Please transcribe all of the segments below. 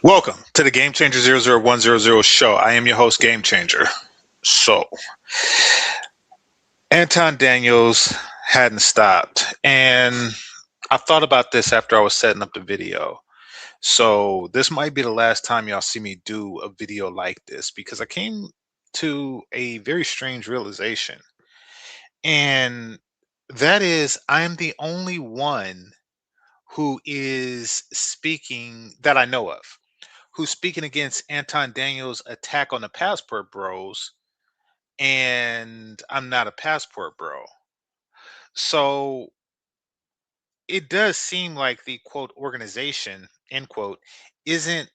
Welcome to the GameChanger 00100 show. I am your host, GameChanger. So, Anton Daniels hadn't stopped. And I thought about this after I was setting up the video. So, this might be the last time y'all see me do a video like this because I came to a very strange realization. And that is, I am the only one who is speaking that I know of who's speaking against Anton Daniels' attack on the Passport Bros, and I'm not a Passport Bro. So it does seem like the quote organization, end quote, isn't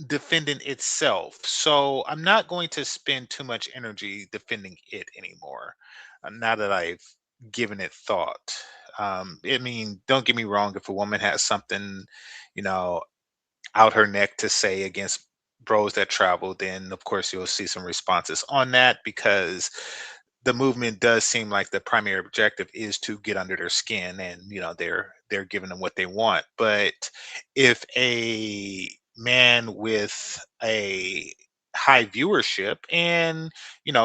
defending itself. So I'm not going to spend too much energy defending it anymore. Now that I've given it thought. I mean, don't get me wrong, if a woman has something, you know, out her neck to say against bros that travel, then of course you'll see some responses on that because the movement does seem like the primary objective is to get under their skin and they're giving them what they want. But if a man with a high viewership and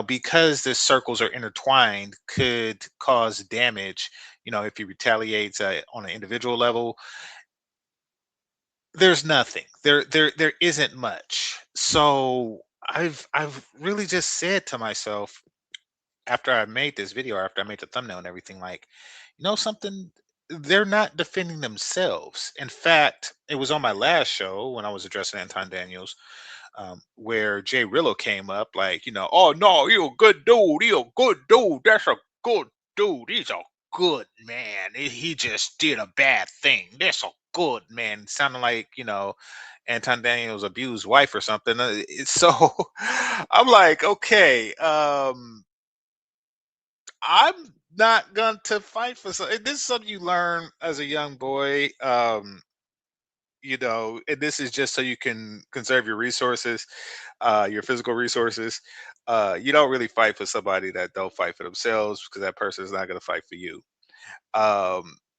because the circles are intertwined could cause damage, if he retaliates on an individual level, there's nothing. There isn't much. So I've really just said to myself after I made this video, after I made the thumbnail and everything, like, something, they're not defending themselves. In fact, it was on my last show when I was addressing Anton Daniels, where Jay Rillo came up, like, oh no, you a good dude, you a good dude, that's a good dude, he's a good man. He just did a bad thing. That's a good man. Sounding like, Anton Daniels abused wife or something. So I'm like, okay, I'm not going to fight for something. This is something you learn as a young boy. And this is just so you can conserve your resources, your physical resources. You don't really fight for somebody that don't fight for themselves because that person is not going to fight for you.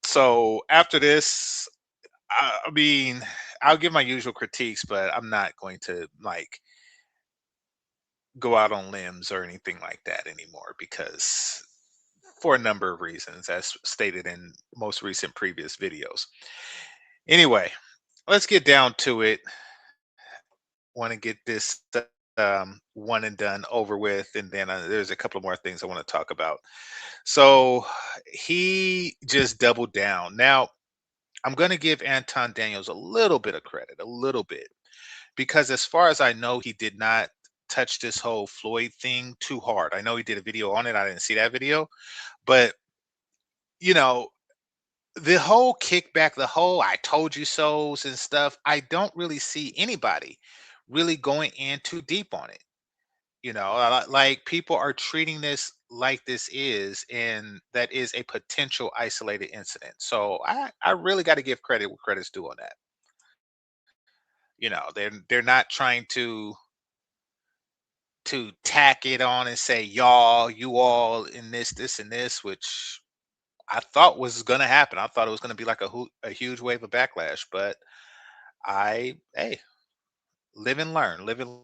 So after this, I mean, I'll give my usual critiques, but I'm not going to like go out on limbs or anything like that anymore because for a number of reasons, as stated in most recent previous videos. Anyway, let's get down to it. Want to get this one and done over with, and then there's a couple more things I want to talk about. So he just doubled down. Now, I'm going to give Anton Daniels a little bit of credit, a little bit, because as far as I know, he did not touch this whole Floyd thing too hard. I know he did a video on it. I didn't see that video, but you know, the whole kickback, the whole I told you so's and stuff, I don't really see anybody really going in too deep on it. Like people are treating this like this is, and that is a potential isolated incident. So I really got to give credit where credit's due on that. They're not trying to tack it on and say y'all, you all in this and this, which I thought was going to happen. I thought it was going to be like a huge wave of backlash, but hey, live and learn, live and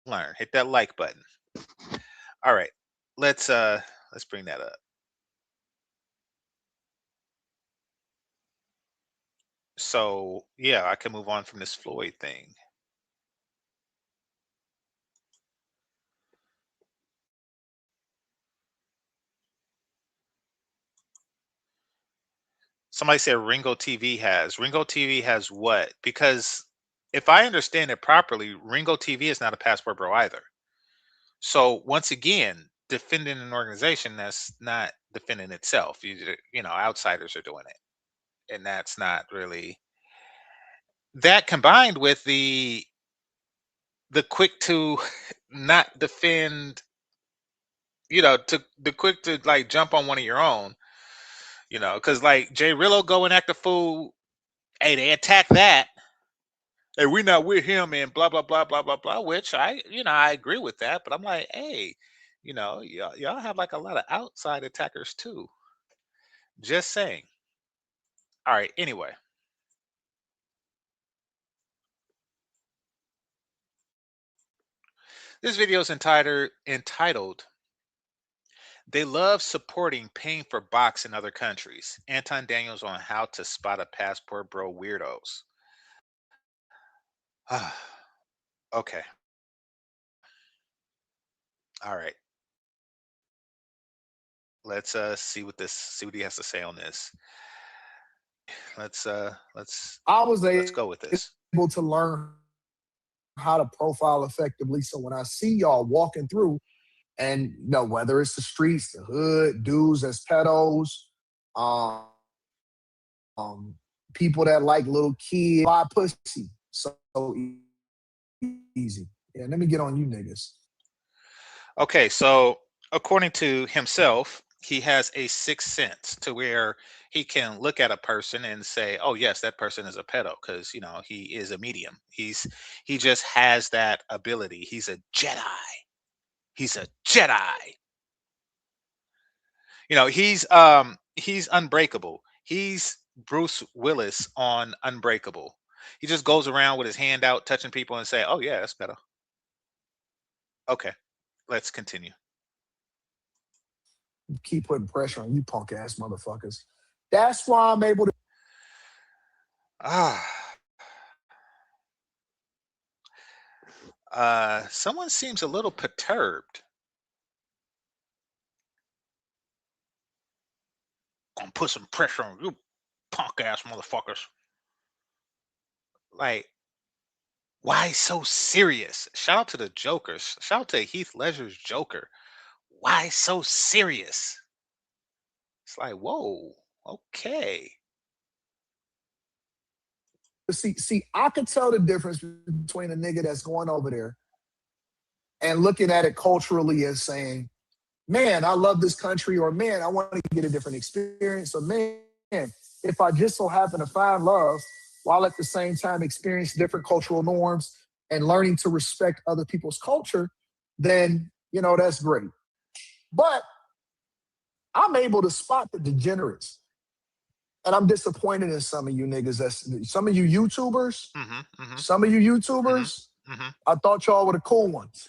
learn. Hit that like button. All right, let's bring that up. So yeah, I can move on from this Floyd thing. Somebody said Ringo TV has what? Because if I understand it properly, Ringo TV is not a passport bro either. So once again, defending an organization that's not defending itself. Outsiders are doing it, and that's not really that combined with the quick to not defend, to the quick to like jump on one of your own, because like Jay Rillo go and act a fool. Hey, they attack that. Hey, we're not with him and blah blah blah blah blah blah. Which I agree with that, but I'm like, hey, y'all have like a lot of outside attackers too. Just saying. All right. Anyway, This video is entitled They Love Supporting Paying for Box in Other Countries. Anton Daniels on how to spot a passport bro weirdos. Okay. All right. Let's see what he has to say on this. I was Let's go with this. able to learn how to profile effectively. So when I see y'all walking through, and whether it's the streets, the hood, dudes as pedos, um, um, people that like little kids, buy pussy so easy. Yeah, let me get on you niggas. Okay, so according to himself, he has a sixth sense to where he can look at a person and say, "Oh yes, that person is a pedo," because he is a medium. He just has that ability. He's a Jedi. He's a Jedi. He's unbreakable. He's Bruce Willis on Unbreakable. He just goes around with his hand out, touching people, and say, "Oh yeah, that's pedo." Okay, let's continue. Keep putting pressure on you punk ass motherfuckers. That's why I'm able to. Ah. Someone seems a little perturbed. Gonna put some pressure on you, punk ass motherfuckers. Like, why so serious? Shout out to the Jokers. Shout out to Heath Ledger's Joker. Why so serious? It's like, whoa, okay. See, I could tell the difference between a nigga that's going over there and looking at it culturally as saying, man, I love this country, or man, I want to get a different experience, or man, if I just so happen to find love while at the same time experience different cultural norms and learning to respect other people's culture, then, that's great. But I'm able to spot the degenerates. And I'm disappointed in some of you niggas. Some of you YouTubers, Mm-hmm, mm-hmm, some of you YouTubers, mm-hmm, mm-hmm. I thought y'all were the cool ones.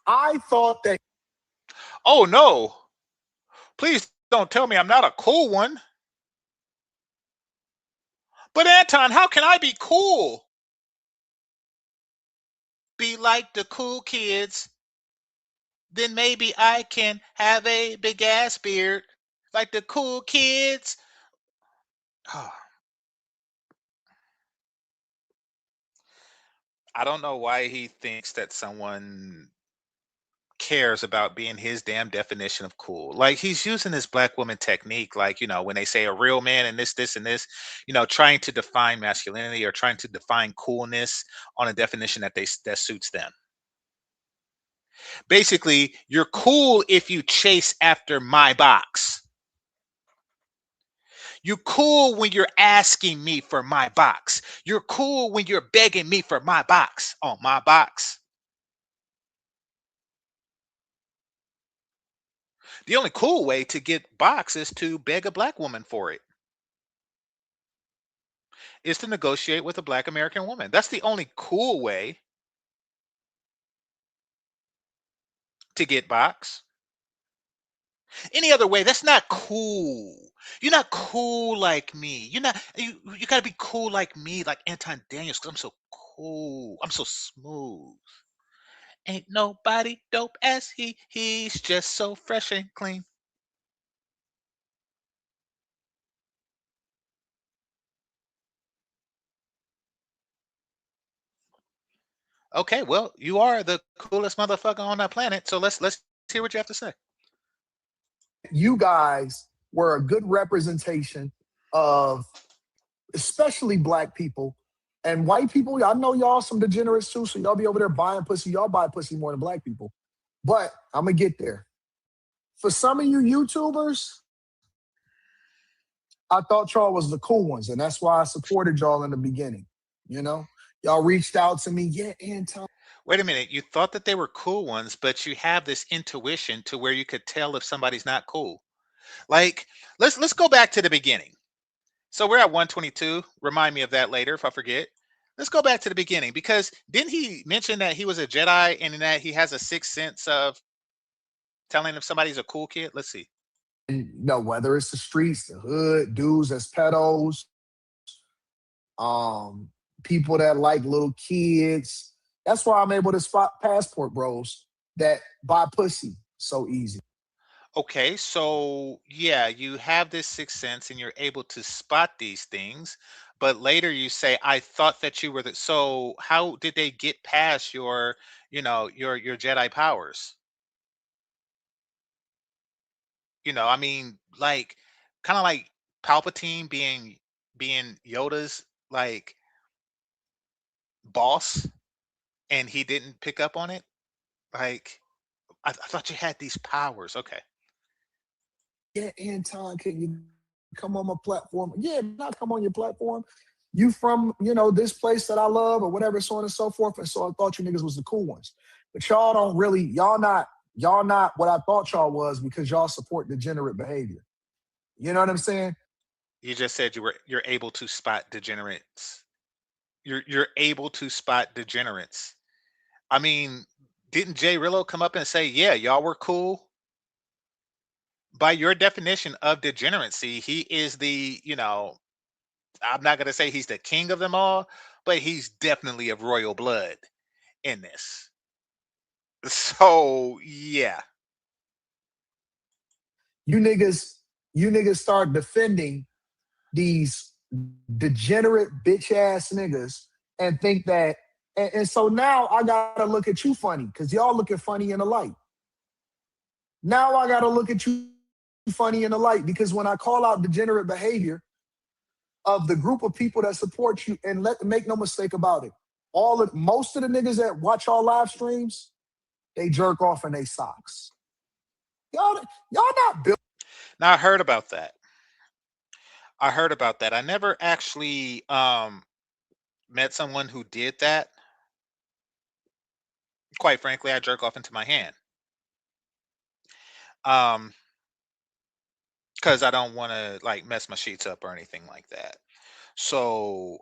I thought that Oh no! Please don't tell me I'm not a cool one. But Anton, how can I be cool? Be like the cool kids, then maybe I can have a big ass beard like the cool kids. Oh, I don't know why he thinks that someone cares about being his damn definition of cool. Like he's using this black woman technique, like, when they say a real man and this and this, trying to define masculinity or trying to define coolness on a definition that suits them. Basically, you're cool if you chase after my box. You're cool when you're asking me for my box. You're cool when you're begging me for my box on my box. The only cool way to get box is to beg a black woman for it. Is to negotiate with a black American woman. That's the only cool way to get box. Any other way, that's not cool. You're not cool like me. You gotta be cool like me, like Anton Daniels, because I'm so cool. I'm so smooth. Ain't nobody dope as he's just so fresh and clean. Okay, well, you are the coolest motherfucker on that planet, so let's hear what you have to say. you guys were a good representation of especially black people and white people. I know y'all some degenerates too, so y'all be over there buying pussy. Y'all buy pussy more than black people. But I'm gonna get there. For some of you YouTubers, I thought y'all was the cool ones, and that's why I supported y'all in the beginning. Y'all reached out to me, yeah, Anton. Wait a minute, you thought that they were cool ones, but you have this intuition to where you could tell if somebody's not cool. Like, let's go back to the beginning. So we're at 122. Remind me of that later if I forget. let's go back to the beginning because didn't he mention that he was a Jedi and that he has a sixth sense of telling if somebody's a cool kid? Let's see. And whether it's the streets, the hood, dudes as pedos, um, people that like little kids. That's why I'm able to spot passport bros that buy pussy so easy. Okay, so yeah, you have this sixth sense and you're able to spot these things, but later you say, "I thought that you were the." So how did they get past your, your Jedi powers? I mean, like, kind of like Palpatine being Yoda's like boss, and he didn't pick up on it. Like, I thought you had these powers. Okay, Yeah, Anton, can you come on my platform? Yeah, not come on your platform. You from, this place that I love or whatever, so on and so forth. And so I thought you niggas was the cool ones. But y'all don't really, y'all not what I thought y'all was because y'all support degenerate behavior. You know what I'm saying? you just said you're able to spot degenerates. You're able to spot degenerates. I mean, didn't Jay Rillo come up and say, "Yeah, y'all were cool"? By your definition of degeneracy, he is I'm not gonna say he's the king of them all, but he's definitely of royal blood in this. So yeah. You niggas, you niggas start defending these degenerate bitch ass niggas and think that and so now I gotta look at you funny because y'all looking funny in the light. Now I gotta look at you funny in the light because when I call out degenerate behavior of the group of people that support you, and let make no mistake about it, most of the niggas that watch our live streams, they jerk off in their socks. Y'all not built. Now I heard about that. I heard about that. I never actually met someone who did that. Quite frankly, I jerk off into my hand. Um, because I don't want to like mess my sheets up or anything like that. So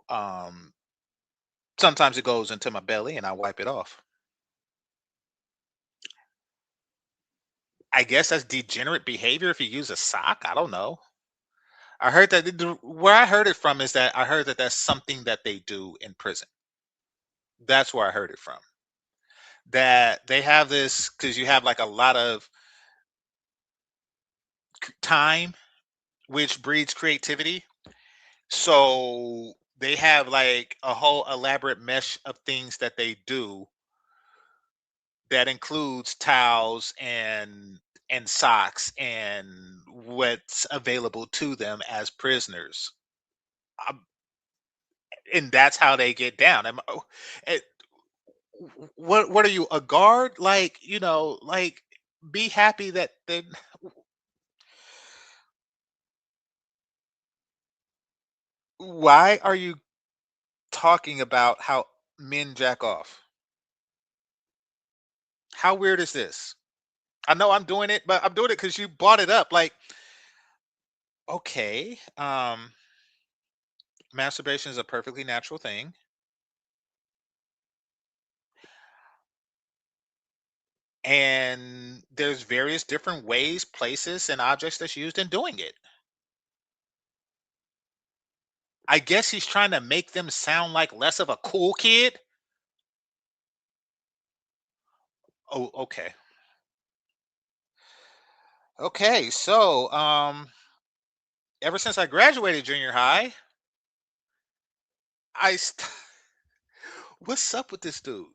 sometimes it goes into my belly and I wipe it off. I guess that's degenerate behavior if you use a sock. I don't know. I heard that where I heard it from is that I heard that that's something that they do in prison. That's where I heard it from. That they have this because you have like a lot of time, which breeds creativity. So they have like a whole elaborate mesh of things that they do that includes towels and socks and what's available to them as prisoners. Um, and that's how they get down. Eh, what are you, a guard? Like, like be happy that they. Why are you talking about how men jack off? How weird is this? I know I'm doing it, but I'm doing it because you brought it up. Like, okay, masturbation is a perfectly natural thing, and there's various different ways, places, and objects that's used in doing it. I guess he's trying to make them sound like less of a cool kid. Oh, okay. Okay, so ever since I graduated junior high, I st- what's up with this dude?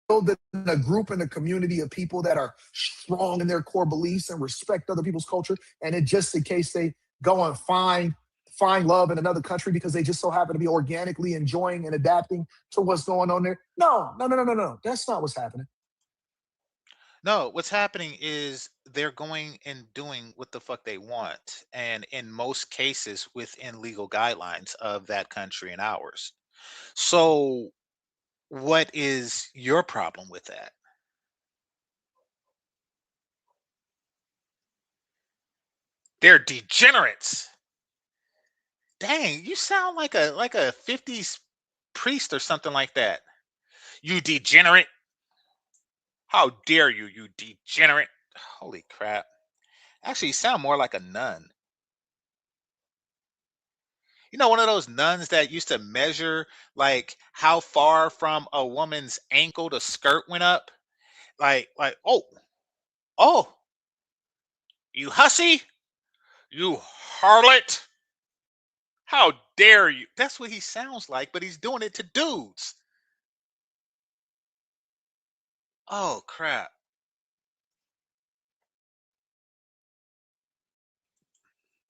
Build a group and a community of people that are strong in their core beliefs and respect other people's culture. And it just in case they go and find love in another country because they just so happen to be organically enjoying and adapting to what's going on there. No, no, no, no, no, no. That's not what's happening. No, what's happening is they're going and doing what the fuck they want, and in most cases within legal guidelines of that country and ours. So, what is your problem with that? They're degenerates. Dang, you sound like a 50s priest or something like that. You degenerate. How dare you, you degenerate. Holy crap. Actually, you sound more like a nun. You know, one of those nuns that used to measure like how far from a woman's ankle the skirt went up. Oh, oh, you hussy, you harlot. How dare you? That's what he sounds like, but he's doing it to dudes. Oh crap.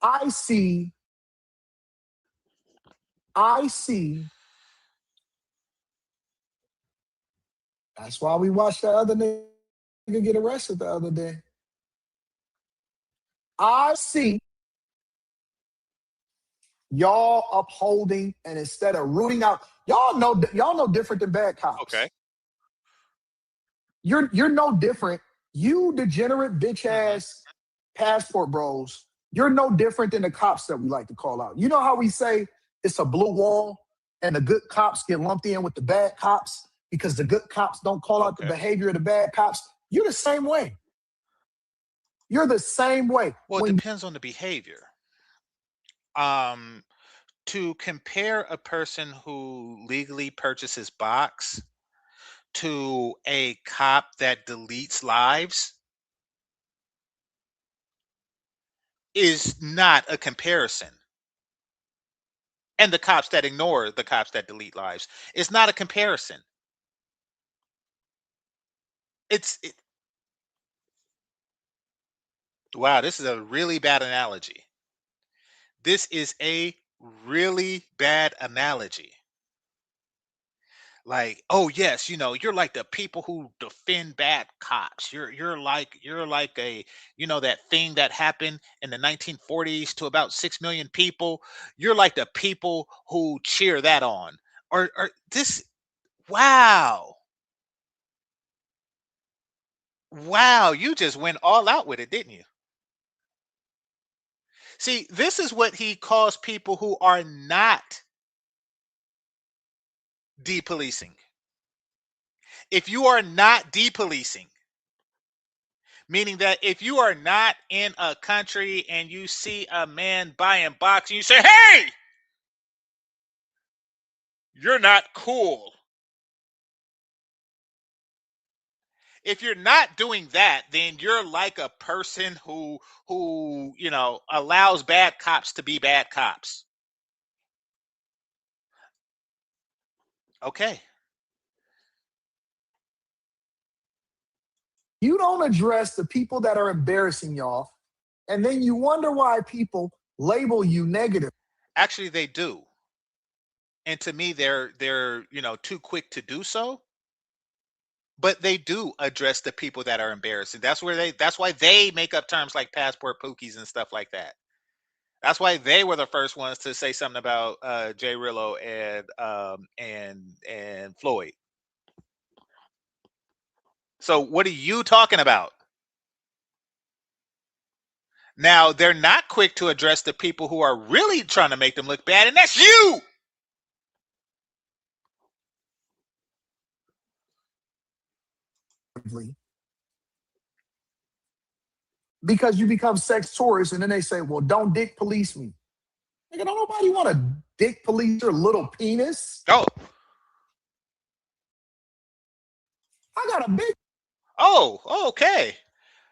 I see, I see. That's why we watched the other nigga get arrested the other day. I see y'all upholding and instead of rooting out, y'all know different than bad Okay. cops. You're no different. You degenerate bitch Hmm. ass passport bros. You're no different than the cops that we like to call out. You know how we say it's a blue wall and the good cops get lumped in with the bad cops because the good cops don't call out the Okay. behavior of the bad cops? You're the same way. You're the same way. Well, it When depends on the behavior. Um, to compare a person who legally purchases box to a cop that deletes lives is not a comparison. And the cops that ignore the cops that delete lives, it's not a comparison. It, wow, this is a really bad analogy. This is a really bad analogy. Like, oh yes, you know, you're like the people who defend bad cops. You're like a, you know, that thing that happened in the 1940s to about 6 million people. You're like the people who cheer that on. Or this, wow. Wow, you just went all out with it, didn't you? See, this is what he calls people who are not depolicing. If you are not depolicing, meaning that if you are not in a country and you see a man buying box and you say, hey, you're not cool. If you're not doing that, then you're like a person who, you know, allows bad cops to be bad cops. Okay. you don't address the people that are embarrassing y'all, and then you wonder why people label you negative. Actually they do. And to me they're, you know, too quick to do so. But they do address the people that are embarrassing. That's why they make up terms like passport pookies and stuff like that. That's why they were the first ones to say something about Jay Rillo and Floyd. So what are you talking about? Now they're not quick to address the people who are really trying to make them look bad, and that's you. Because you become sex tourists and then they say, well, don't dick police me. Nigga, don't nobody want to dick police your little penis. Oh, I got a big oh, okay.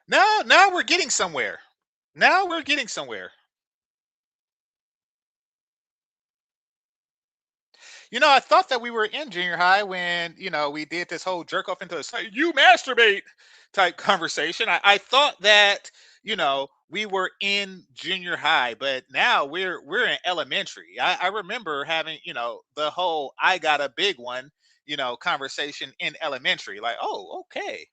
Now we're getting somewhere. Now we're getting somewhere. You know, I thought that we were in junior high when, you know, we did this whole jerk off into a you masturbate type conversation. I thought that, you know, we were in junior high, but now we're in elementary. I remember having, you know, the whole I got a big one, you know, conversation in elementary. Like, oh, okay.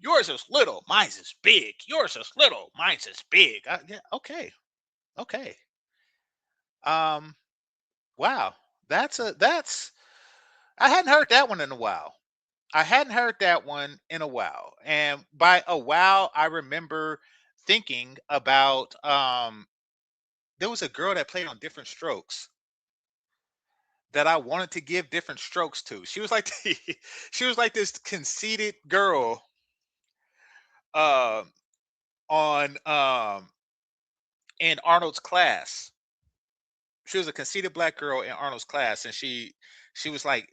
Yours is little, mine's is big. Yours is little, mine's is big. Yeah, okay. Okay. Um, wow. That's I hadn't heard that one in a while. I hadn't heard that one in a while. And by a while, I remember thinking about there was a girl that played on Different Strokes that I wanted to give different strokes to. She was like she was like this conceited girl uh, on in Arnold's class. She was a conceited black girl in Arnold's class, and she was like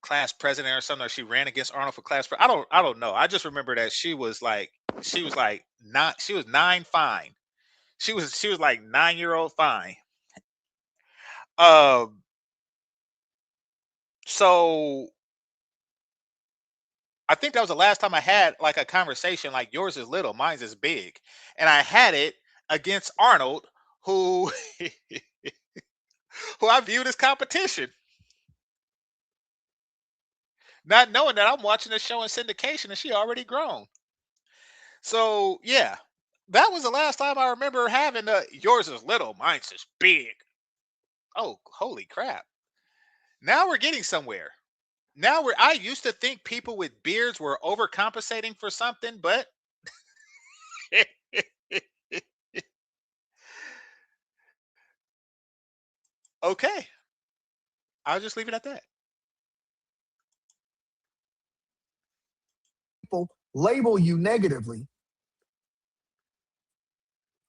class president or something. Or she ran against Arnold for class. I don't know. I just remember that she was like not she was nine fine. She was like 9-year-old fine. Um, so I think that was the last time I had like a conversation like yours is little, mine's is big, and I had it against Arnold, who who I viewed as competition, not knowing that I'm watching the show in syndication and she already grown. So yeah, that was the last time I remember having yours is little, mine's is big. Oh, holy crap! Now we're getting somewhere. Now we're. I used to think people with beards were overcompensating for something, but okay, I'll just leave it at that. People label you negatively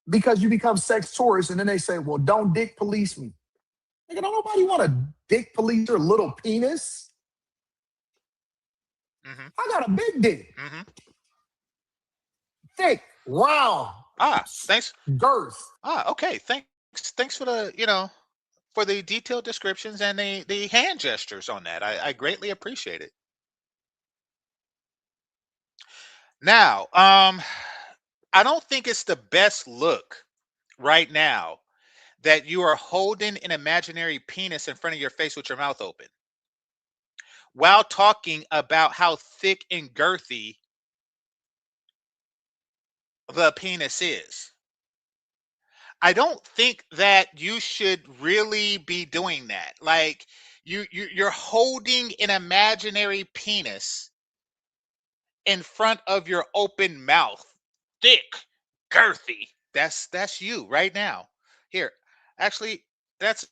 because you become sex tourists, and then they say, "Well, don't dick police me." Nigga, don't nobody want to dick police your little penis. Hmm. I got a big dick, Hmm. thick, round, Ah, thanks. girth. Ah, okay. Thanks for the for the detailed descriptions and the hand gestures on that. I greatly appreciate it. Now, I don't think it's the best look right now that you are holding an imaginary penis in front of your face with your mouth open while talking about how thick and girthy the penis is. I don't think that you should really be doing that. Like you're holding an imaginary penis in front of your open mouth. Thick, girthy. That's you right now. Here. Actually, that's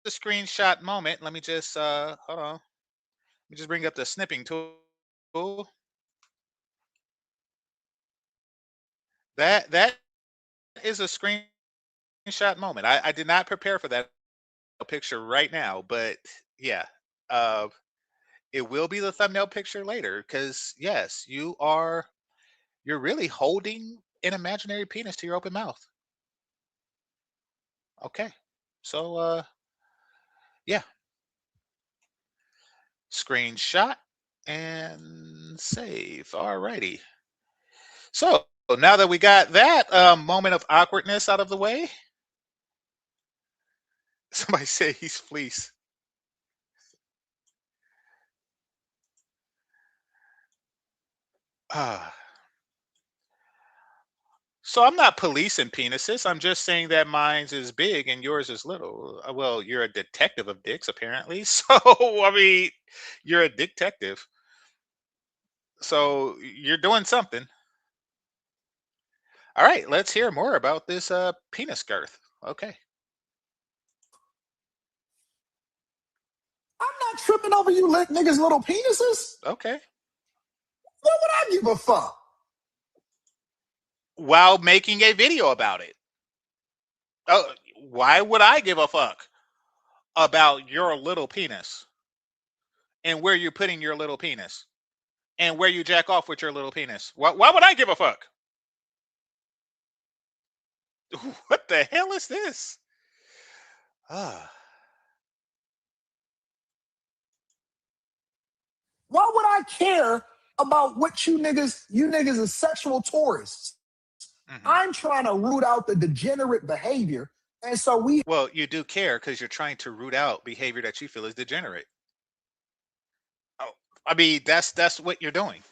the screenshot moment. Let me just hold on. Let me just bring up the snipping tool. That is a screenshot moment. I did not prepare for that picture right now, but yeah. Uh it will be the thumbnail picture later because yes, you're really holding an imaginary penis to your open mouth. Okay. So yeah, screenshot and save. Alrighty. So now that we got that moment of awkwardness out of the way, somebody say he's fleece. Ah. So I'm not policing penises. I'm just saying that mine's is big and yours is little. Well, you're a detective of dicks, apparently. So I mean, you're a detective. So you're doing something. All right, let's hear more about this penis girth. Okay. I'm not tripping over you niggas' little penises. Okay. What would I give a fuck? While making a video about it. Oh, why would I give a fuck about your little penis and where you're putting your little penis and where you jack off with your little penis? Why would I give a fuck? What the hell is this? Ah. Why would I care about what you niggas are sexual tourists? Hmm. I'm trying to root out the degenerate behavior. And so we Well, you do care because you're trying to root out behavior that you feel is degenerate. Oh, I mean, that's what you're doing.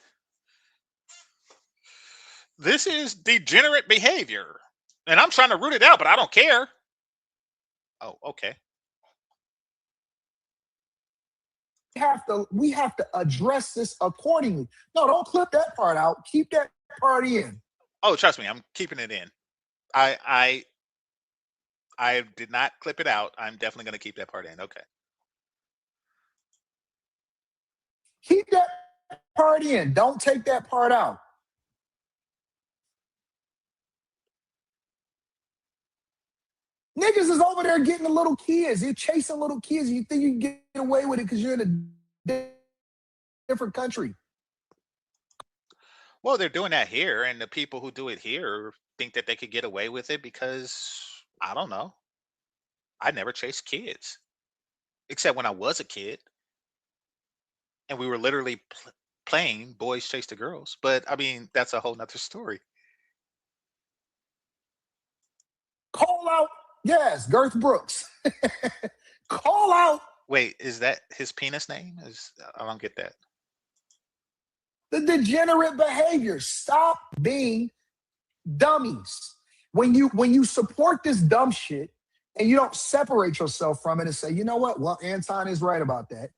This is degenerate behavior, and I'm trying to root it out, but I don't care. Oh, okay. we have to address this accordingly. No, don't clip that part out. Keep that part in. Oh, trust me, I'm keeping it in. I I did not clip it out. I'm definitely going to keep that part in. Okay. Keep that part in. Don't take that part out. Niggas is over there getting the little kids. You're chasing little kids. You think you can get away with it because you're in a different country. Well, they're doing that here, and the people who do it here think that they could get away with it because I don't know. I never chased kids, except when I was a kid, and we were literally playing boys chase the girls. But I mean, that's a whole nother story. Call out, yes, Girth Brooks. Call out Wait, is that his penis name? Is I don't get that. the degenerate behavior. Stop being dummies. When you support this dumb shit and you don't separate yourself from it and say, you know what? Well, Anton is right about that.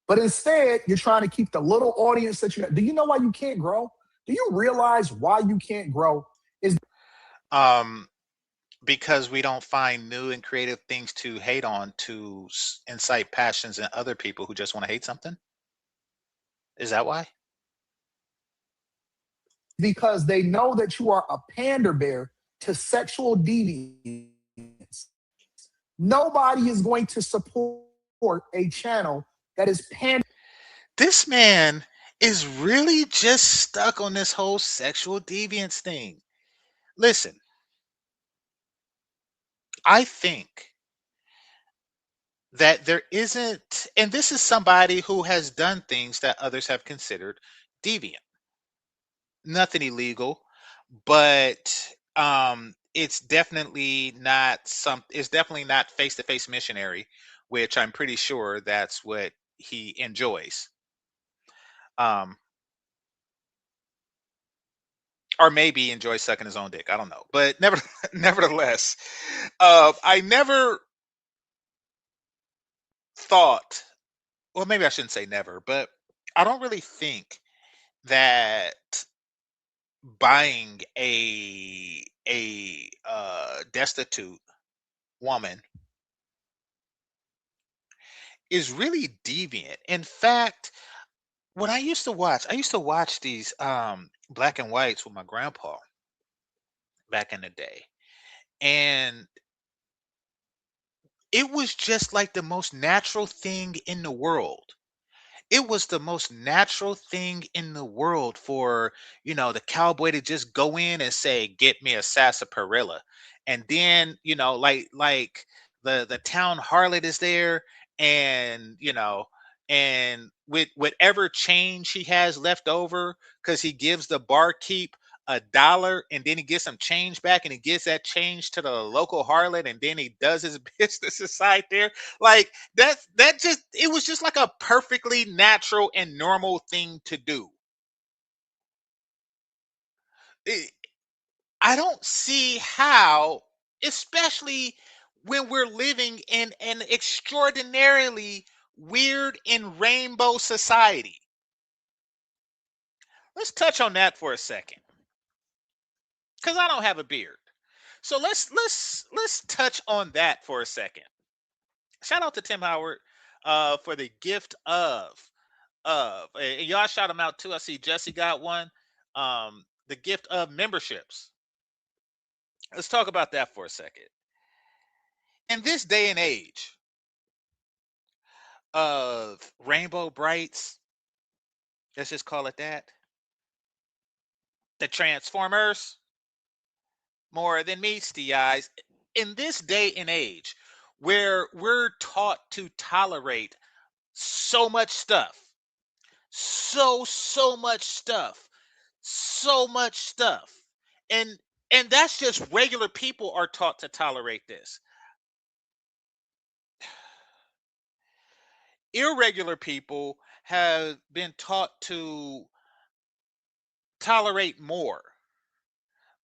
But instead, you're trying to keep the little audience that you have. Do you know why you can't grow? Do you realize why you can't grow? Is Um, because we don't find new and creative things to hate on to incite passions in other people who just want to hate something. Is that why? because they know that you are a pander bear to sexual deviance. Nobody is going to support a channel that is pandering. This man is really just stuck on this whole sexual deviance thing. Listen, I think that there isn't, and this is somebody who has done things that others have considered deviant. Nothing illegal, but it's definitely not face-to-face missionary, which I'm pretty sure that's what he enjoys. Um, or maybe he enjoys sucking his own dick. I don't know. But nevertheless, I never thought, well, maybe I shouldn't say never, but I don't really think that buying a destitute woman is really deviant. In fact, when I used to watch these black and whites with my grandpa back in the day. And it was just like the most natural thing in the world. It was the most natural thing in the world for, the cowboy to just go in and say, "Get me a sarsaparilla." And then, like the town harlot is there, and with whatever change he has left over, because he gives the barkeep $1 and then he gets some change back and he gives that change to the local harlot and then he does his business aside there. Like that just it was just like a perfectly natural and normal thing to do. I I don't see how, especially when we're living in an extraordinarily weird and rainbow society. Let's touch on that for a second, because I don't have a beard. So let's touch on that for a second. Shout out to Tim Howard for the gift of and y'all shout him out too. I see Jesse got one. The gift of memberships. Let's talk about that for a second. In this day and age of rainbow brights, let's just call it that. The Transformers, more than meets the eyes. In this day and age, where we're taught to tolerate so much stuff, so much stuff, so much stuff, and that's just regular people are taught to tolerate this. Irregular people have been taught to tolerate more,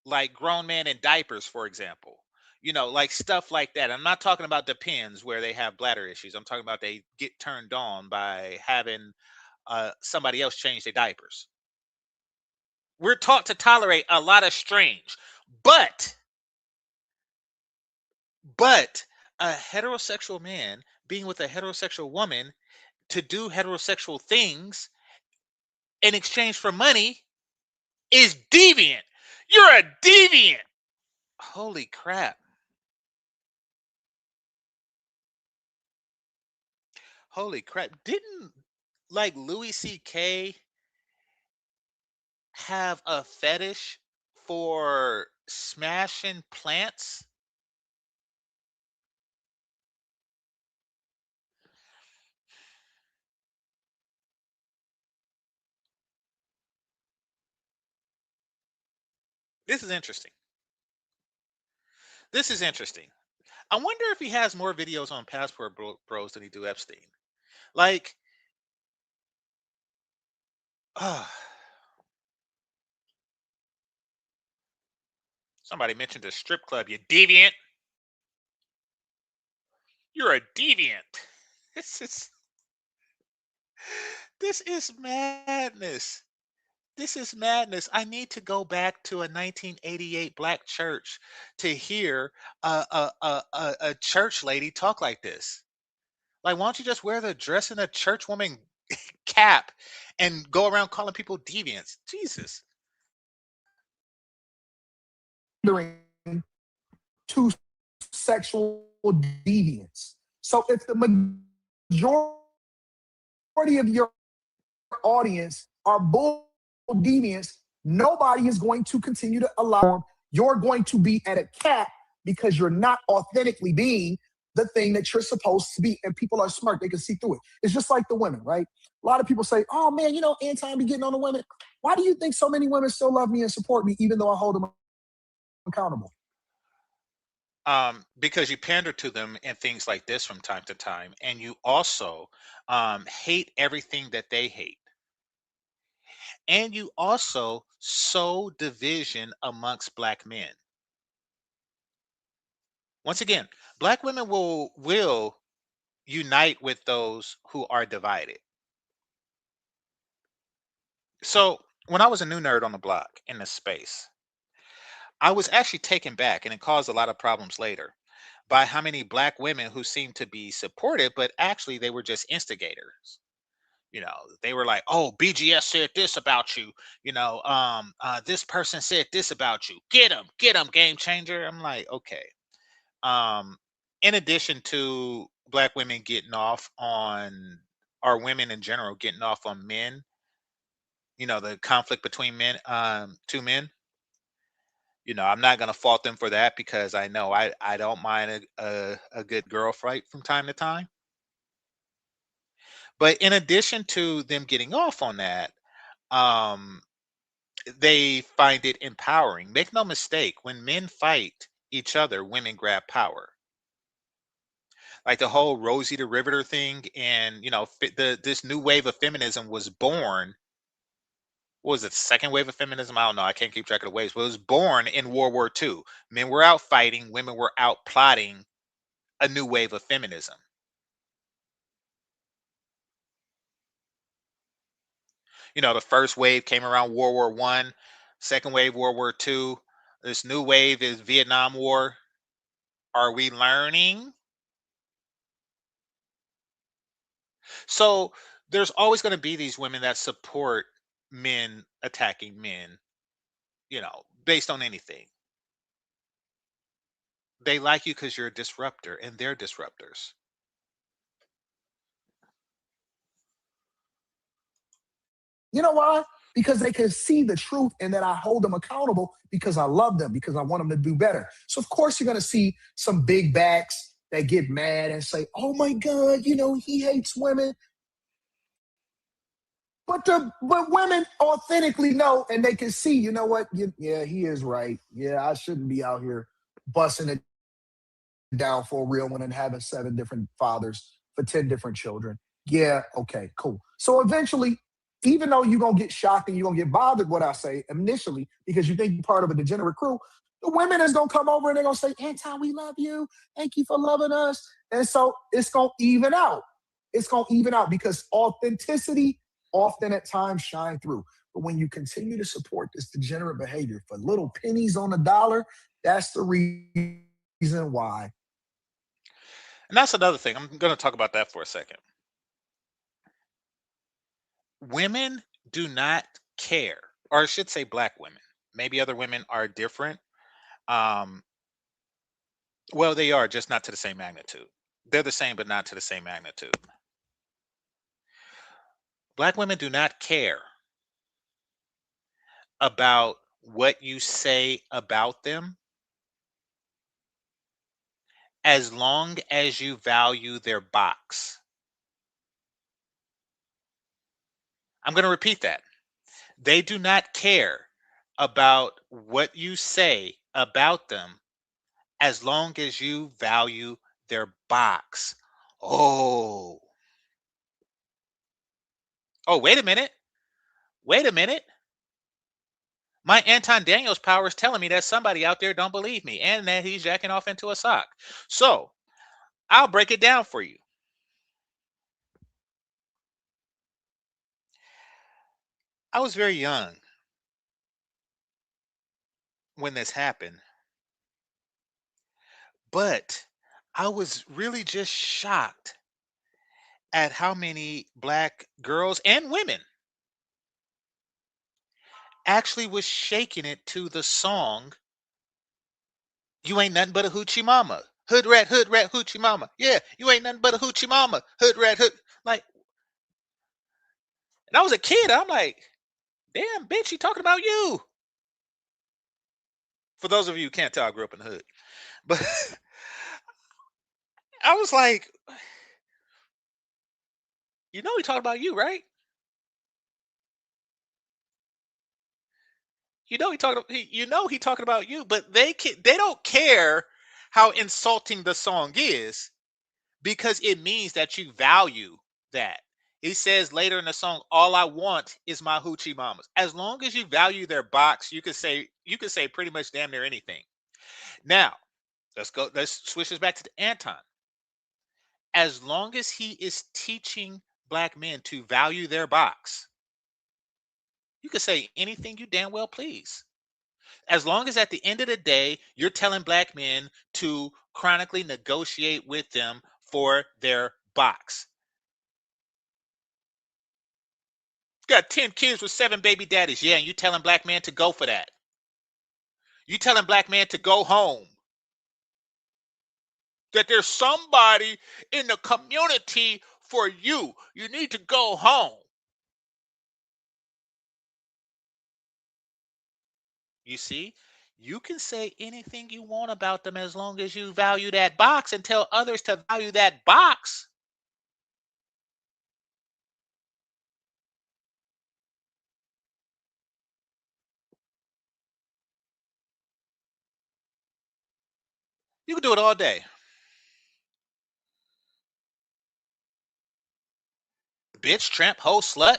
like grown men in diapers, for example. Like stuff like that. I'm not talking about the pins where they have bladder issues. I'm talking about they get turned on by having somebody else change their diapers. We're taught to tolerate a lot of strange, but But a heterosexual man being with a heterosexual woman to do heterosexual things in exchange for money is deviant. You're a deviant. Holy crap. Holy crap. Didn't like Louis C.K. have a fetish for smashing plants? This is interesting. This is interesting. I wonder if he has more videos on Bros than he do Epstein. Like, uh, somebody mentioned a strip club. You deviant. You're a deviant. This is this is madness. This is madness. I need to go back to a 1988 black church to hear a church lady talk like this. Like, why don't you just wear the dress and a church woman cap and go around calling people deviants? Jesus. To sexual deviance. So if the majority of your audience are bull deviants, nobody is going to continue to allow them. You're going to be at a cap because you're not authentically being the thing that you're supposed to be. And people are smart. They can see through it. It's just like the women, right? A lot of people say, oh man, Anton be getting on the women. Why do you think so many women still love me and support me, even though I hold them accountable? Because you pander to them and things like this from time to time, and you also hate everything that they hate, and you also sow division amongst black men. Once again, black women will unite with those who are divided. So when I was a new nerd on the block in this space, I was actually taken back, and it caused a lot of problems later, by how many black women who seemed to be supportive, but actually they were just instigators. They were like, oh, BGS said this about you. This person said this about you. Get him, game changer. I'm like, okay. um in addition to black women getting off on, or women in general getting off on men, the conflict between two men, I'm not going to fault them for that, because I know I don't mind a good girl fight from time to time. But in addition to them getting off on that, um they find it empowering. Make no mistake, when men fight each other, women grab power. Like the whole Rosie the Riveter thing, and this new wave of feminism was born. What was it? Second wave of feminism? I don't know. I can't keep track of the waves. But it was born in World War II. Men were out fighting. Women were out plotting a new wave of feminism. The first wave came around World War One. Second wave, World War II. This new wave is Vietnam War. Are we learning? So there's always going to be these women that support men attacking men, based on anything. They like you because you're a disruptor, and they're disruptors. You know why? Because they can see the truth and that I hold them accountable because I love them, because I want them to do better. So, of course, you're going to see some big backs that get mad and say, oh my God, he hates women. But women authentically know, and they can see, you know what? Yeah, he is right. Yeah, I shouldn't be out here busting it down for a real one and having seven different fathers for 10 different children. Yeah, okay, cool. So eventually, even though you're gonna get shocked and you're gonna get bothered what I say initially, because you think you're part of a degenerate crew, the women is gonna come over and they're gonna say, Anton, we love you. Thank you for loving us. And so it's gonna even out. It's gonna even out because authenticity often at times shine through. But when you continue to support this degenerate behavior for little pennies on the dollar, that's the reason why And that's another thing. I'm going to talk about that for a second. Women do not care, or I should say black women. Maybe other women are different. Um, well, they are, just not to the same magnitude. They're the same, but not to the same magnitude. Black women do not care about what you say about them as long as you value their box. I'm going to repeat that. They do not care about what you say about them as long as you value their box. Oh, oh, wait a minute. Wait a minute. My Anton Daniels power is telling me that somebody out there don't believe me and that he's jacking off into a sock. So I'll break it down for you. I was very young when this happened, but I was really just shocked at how many black girls and women actually was shaking it to the song "You Ain't Nothing But a Hoochie Mama." Hood rat, hoochie mama. Yeah, you ain't nothing but a hoochie mama. Hood rat, hood. Like, and I was a kid. I'm like, damn, bitch, she talking about you. For those of you who can't tell, I grew up in the hood. But I was like, you know, he talking about you, right? You know he talking about you, but they don't care how insulting the song is because it means that you value that. He says later in the song, "All I want is my hoochie mamas." As long as you value their box, you could say pretty much damn near anything. Now, let's go. Let's switch this back to the Anton. As long as he is teaching black men to value their box, you could say anything you damn well please. As long as at the end of the day, you're telling black men to chronically negotiate with them for their box. Got 10 kids with 7 baby daddies. Yeah, and you telling black men to go for that. You telling black men to go home. That there's somebody in the community for you. You need to go home. You see, you can say anything you want about them as long as you value that box and tell others to value that box. You can do it all day. Bitch, tramp, hoe, slut.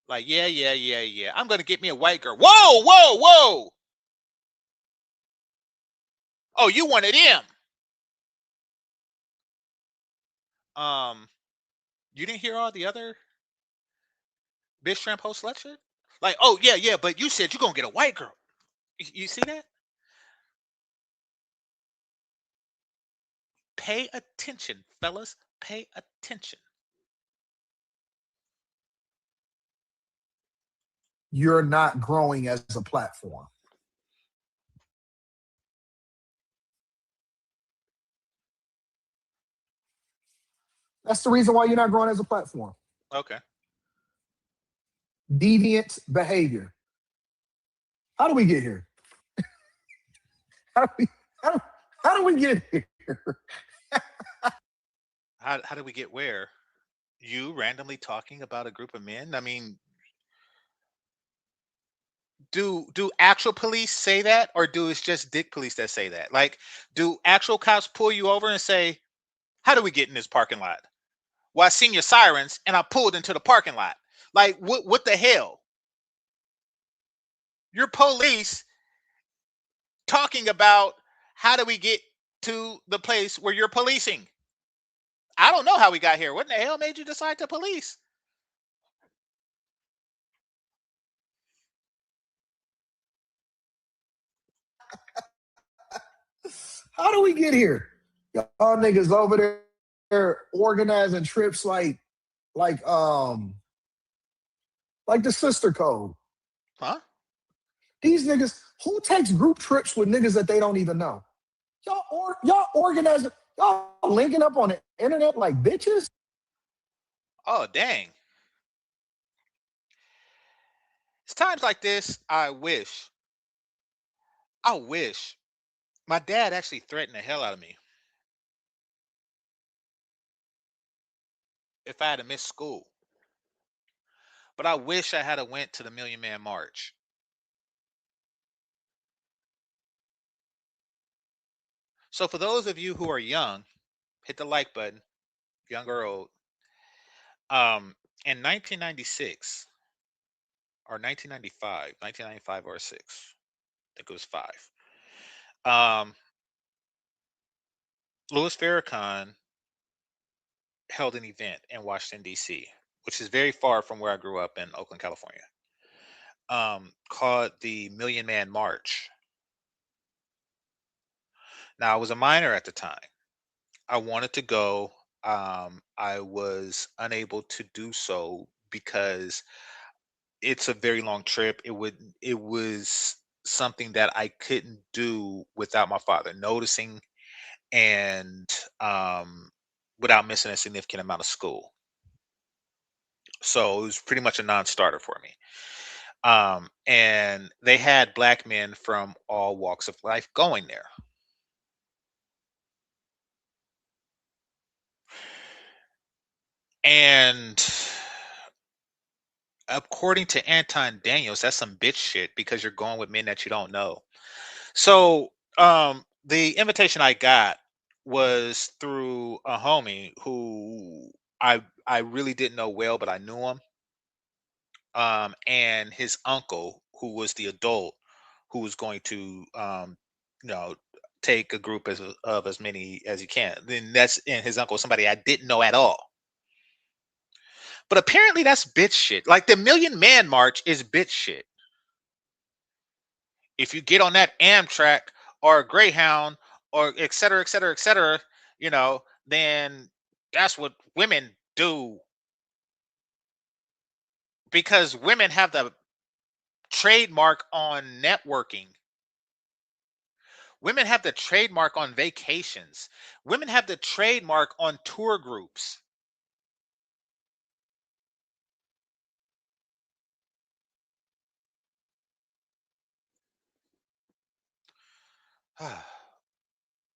Like, yeah, yeah, yeah, yeah. I'm gonna get me a white girl. Whoa, whoa, whoa. Oh, you wanted him. Um, you didn't hear all the other bitch, tramp, hoe, slut shit? Like, oh yeah, yeah, but you said you're gonna get a white girl. You see that? Pay attention, fellas. Pay attention. You're not growing as a platform. That's the reason why you're not growing as a platform. Okay. Deviant behavior. How do we get here? How do we, how do, how do we get here? How did we get where? You randomly talking about a group of men? I mean, do actual police say that, or do it's just dick police that say that? Like, do actual cops pull you over and say, "How do we get in this parking lot?" Well, I seen your sirens and I pulled into the parking lot. Like, what the hell? You're police talking about how do we get to the place where you're policing? I don't know how we got here. What in the hell made you decide to police? How do we get here? Y'all niggas over there organizing trips like like the sister code. Huh? These niggas, who takes group trips with niggas that they don't even know? Y'all organizing, y'all linking up on the internet like bitches. Oh, dang. It's times like this I wish my dad actually threatened the hell out of me if I had to miss school. But I wish I had a went to the Million Man March. So for those of you who are young, hit the like button, young or old. In 1996 or 1995 or 6, I think it was 5. Um, Louis Farrakhan held an event in Washington D.C., which is very far from where I grew up in Oakland, California. Called the Million Man March. Now I was a minor at the time. I wanted to go. I was unable to do so because it's a very long trip. It was something that I couldn't do without my father noticing and without missing a significant amount of school. So it was pretty much a non-starter for me. And they had black men from all walks of life going there. And according to Anton Daniels, that's some bitch shit because you're going with men that you don't know. So the invitation I got was through a homie who I really didn't know well, but I knew him. And his uncle, who was the adult who was going to you know take a group of as many as he can. Then that's and his uncle, somebody I didn't know at all. But apparently that's bitch shit. Like the Million Man March is bitch shit. If you get on that Amtrak or a Greyhound or et cetera, et cetera, et cetera, then that's what women do because women have the trademark on networking. Women have the trademark on vacations. Women have the trademark on tour groups.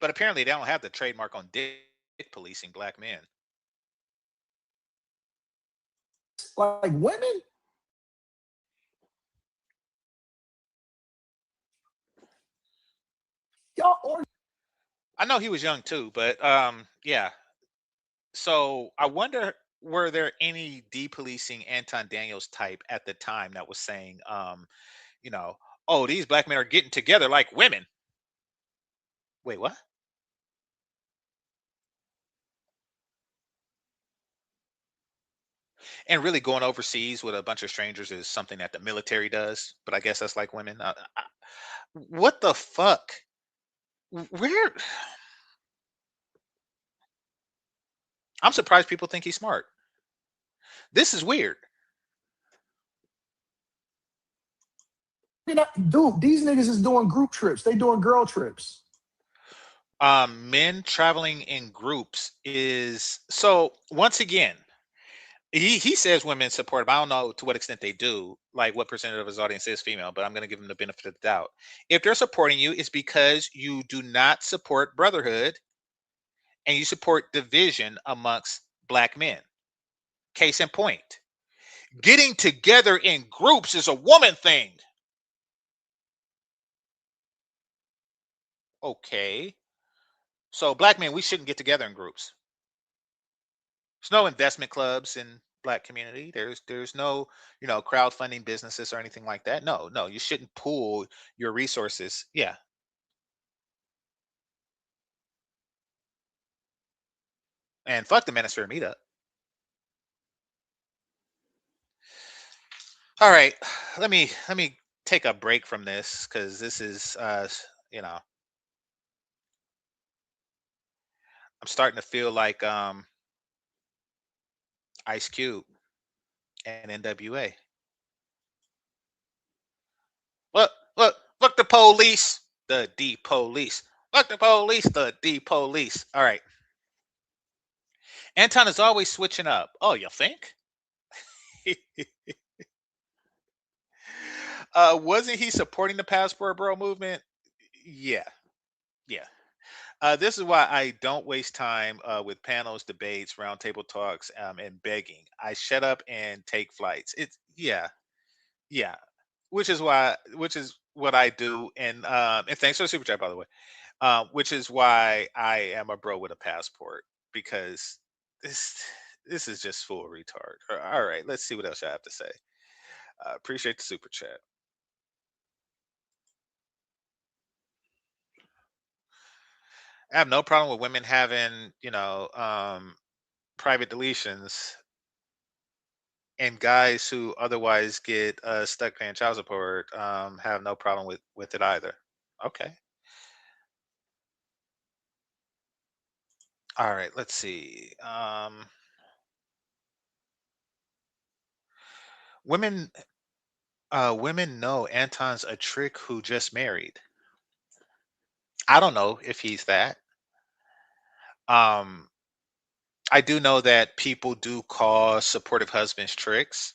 But apparently they don't have the trademark on dick policing black men. Like women, y'all or I know he was young too, but yeah. So I wonder, were there any depolicing Anton Daniels type at the time that was saying, you know, oh, these black men are getting together like women. Wait, what? And really going overseas with a bunch of strangers is something that the military does, but I guess that's like women. What the fuck? Where? I'm surprised people think he's smart. This is weird. dude, these niggas is doing group trips. They doing girl trips. Men traveling in groups is so. Once again, he says women support him. I don't know to what extent they do, like what percentage of his audience is female, but I'm going to give him the benefit of the doubt. If they're supporting you, it's because you do not support brotherhood and you support division amongst black men. Case in point, getting together in groups is a woman thing. Okay. So black men, we shouldn't get together in groups. There's no investment clubs in black community. There's no, crowdfunding businesses or anything like that. No, no, you shouldn't pool your resources. Yeah. And fuck the Minister meetup. All right. Let me take a break from this because this is you know I'm starting to feel like Ice Cube and NWA. Look, look, look the police, the D police. Look the police, the D police. All right. Anton is always switching up. Oh, you think? Wasn't he supporting the passport bro movement? Yeah, yeah. This is why I don't waste time with panels, debates, roundtable talks, and begging. I shut up and take flights. It's yeah, yeah. Which is what I do. And thanks for the super chat, by the way. Which is why I am a bro with a passport because this this is just full retard. All right, let's see what else I have to say. Appreciate the super chat. I have no problem with women having, private deletions and guys who otherwise get stuck paying child support have no problem with it either. Okay. All right. Let's see. Women women know Anton's a trick who just married. I don't know if he's that. Um, I do know that people do call supportive husbands tricks.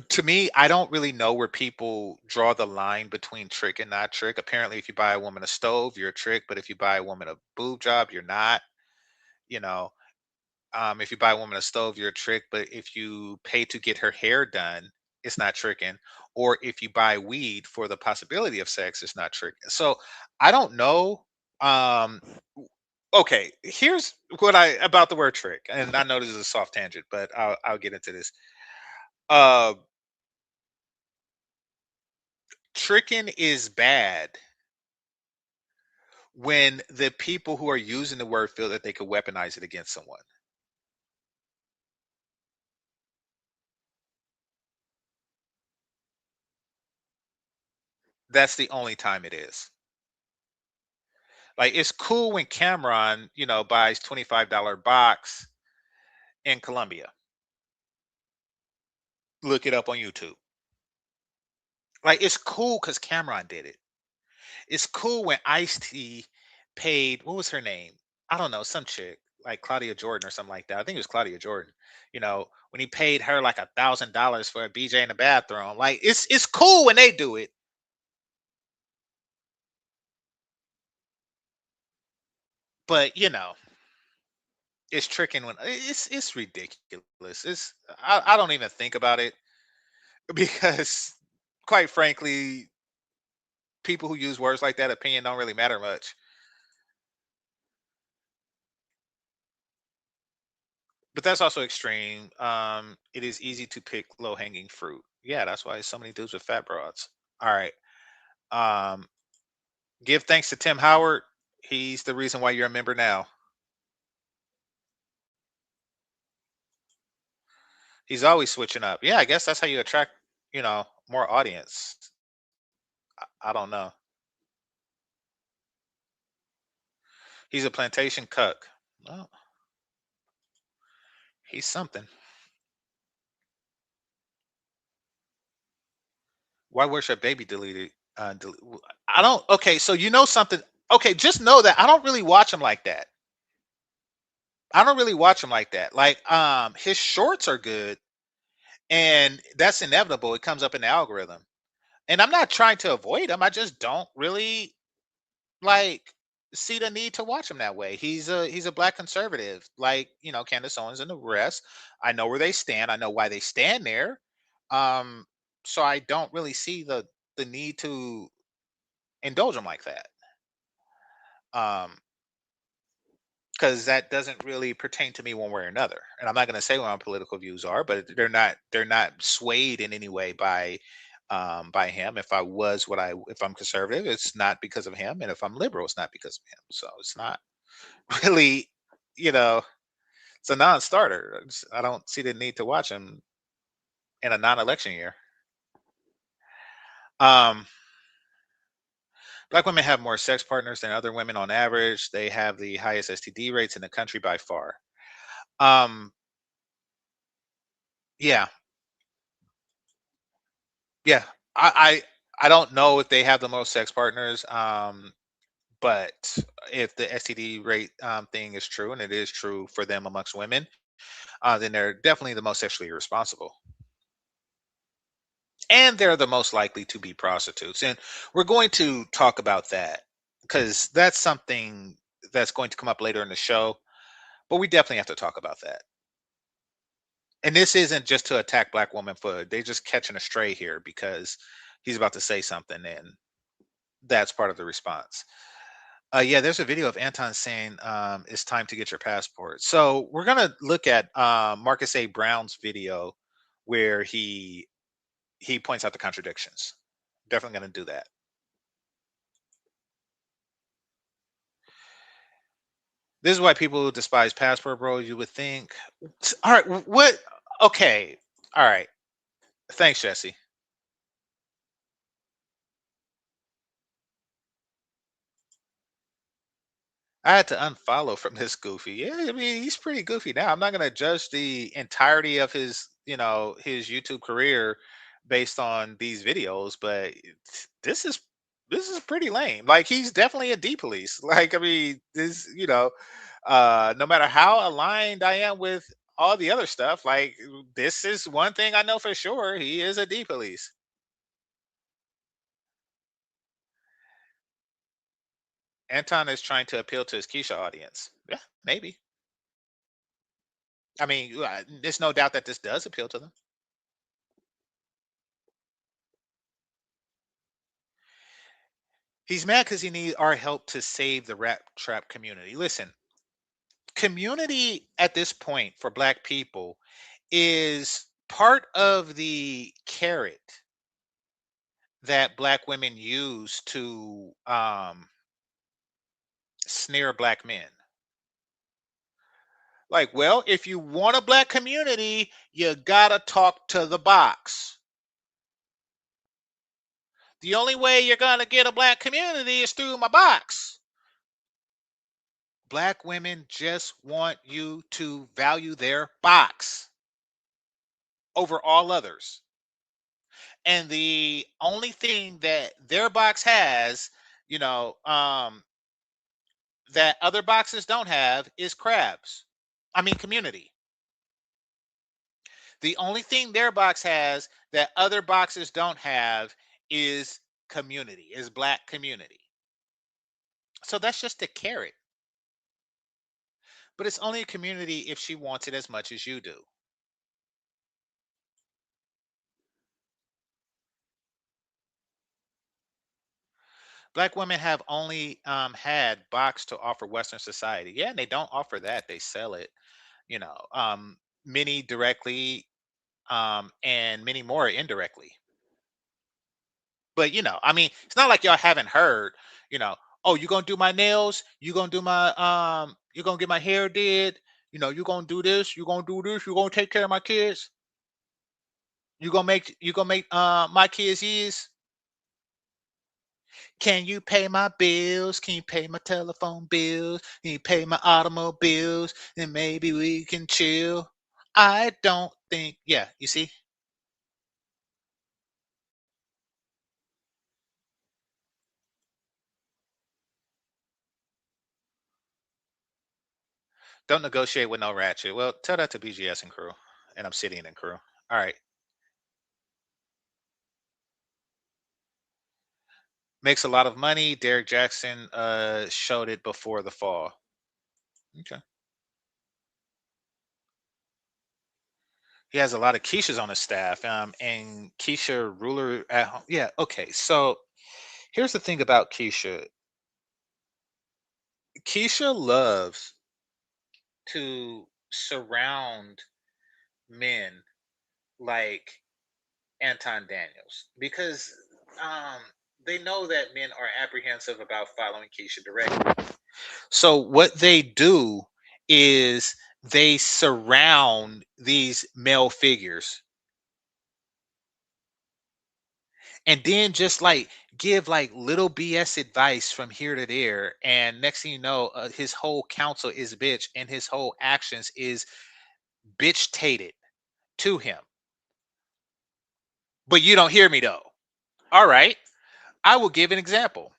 To me, I don't really know where people draw the line between trick and not trick. Apparently, if you buy a woman a stove, you're a trick, but if you buy a woman a boob job, you're not. You know, if you buy a woman a stove, you're a trick, but if you pay to get her hair done, it's not tricking. Or if you buy weed for the possibility of sex, it's not tricking. So I don't know. Um, okay, here's what I about the word trick, and I know this is a soft tangent, but I'll get into this. Uh, Tricking is bad when the people who are using the word feel that they could weaponize it against someone. That's the only time it is. Like it's cool when Cameron, buys $25 box in Colombia. Look it up on YouTube. Like it's cool because Cameron did it. It's cool when Ice T paid what was her name? I don't know, some chick like Claudia Jordan or something like that. I think it was Claudia Jordan. When he paid her like $1,000 for a BJ in the bathroom. Like it's cool when they do it. But it's tricking when it's ridiculous. I don't even think about it because quite frankly, people who use words like that, opinion don't really matter much. But that's also extreme. It is easy to pick low hanging fruit. Yeah, that's why so many dudes with fat broads. All right. Um, give thanks to Tim Howard. He's the reason why you're a member now. He's always switching up. Yeah, I guess that's how you attract, more audience. I don't know. He's a plantation cuck. Well, he's something. Why was your baby deleted? I don't. Okay, so you know something. Okay, just know that I don't really watch him like that. I don't really watch him like that. Like, his shorts are good, and that's inevitable. It comes up in the algorithm, and I'm not trying to avoid him. I just don't really like see the need to watch him that way. He's a black conservative, like Candace Owens and the rest. I know where they stand. I know why they stand there. Um, so I don't really see the need to indulge him like that. Because that doesn't really pertain to me one way or another. And I'm not going to say what my political views are, but they're not swayed in any way by him. If I'm conservative, it's not because of him, and if I'm liberal, it's not because of him. So it's not really, you know, it's a non-starter. I don't see the need to watch him in a non-election year. Um, Black women have more sex partners than other women on average. They have the highest STD rates in the country by far. Um, yeah, yeah. I don't know if they have the most sex partners. But if the STD rate thing is true, and it is true for them amongst women, then they're definitely the most sexually irresponsible, and they're the most likely to be prostitutes. And we're going to talk about that because that's something that's going to come up later in the show. But we definitely have to talk about that. And this isn't just to attack black women for they just catching a stray here because he's about to say something, and that's part of the response. Yeah, there's a video of Anton saying it's time to get your passport. So we're gonna look at Marcus A. Brown's video where he points out the contradictions. Definitely gonna do that. This is why people despise passport, bro. You would think. All right, what? Okay, all right. Thanks, Jesse. I had to unfollow from this goofy. Yeah, I mean he's pretty goofy now. I'm not gonna judge the entirety of his, his YouTube career based on these videos, but this is this is pretty lame. Like he's definitely a D police. Like I mean, this, no matter how aligned I am with all the other stuff, like this is one thing I know for sure. He is a D police. Anton is trying to appeal to his Keisha audience. Yeah, maybe. I mean, there's no doubt that this does appeal to them. He's mad because he needs our help to save the rap trap community. Listen, community at this point for black people is part of the carrot that black women use to snare black men. Like, well, if you want a black community, you gotta talk to the box. The only way you're gonna get a black community is through my box. Black women just want you to value their box over all others. And the only thing that their box has, you know, that other boxes don't have is crabs. I mean, community. The only thing their box has that other boxes don't have is community, is black community. So that's just a carrot. But it's only a community if she wants it as much as you do. Black women have only had box to offer Western society. Yeah, and they don't offer that; they sell it. You know, many directly, and many more indirectly. But I mean, it's not like y'all haven't heard. You know, oh, you gonna do my nails? You gonna do my You gonna get my hair did? You gonna do this? You gonna do this? You gonna take care of my kids? You gonna make my kids years? Can you pay my bills? Can you pay my telephone bills? Can you pay my automobiles? And maybe we can chill. I don't think, yeah, you see, don't negotiate with no ratchet. Well, tell that to BGS and crew and Obsidian and crew. All right. Makes a lot of money. Derek Jackson showed it before the fall. Okay. He has a lot of Keishas on his staff. And Keisha ruler at home. Yeah, okay. So here's the thing about Keisha. Keisha loves to surround men like Anton Daniels because um, they know that men are apprehensive about following Keisha directly. So what they do is they surround these male figures and then just like give like little BS advice from here to there, and next thing you know, his whole counsel is bitch, and his whole actions is bitch tated to him. But you don't hear me though. All right, I will give an example.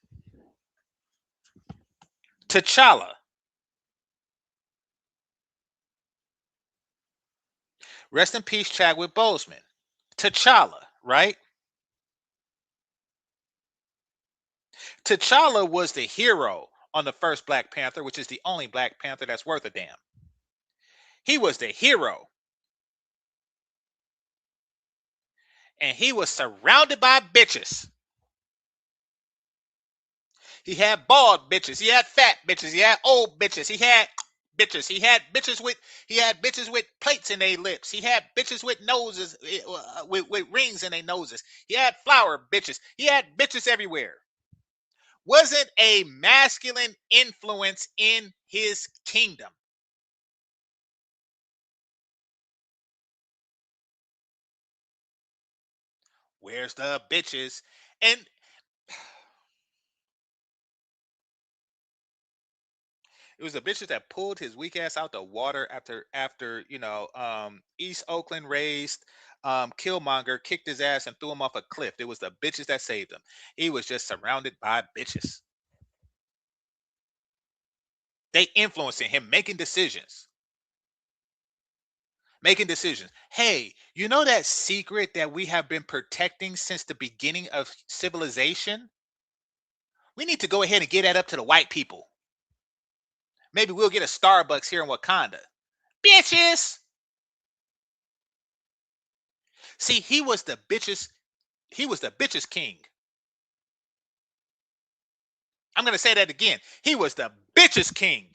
T'Challa, rest in peace, Chadwick Boseman. T'Challa, right? T'Challa was the hero on the first Black Panther, which is the only Black Panther that's worth a damn. He was the hero, and he was surrounded by bitches. He had bald bitches. He had fat bitches. He had old bitches. He had bitches. He had bitches with plates in their lips. He had bitches with noses with rings in their noses. He had flower bitches. He had bitches everywhere. Wasn't a masculine influence in his kingdom. Where's the bitches? And it was the bitches that pulled his weak ass out the water after East Oakland raised Killmonger, kicked his ass and threw him off a cliff. It was the bitches that saved him. He was just surrounded by bitches. They influencing him, making decisions. Making decisions. Hey, you know that secret that we have been protecting since the beginning of civilization? We need to go ahead and get that up to the white people. Maybe we'll get a Starbucks here in Wakanda. Bitches. See, he was the bitches king. I'm gonna say that again. He was the bitches king.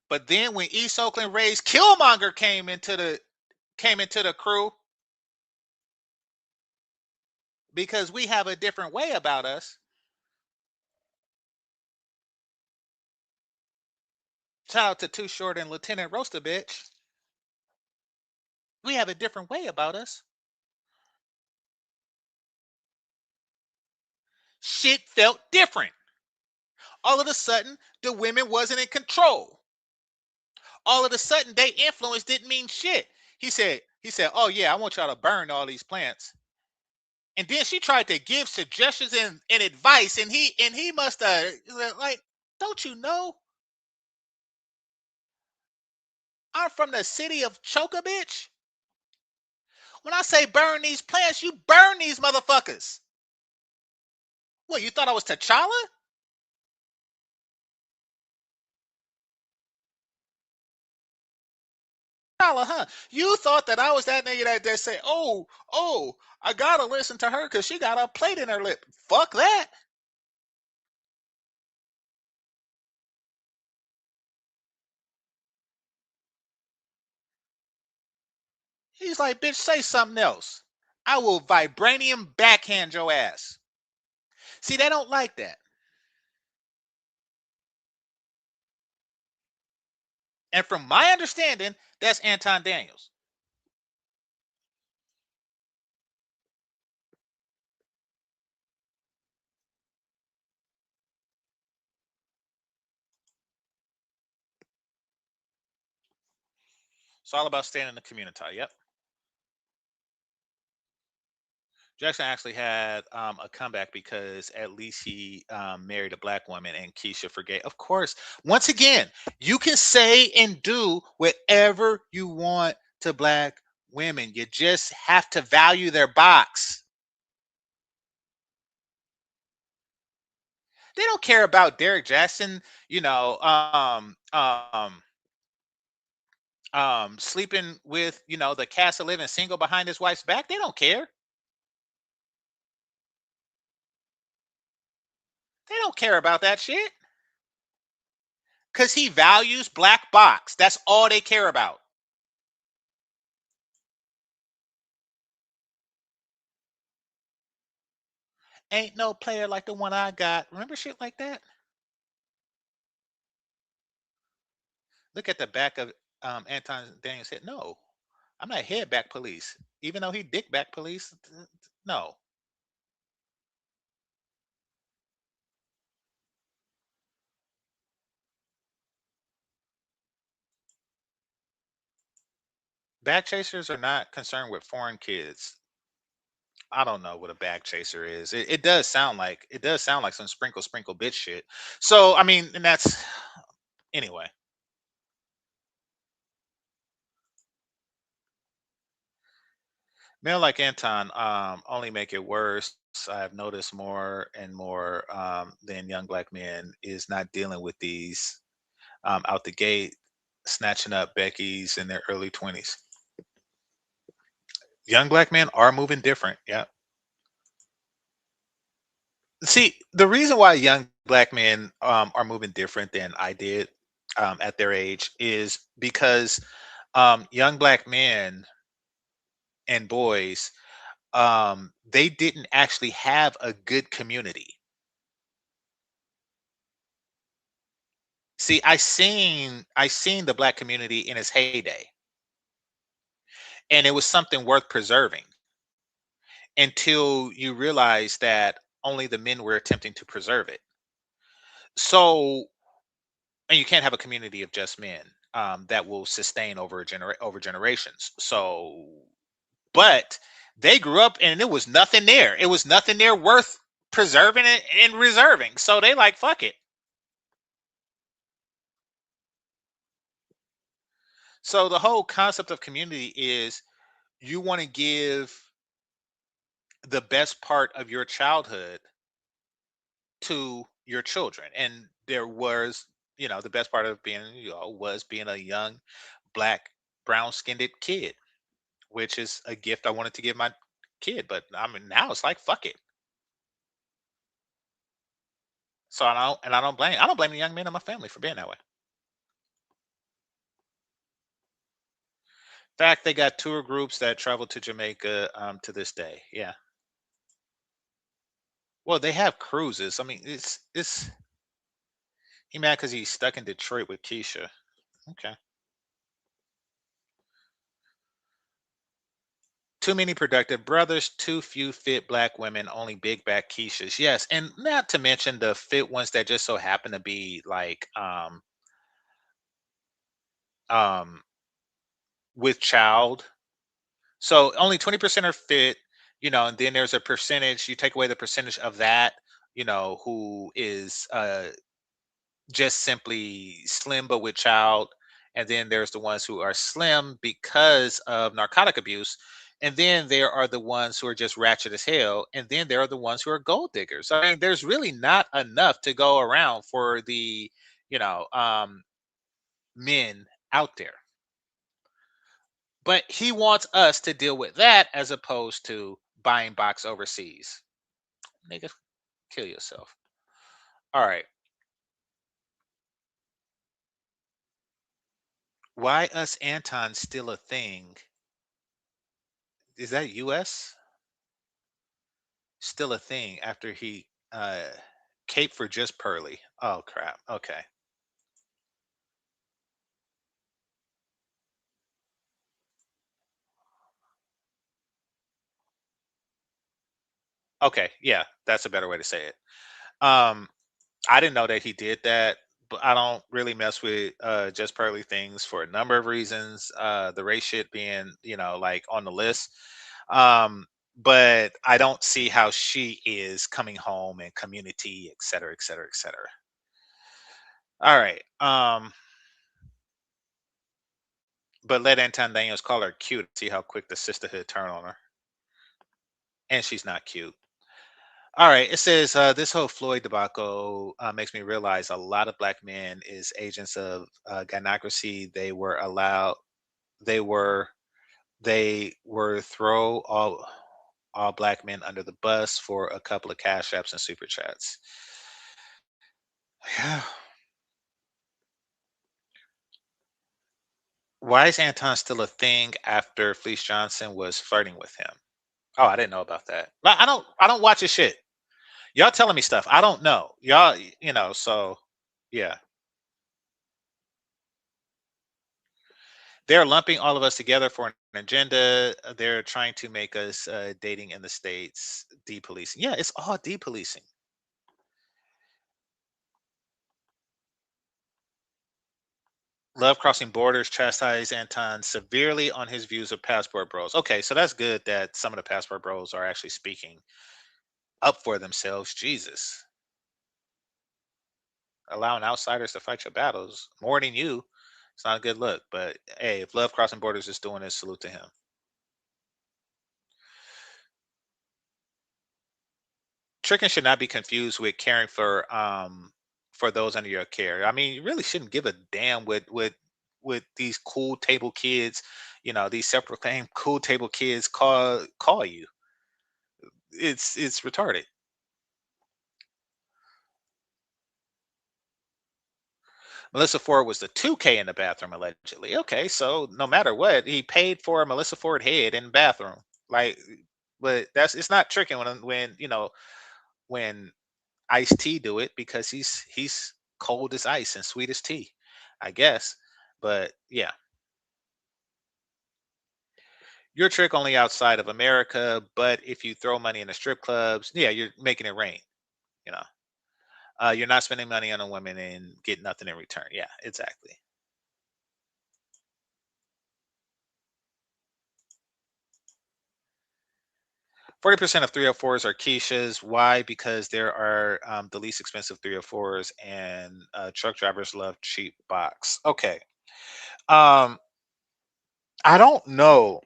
But then when East Oakland Rays Killmonger came into the crew, because we have a different way about us. Shout out to Too Short and Lieutenant Roaster bitch. We have a different way about us. Shit felt different. All of a sudden, the women wasn't in control. All of a sudden, they influence didn't mean shit. He said, oh yeah, I want y'all to burn all these plants. And then she tried to give suggestions and advice, and he must have like, don't you know I'm from the city of Choka, bitch? When I say burn these plants, you burn these motherfuckers. What, you thought I was T'Challa? T'Challa, huh? You thought that I was that nigga that say, oh, I gotta listen to her because she got a plate in her lip. Fuck that. He's like, bitch, say something else. I will vibranium backhand your ass. See, they don't like that. And from my understanding, that's Anton Daniels. It's all about staying in the community. Yep. Jackson actually had a comeback because at least he married a black woman and Keisha forgave. Of course, once again, you can say and do whatever you want to black women. You just have to value their box. They don't care about Derek Jackson, sleeping with, the cast of living single behind his wife's back. They don't care. They don't care about that shit because he values black box. That's all they care about. Ain't no player like the one I got. Remember shit like that? Look at the back of Anton Daniels' head. No, I'm not head back police, even though he dick back police. No, bag chasers are not concerned with foreign kids. I don't know what a bag chaser is. It does sound like some sprinkle sprinkle bitch shit. So I mean, and that's anyway. Men like Anton only make it worse. I've noticed more and more than young black men is not dealing with these out the gate, snatching up Becky's in their early 20s. Young black men are moving different. Yeah. See, the reason why young black men are moving different than I did at their age is because young black men and boys, they didn't actually have a good community. See, I seen the black community in its heyday, and it was something worth preserving until you realize that only the men were attempting to preserve it. So, and you can't have a community of just men that will sustain over generations. So, but they grew up and it was nothing there. It was nothing there worth preserving it and reserving. So they like fuck it. So the whole concept of community is you want to give the best part of your childhood to your children. And there was, the best part of being, was being a young black brown skinned kid, which is a gift I wanted to give my kid. But I mean, now it's like fuck it. So I don't blame the young men in my family for being that way. In fact, they got tour groups that travel to Jamaica to this day. Yeah. Well, they have cruises. I mean, it's he mad because he's stuck in Detroit with Keisha. Okay. Too many productive brothers, too few fit black women, only big back Keishas. Yes, and not to mention the fit ones that just so happen to be like um with child. So only 20% are fit, and then there's a percentage, you take away the percentage of that, who is just simply slim but with child. And then there's the ones who are slim because of narcotic abuse. And then there are the ones who are just ratchet as hell. And then there are the ones who are gold diggers. I mean, there's really not enough to go around for the, you know, um, men out there. But he wants us to deal with that as opposed to buying box overseas. Nigga, kill yourself. All right. Why us Anton still a thing? Is that US? Still a thing after he cape for just Pearly. Oh crap. Okay. Okay. Yeah, that's a better way to say it. Um, I didn't know that he did that, but I don't really mess with just Pearly things for a number of reasons. The race shit being, like on the list. Um, but I don't see how she is coming home and community, et cetera, et cetera, et cetera. All right. But let Anton Daniels call her cute. See how quick the sisterhood turn on her. And she's not cute. All right. It says this whole Floyd debacle makes me realize a lot of black men is agents of gynocracy. They were, they were throw all black men under the bus for a couple of cash apps and super chats. Yeah. Why is Anton still a thing after Fleece Johnson was flirting with him? Oh, I didn't know about that. I don't watch his shit. Y'all telling me stuff. I don't know. Y'all, so yeah. They're lumping all of us together for an agenda. They're trying to make us dating in the states depolicing. Yeah, it's all depolicing. Love crossing borders, chastise Anton severely on his views of passport bros. Okay, so that's good that some of the passport bros are actually speaking up for themselves. Jesus, allowing outsiders to fight your battles more than you. It's not a good look. But hey, if Love Crossing Borders is doing this, salute to him. Tricking should not be confused with caring for those under your care. I mean, you really shouldn't give a damn with these cool table kids, these separate thing cool table kids call you. It's retarded. Melissa Ford was the 2K in the bathroom allegedly. Okay, so no matter what, he paid for a Melissa Ford head in the bathroom. Like, but it's not tricking when Ice T do it because he's cold as ice and sweet as tea, I guess. But yeah, your trick only outside of America. But if you throw money in the strip clubs, yeah, you're making it rain. You know, you're not spending money on a woman and get nothing in return. Yeah, exactly. 40% of 304s are quiches. Why? Because there are the least expensive 304s, and truck drivers love cheap box. Okay. Um, I don't know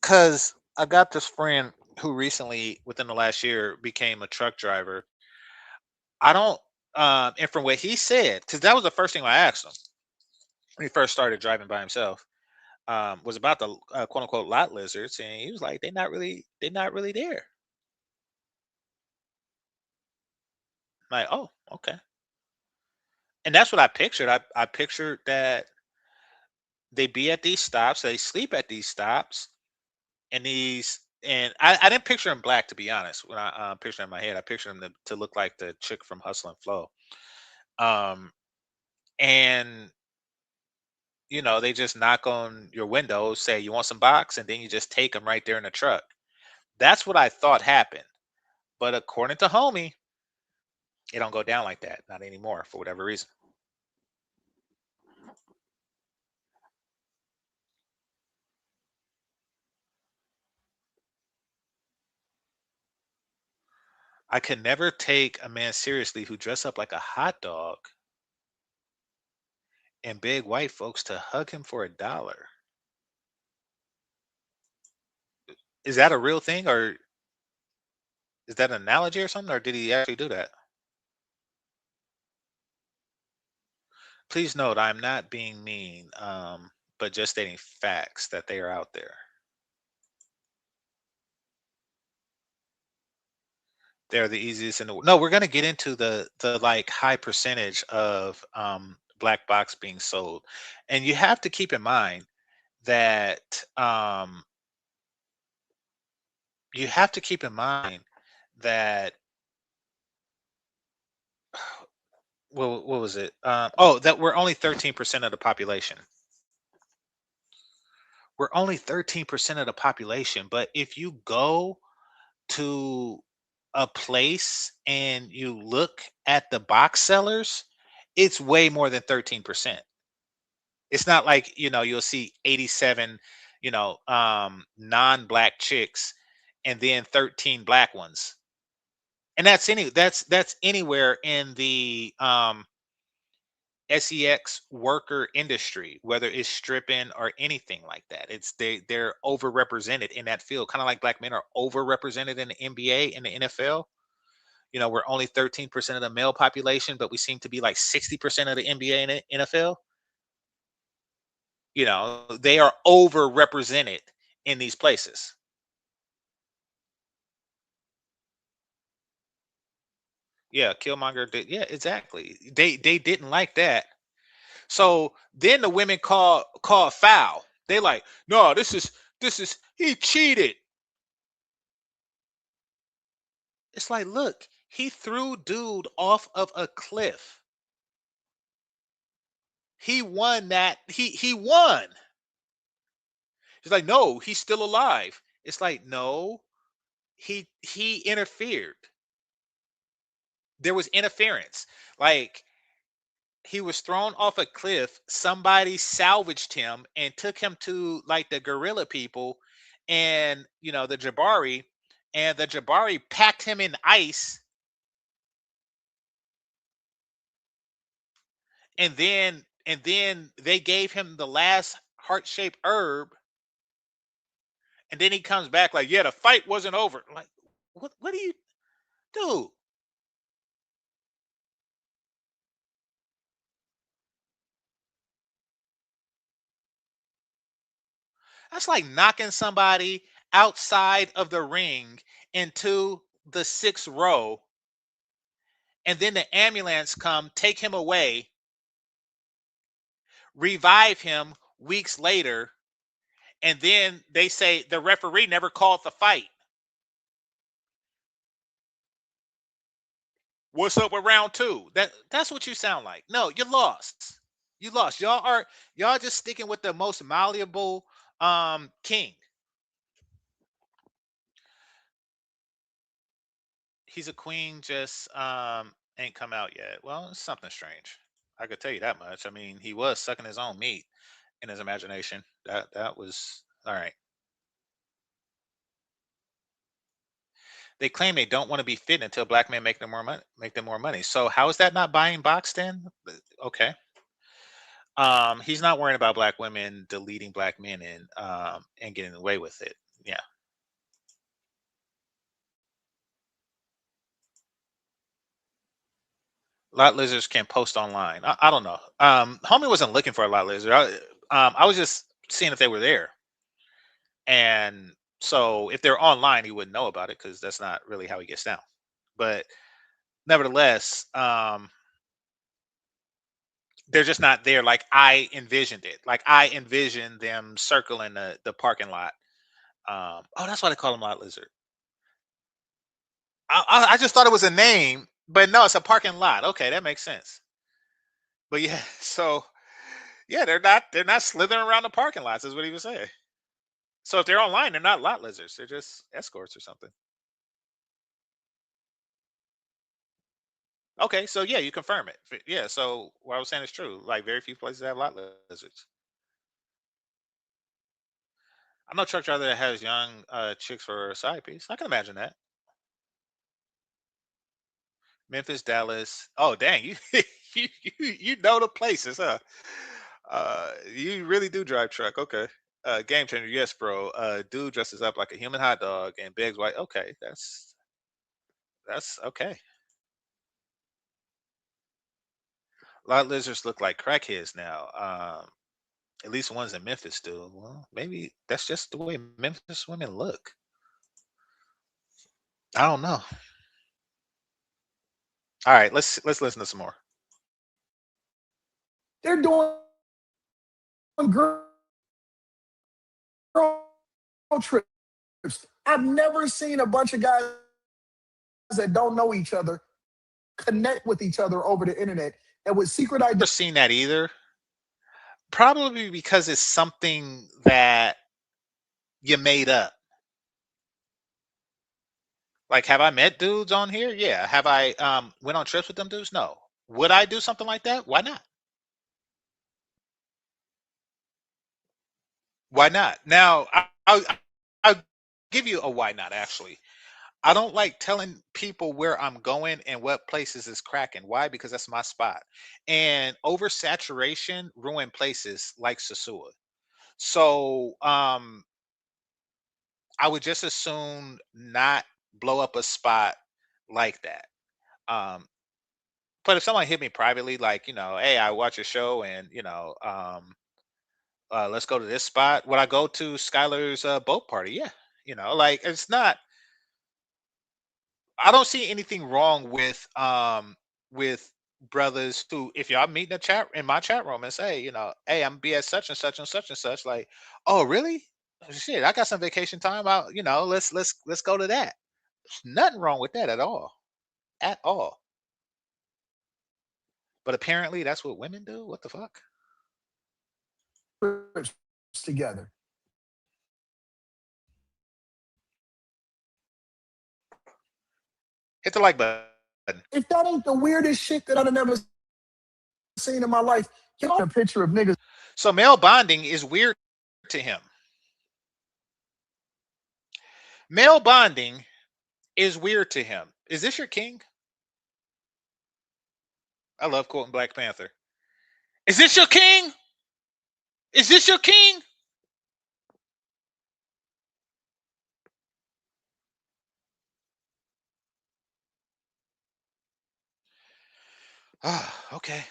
because I got this friend who recently, within the last year, became a truck driver. I don't, and from what he said, because that was the first thing I asked him when he first started driving by himself, was about the quote unquote lot lizards, and he was like, they're not really there. Like, oh, okay. And that's what I pictured. I pictured that they be at these stops, they sleep at these stops, and I didn't picture him black to be honest. When I pictured him in my head, I pictured him to look like the chick from Hustle and Flow. Um, and they just knock on your window, say you want some box, and then you just take them right there in the truck. That's what I thought happened. But according to homie, it don't go down like that, not anymore for whatever reason. I could never take a man seriously who dress up like a hot dog and beg white folks to hug him for $1. Is that a real thing, or is that an analogy or something, or did he actually do that? Please note, I'm not being mean, but just stating facts that they are out there. They're the easiest in the world. No, we're gonna get into the like high percentage of black box being sold, and you have to keep in mind that you have to keep in mind that what was it? Oh, that we're only 13% of the population. We're only 13% of the population, but if you go to a place and you look at the box sellers, it's way more than 13%. It's not like, you'll see 87, non-black chicks and then 13 black ones. And that's anywhere in the sex worker industry, whether it's stripping or anything like that. They're overrepresented in that field, kind of like black men are overrepresented in the NBA and the NFL. We're only 13% of the male population, but we seem to be like 60% of the NBA and the NFL. They are overrepresented in these places. Yeah, Killmonger did. Yeah, exactly. They didn't like that. So then the women call foul. They like, no, this is he cheated. It's like, look, he threw dude off of a cliff. He won that. He won. He's like, no, he's still alive. It's like, no, he interfered. There was interference. Like, he was thrown off a cliff. Somebody salvaged him and took him to like the gorilla people and the Jabari, and the Jabari packed him in ice, and then they gave him the last heart-shaped herb, and then he comes back like, yeah, the fight wasn't over. Like, what do you do? That's like knocking somebody outside of the ring into the sixth row, and then the ambulance come take him away, revive him weeks later, and then they say the referee never called the fight. What's up with round two? That's what you sound like. No, you lost. You lost. Y'all just sticking with the most malleable king. He's a queen, just ain't come out yet. Well, it's something strange. I could tell you that much. I mean, he was sucking his own meat in his imagination. That was all right. They claim they don't want to be fit until black men make them more money. Make them more money. So how is that not buying box then? Okay. He's not worrying about black women deleting black men and getting away with it. Yeah. Lot lizards can post online. I don't know. Homie wasn't looking for a lot lizard. I was just seeing if they were there. And so if they're online, he wouldn't know about it because that's not really how he gets down. But nevertheless, they're just not there like I envisioned it. Like I envisioned them circling the parking lot. Oh, that's why they call them lot lizard. I just thought it was a name, but no, it's a parking lot. Okay, that makes sense. But yeah, so yeah, they're not slithering around the parking lots, is what he was saying. So if they're online, they're not lot lizards. They're just escorts or something. Okay, so yeah, you confirm it. Yeah, so what I was saying is true. Like very few places have lot lizards. I know truck driver that has young chicks for a side piece. I can imagine that. Memphis, Dallas. Oh, dang, you you know the places, huh? You really do drive truck. Okay. Game changer, yes, bro. Dude dresses up like a human hot dog and begs white. Okay, that's okay. A lot of lizards look like crackheads now. At least ones in Memphis do. Well, maybe that's just the way Memphis women look. I don't know. All right, let's listen to some more. They're doing girl trips. I've never seen a bunch of guys that don't know each other connect with each other over the internet and with secret Never seen that either. Probably because it's something that you made up. Like, have I met dudes on here? Yeah. Have I went on trips with them dudes? No. Would I do something like that? Why not? Why not? Now, I'll give you a why not. Actually, I don't like telling people where I'm going and what places is cracking. Why? Because that's my spot. And oversaturation ruin places like Sasua. So I would just as soon not blow up a spot like that. Um, but if someone hit me privately, like, hey, I watch your show and, let's go to this spot. Would I go to Skylar's boat party? Yeah. Like it's not, I don't see anything wrong with brothers who, if y'all meet in the chat in my chat room and say, hey, I'm be at such and such and such and such, like, oh really? Shit, I got some vacation time out, let's go to that. There's nothing wrong with that at all. At all. But apparently that's what women do. What the fuck? trips together. Hit the like button. If that ain't the weirdest shit that I've never seen in my life, get on a picture of niggas. So male bonding is weird to him. Male bonding is weird to him. Is this your king? I love quoting Black Panther. Is this your king? Is this your king? Ah, okay.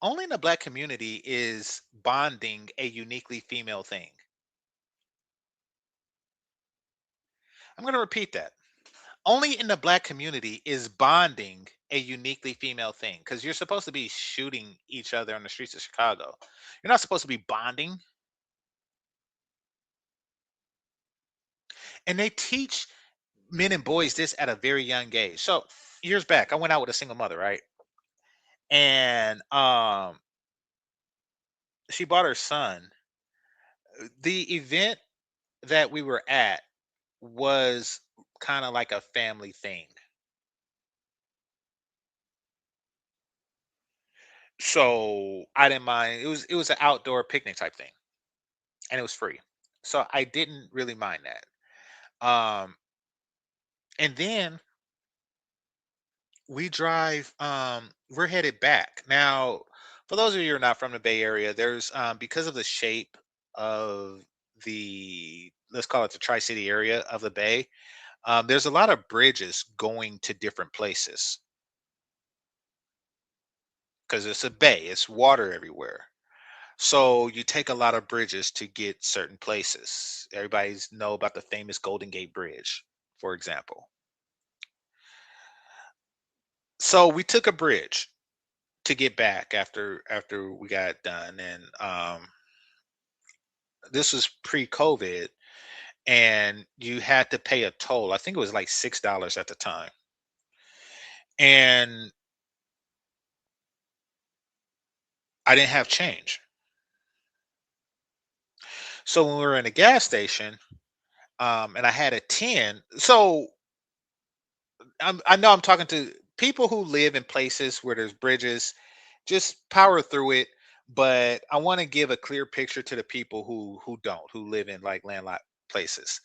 Only in the black community is bonding a uniquely female thing. I'm going to repeat that. Only in the black community is bonding a uniquely female thing because you're supposed to be shooting each other on the streets of Chicago. You're not supposed to be bonding. And they teach men and boys this at a very young age. So years back, I went out with a single mother, right? And she brought her son. The event that we were at was kind of like a family thing. So I didn't mind. It was an outdoor picnic type thing, and it was free. So I didn't really mind that. And then we drive. We're headed back now. For those of you who are not from the Bay Area, there's because of the shape of the, let's call it, the Tri-City area of the Bay. There's a lot of bridges going to different places because it's a bay. It's water everywhere. So you take a lot of bridges to get certain places. Everybody's know about the famous Golden Gate Bridge, for example. So we took a bridge to get back after we got done, and this was pre-COVID, and you had to pay a toll. I think it was like $6 at the time, and I didn't have change. So when we were in a gas station, and I had a 10, so I know I'm talking to people who live in places where there's bridges. Just power through it. But I want to give a clear picture to the people who don't, who live in like landlocked places.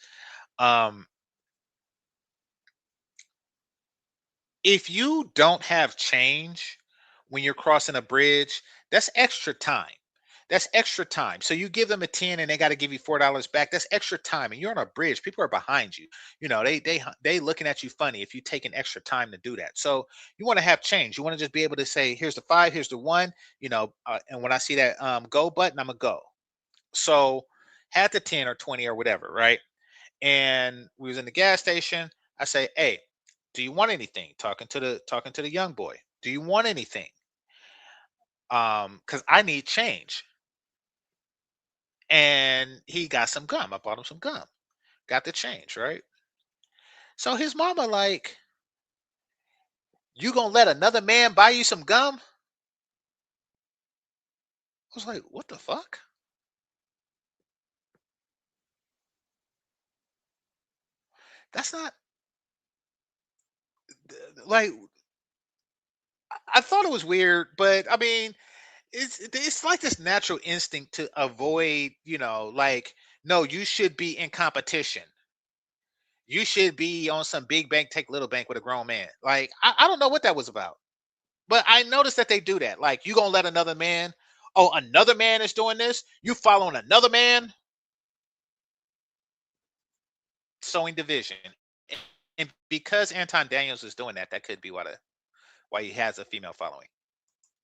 Um, if you don't have change when you're crossing a bridge, that's extra time. That's extra time. So you give them a 10 and they got to give you $4 back. That's extra time. And you're on a bridge. People are behind you. They looking at you funny if you take an extra time to do that. So you want to have change. You want to just be able to say, here's the five, here's the one, and when I see that go button, I'm gonna go. So had the 10 or 20 or whatever, right? And we was in the gas station. I say, hey, do you want anything? Talking to the young boy. Do you want anything? Because I need change. And he got some gum. I bought him some gum. Got the change, right? So his mama like, you gonna let another man buy you some gum? I was like, what the fuck? That's not like, I thought it was weird, but I mean, it's like this natural instinct to avoid, like, no, you should be in competition. You should be on some big bank, take little bank with a grown man. Like, I don't know what that was about. But I noticed that they do that. Like, you gonna let another man, oh, another man is doing this, you following another man, sowing division. And because Anton Daniels is doing that, that could be why he has a female following.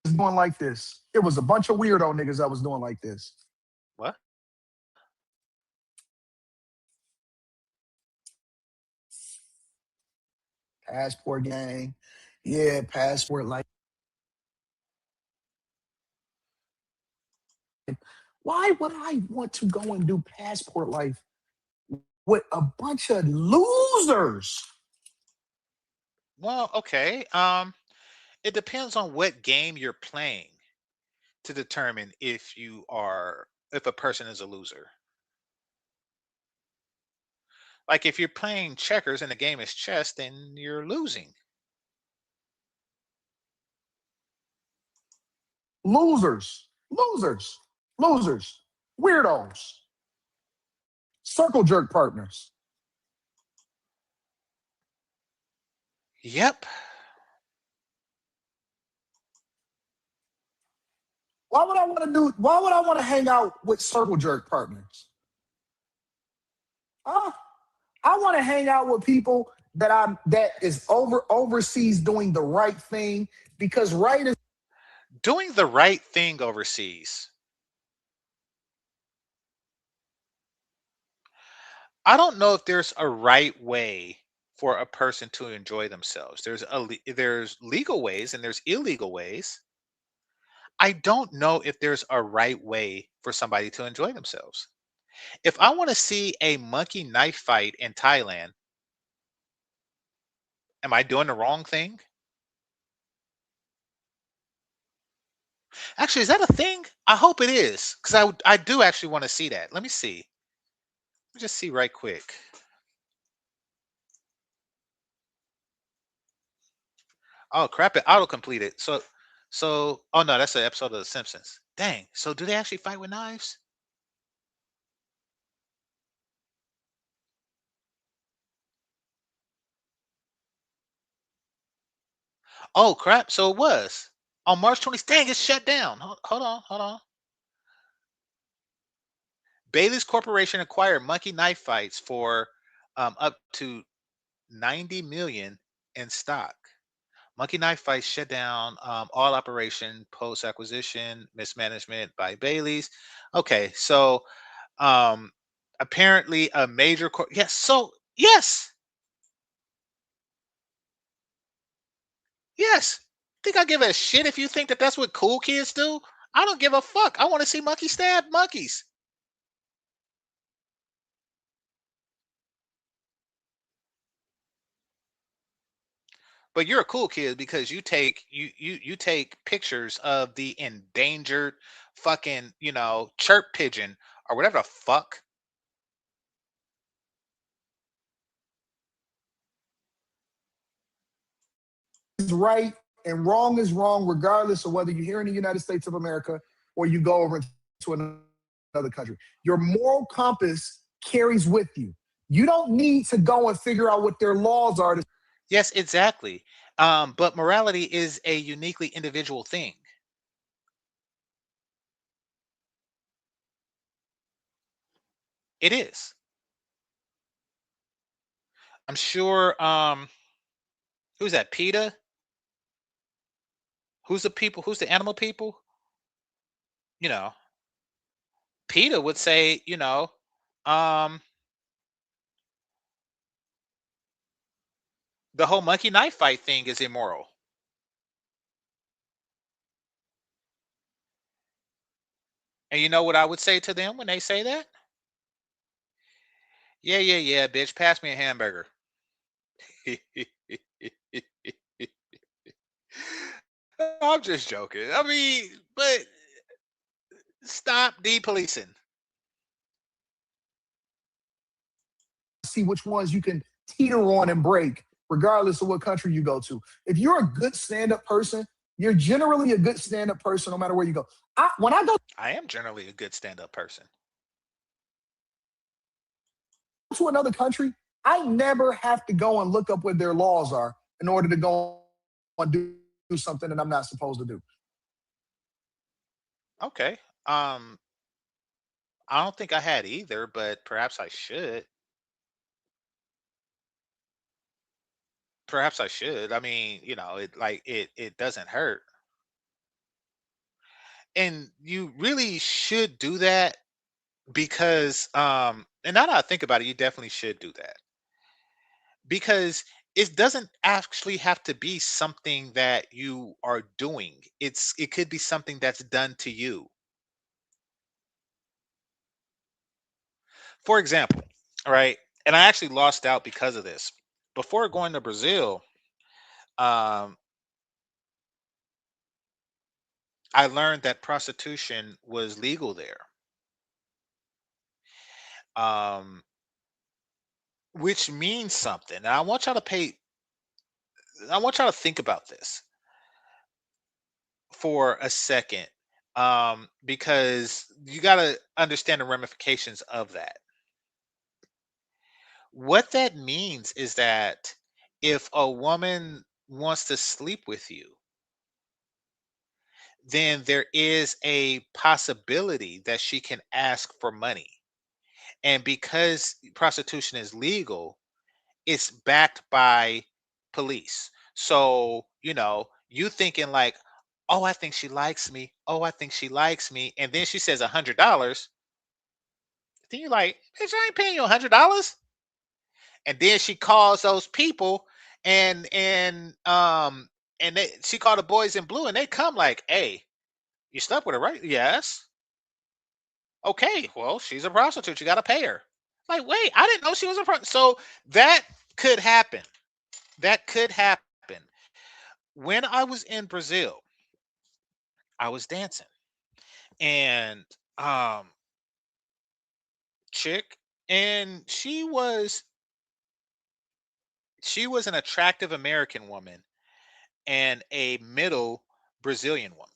Doing like this. It was a bunch of weirdo niggas that was doing like this. What? Passport gang. Yeah, passport like. Why would I want to go and do passport life with a bunch of losers? Well, okay. It depends on what game you're playing to determine if a person is a loser. Like if you're playing checkers and the game is chess, then you're losing. Losers, losers, losers, weirdos, circle jerk partners. Yep. Why would I want to do? Why would I want to hang out with circle jerk partners? Huh? I want to hang out with people that is overseas doing the right thing because right is Doing the right thing overseas. I don't know if there's a right way for a person to enjoy themselves. There's legal ways and there's illegal ways. I don't know if there's a right way for somebody to enjoy themselves. If I want to see a monkey knife fight in Thailand, am I doing the wrong thing? Actually, is that a thing? I hope it is, because I do actually want to see that. Let me see. Let me just see right quick. Oh crap! It auto completed. Oh no, that's an episode of The Simpsons. Dang. So do they actually fight with knives? Oh crap! So it was on March 20th. Dang, it's shut down. Hold on, hold on. Bailey's Corporation acquired monkey knife fights for up to 90 million in stock. Monkey Knife Fight shut down all operation post acquisition mismanagement by Bailey's. Okay, so um, apparently a major yes. So yes, yes. Think I give a shit if you think that that's what cool kids do? I don't give a fuck. I want to see monkeys stab monkeys. But you're a cool kid because you take pictures of the endangered fucking chirp pigeon or whatever the fuck. right and wrong is wrong, regardless of whether you're here in the United States of America or you go over to another country. Your moral compass carries with you. You don't need to go and figure out what their laws are to Yes, exactly. But morality is a uniquely individual thing. It is. I'm sure. Who's that? PETA? Who's the people? Who's the animal people? You know, PETA would say, um, the whole monkey knife fight thing is immoral. And you know what I would say to them when they say that? Yeah, yeah, yeah, bitch. Pass me a hamburger. I'm just joking. I mean, but stop depolicing. see which ones you can teeter on and break, regardless of what country you go to. If you're a good stand up person, you're generally a good stand up person no matter where you go. When I go I am generally a good stand-up person. to another country, I never have to go and look up what their laws are in order to go and do something that I'm not supposed to do. Okay. Um, I don't think I had either, but perhaps I should. Perhaps I should. I mean, it doesn't hurt. And you really should do that because and now that I think about it, you definitely should do that. Because it doesn't actually have to be something that you are doing. It could be something that's done to you. For example, right? And I actually lost out because of this. Before going to Brazil, um, I learned that prostitution was legal there. Um, which means something. And I want y'all to think about this for a second, because you got to understand the ramifications of that. What that means is that if a woman wants to sleep with you, then there is a possibility that she can ask for money. And because prostitution is legal, it's backed by police. So, you thinking like, oh, I think she likes me. Oh, I think she likes me. And then she says $100. Then you're like, bitch, I ain't paying you $100. And then she calls those people, and she called the boys in blue, and they come like, hey, you slept with her, right? Yes. Okay, well, she's a prostitute. You got to pay her. Like, wait, I didn't know she was a prostitute. So that could happen. That could happen. When I was in Brazil, I was dancing, and um chick, and she was an attractive American woman and a middle Brazilian woman.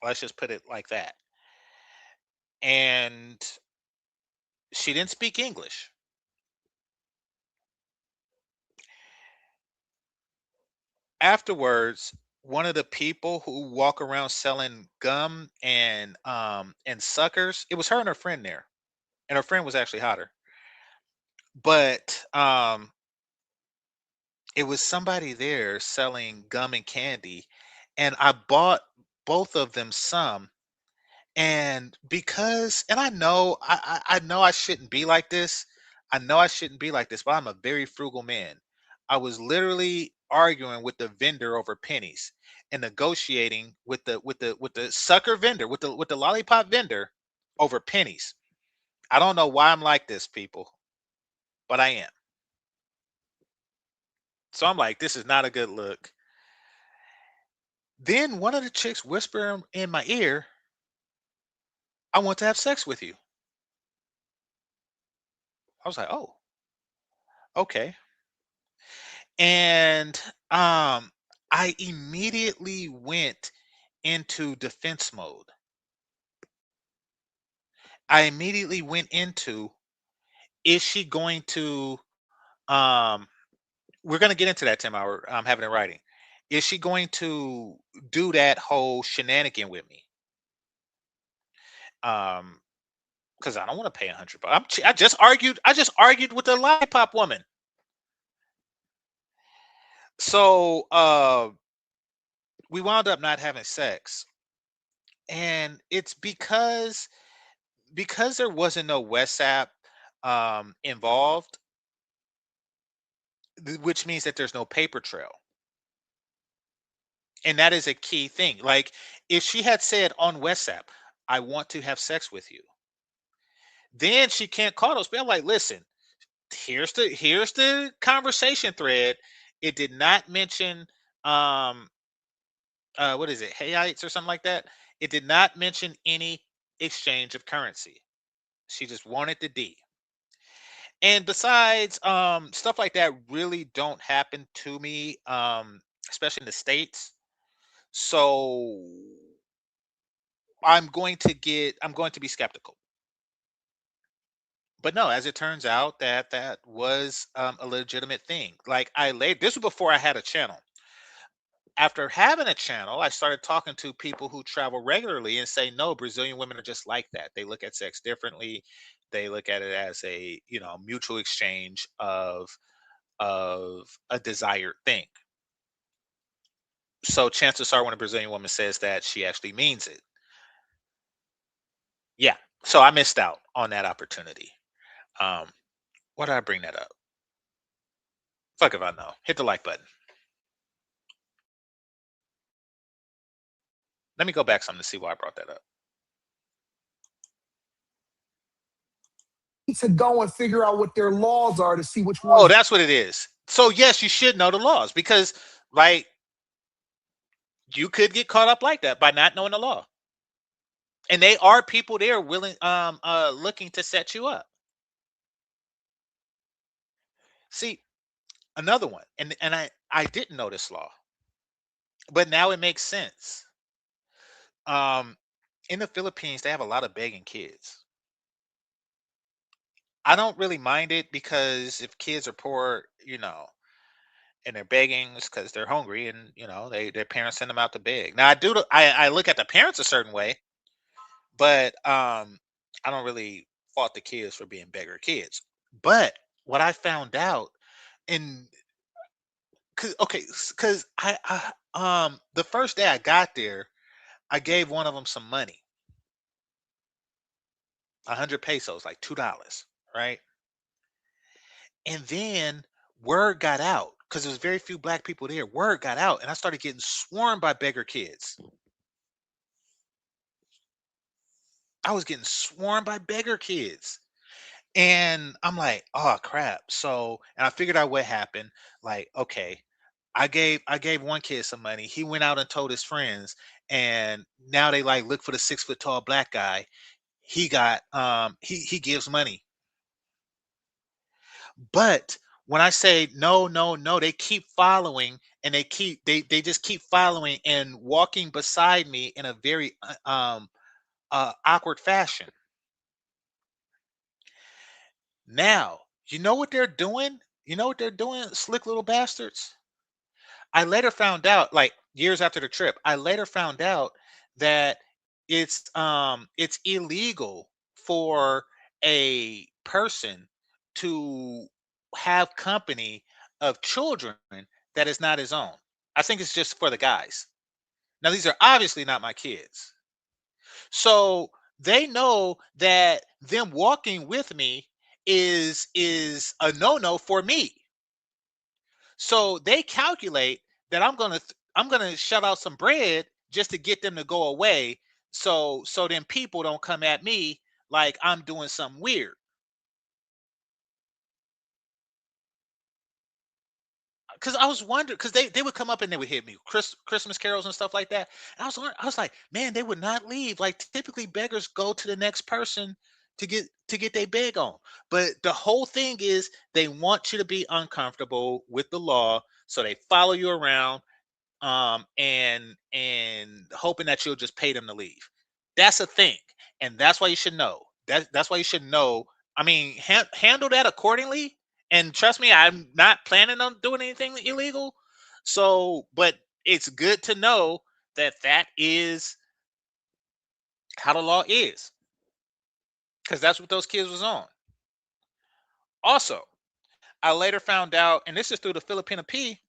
Let's just put it like that. And she didn't speak English. Afterwards, one of the people who walk around selling gum and suckers, it was her and her friend there. And her friend was actually hotter. But it was somebody there selling gum and candy, and I bought both of them some. And I know I know I shouldn't be like this. I know I shouldn't be like this, but I'm a very frugal man. I was literally arguing with the vendor over pennies and negotiating with the sucker vendor, with the lollipop vendor over pennies. I don't know why I'm like this, people, but I am. So I'm like, this is not a good look. Then one of the chicks whispered in my ear, I want to have sex with you. I was like, oh, okay. And I immediately went into defense mode. I immediately went into, is she going to um we're going to get into that, Tim. Our having it writing. Is she going to do that whole shenanigan with me? Um because I don't want to pay 100 bucks. I just argued with the lollipop woman. So we wound up not having sex. And it's because there wasn't no WhatsApp involved, which means that there's no paper trail. And that is a key thing. Like, if she had said on WhatsApp, I want to have sex with you, then she can't call those people. I'm like, listen, here's the conversation thread. It did not mention um what is it, Hayites or something like that. It did not mention any exchange of currency. She just wanted the D. And besides, stuff like that really don't happen to me, especially in the States. So I'm going to be skeptical. But no, as it turns out, that was a legitimate thing. Like, this was before I had a channel. After having a channel, I started talking to people who travel regularly and say, no, Brazilian women are just like that. They look at sex differently. They look at it as a, mutual exchange of a desired thing. So chances are when a Brazilian woman says that, she actually means it. Yeah. So I missed out on that opportunity. Um, why did I bring that up? Fuck if I know. Hit the like button. Let me go back some to see why I brought that up. To go and figure out what their laws are to see which Oh, ones. that's what it is. So yes, you should know the laws, because like you could get caught up like that by not knowing the law. And they are people there willing looking to set you up. See, another one, and I didn't know this law, but now it makes sense. Um, in the Philippines, they have a lot of begging kids. I don't really mind it because if kids are poor, and they're begging because they're hungry, and their parents send them out to beg. Now I look at the parents a certain way, but I don't really fault the kids for being beggar kids. But what I found out, and okay, because the first day I got there, I gave one of them some money, 100 pesos, like $2, right? And then word got out because there was very few black people there. Word got out, and I started getting swarmed by beggar kids. I was getting swarmed by beggar kids. And I'm like, oh crap. So, and I figured out what happened. Like, okay, I gave one kid some money. He went out and told his friends, and now they like look for the 6 foot tall black guy. He gives money. But when I say no, no, no, they keep following, and they just keep following and walking beside me in a very awkward fashion. Now, you know what they're doing? You know what they're doing, slick little bastards? I later found out, like years after the trip, I later found out that it's illegal for a person to have company of children that is not his own. I think it's just for the guys. Now these are obviously not my kids. So they know that them walking with me is a no-no for me. So they calculate that I'm gonna shut out some bread just to get them to go away. So then people don't come at me like I'm doing something weird. Because I was wondering, because they would come up and they would hit me Christmas carols and stuff like that. And I was like, man, they would not leave. Like typically beggars go to the next person to get their beg on. But the whole thing is they want you to be uncomfortable with the law, so they follow you around, and hoping that you'll just pay them to leave. That's a thing, and that's why you should know. That's why you should know. I mean, handle that accordingly. And trust me, I'm not planning on doing anything illegal. So, but it's good to know that that is how the law is, because that's what those kids was on. Also, I later found out, and this is through the Filipina P,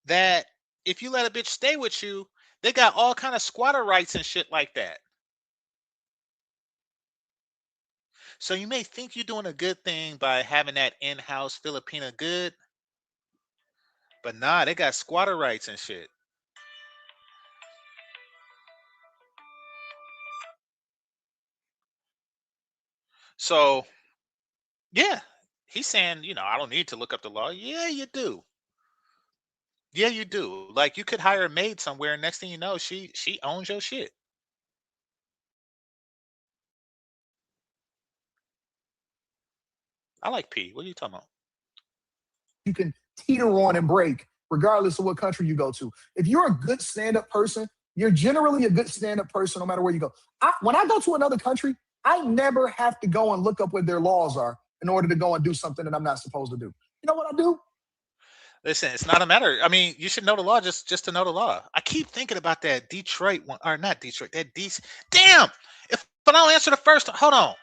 that if you let a bitch stay with you, they got all kind of squatter rights and shit like that. So you may think you're doing a good thing by having that in-house Filipina good, but nah, they got squatter rights and shit. So yeah, he's saying, I don't need to look up the law. Yeah, you do. Yeah, you do. Like you could hire a maid somewhere, and next thing you know, she owns your shit. I like P. What are you talking about? You can teeter on and break regardless of what country you go to. If you're a good stand-up person, you're generally a good stand-up person no matter where you go. When I go to another country, I never have to go and look up what their laws are in order to go and do something that I'm not supposed to do. You know what I do? Listen, it's not a matter. I mean, you should know the law just to know the law. I keep thinking about that Detroit one, or not Detroit, that DC. Damn! If I don't answer the first, hold on.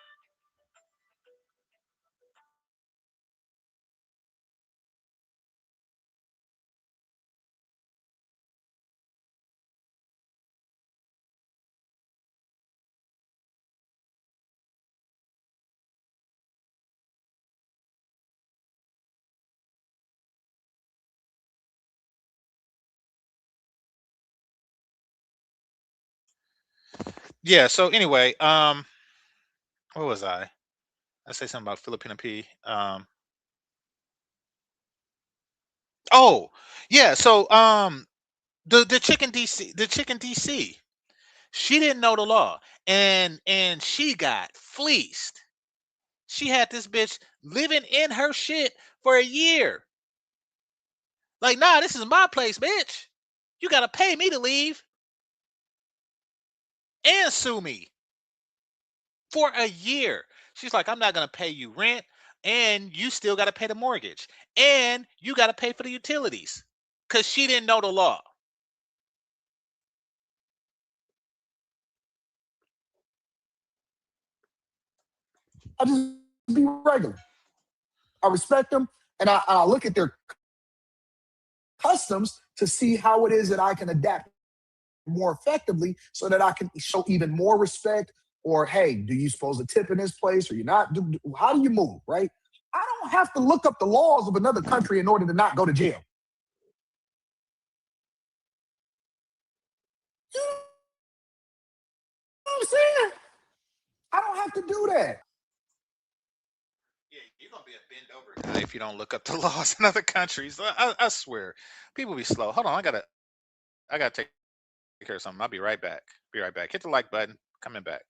Yeah. So anyway, what was I? I say something about Filipina P. Oh, yeah. So the chicken DC, the chicken DC, she didn't know the law, and she got fleeced. She had this bitch living in her shit for a year. Like, nah, this is my place, bitch. You gotta pay me to leave and sue me for a year. She's like, I'm not gonna pay you rent, and you still gotta pay the mortgage, and you gotta pay for the utilities. Cause she didn't know the law. I just be regular. I respect them, and I look at their customs to see how it is that I can adapt more effectively so that I can show even more respect. Or, hey, do you supposed to tip in this place or you're not? How do you move, right? I don't have to look up the laws of another country in order to not go to jail. You know what I'm saying? I don't have to do that. Yeah, you're gonna be a bend over guy if you don't look up the laws in other countries. I swear, people be slow. Hold on, I gotta take care of something. I'll be right back. Be right back. Hit the like button. Coming back.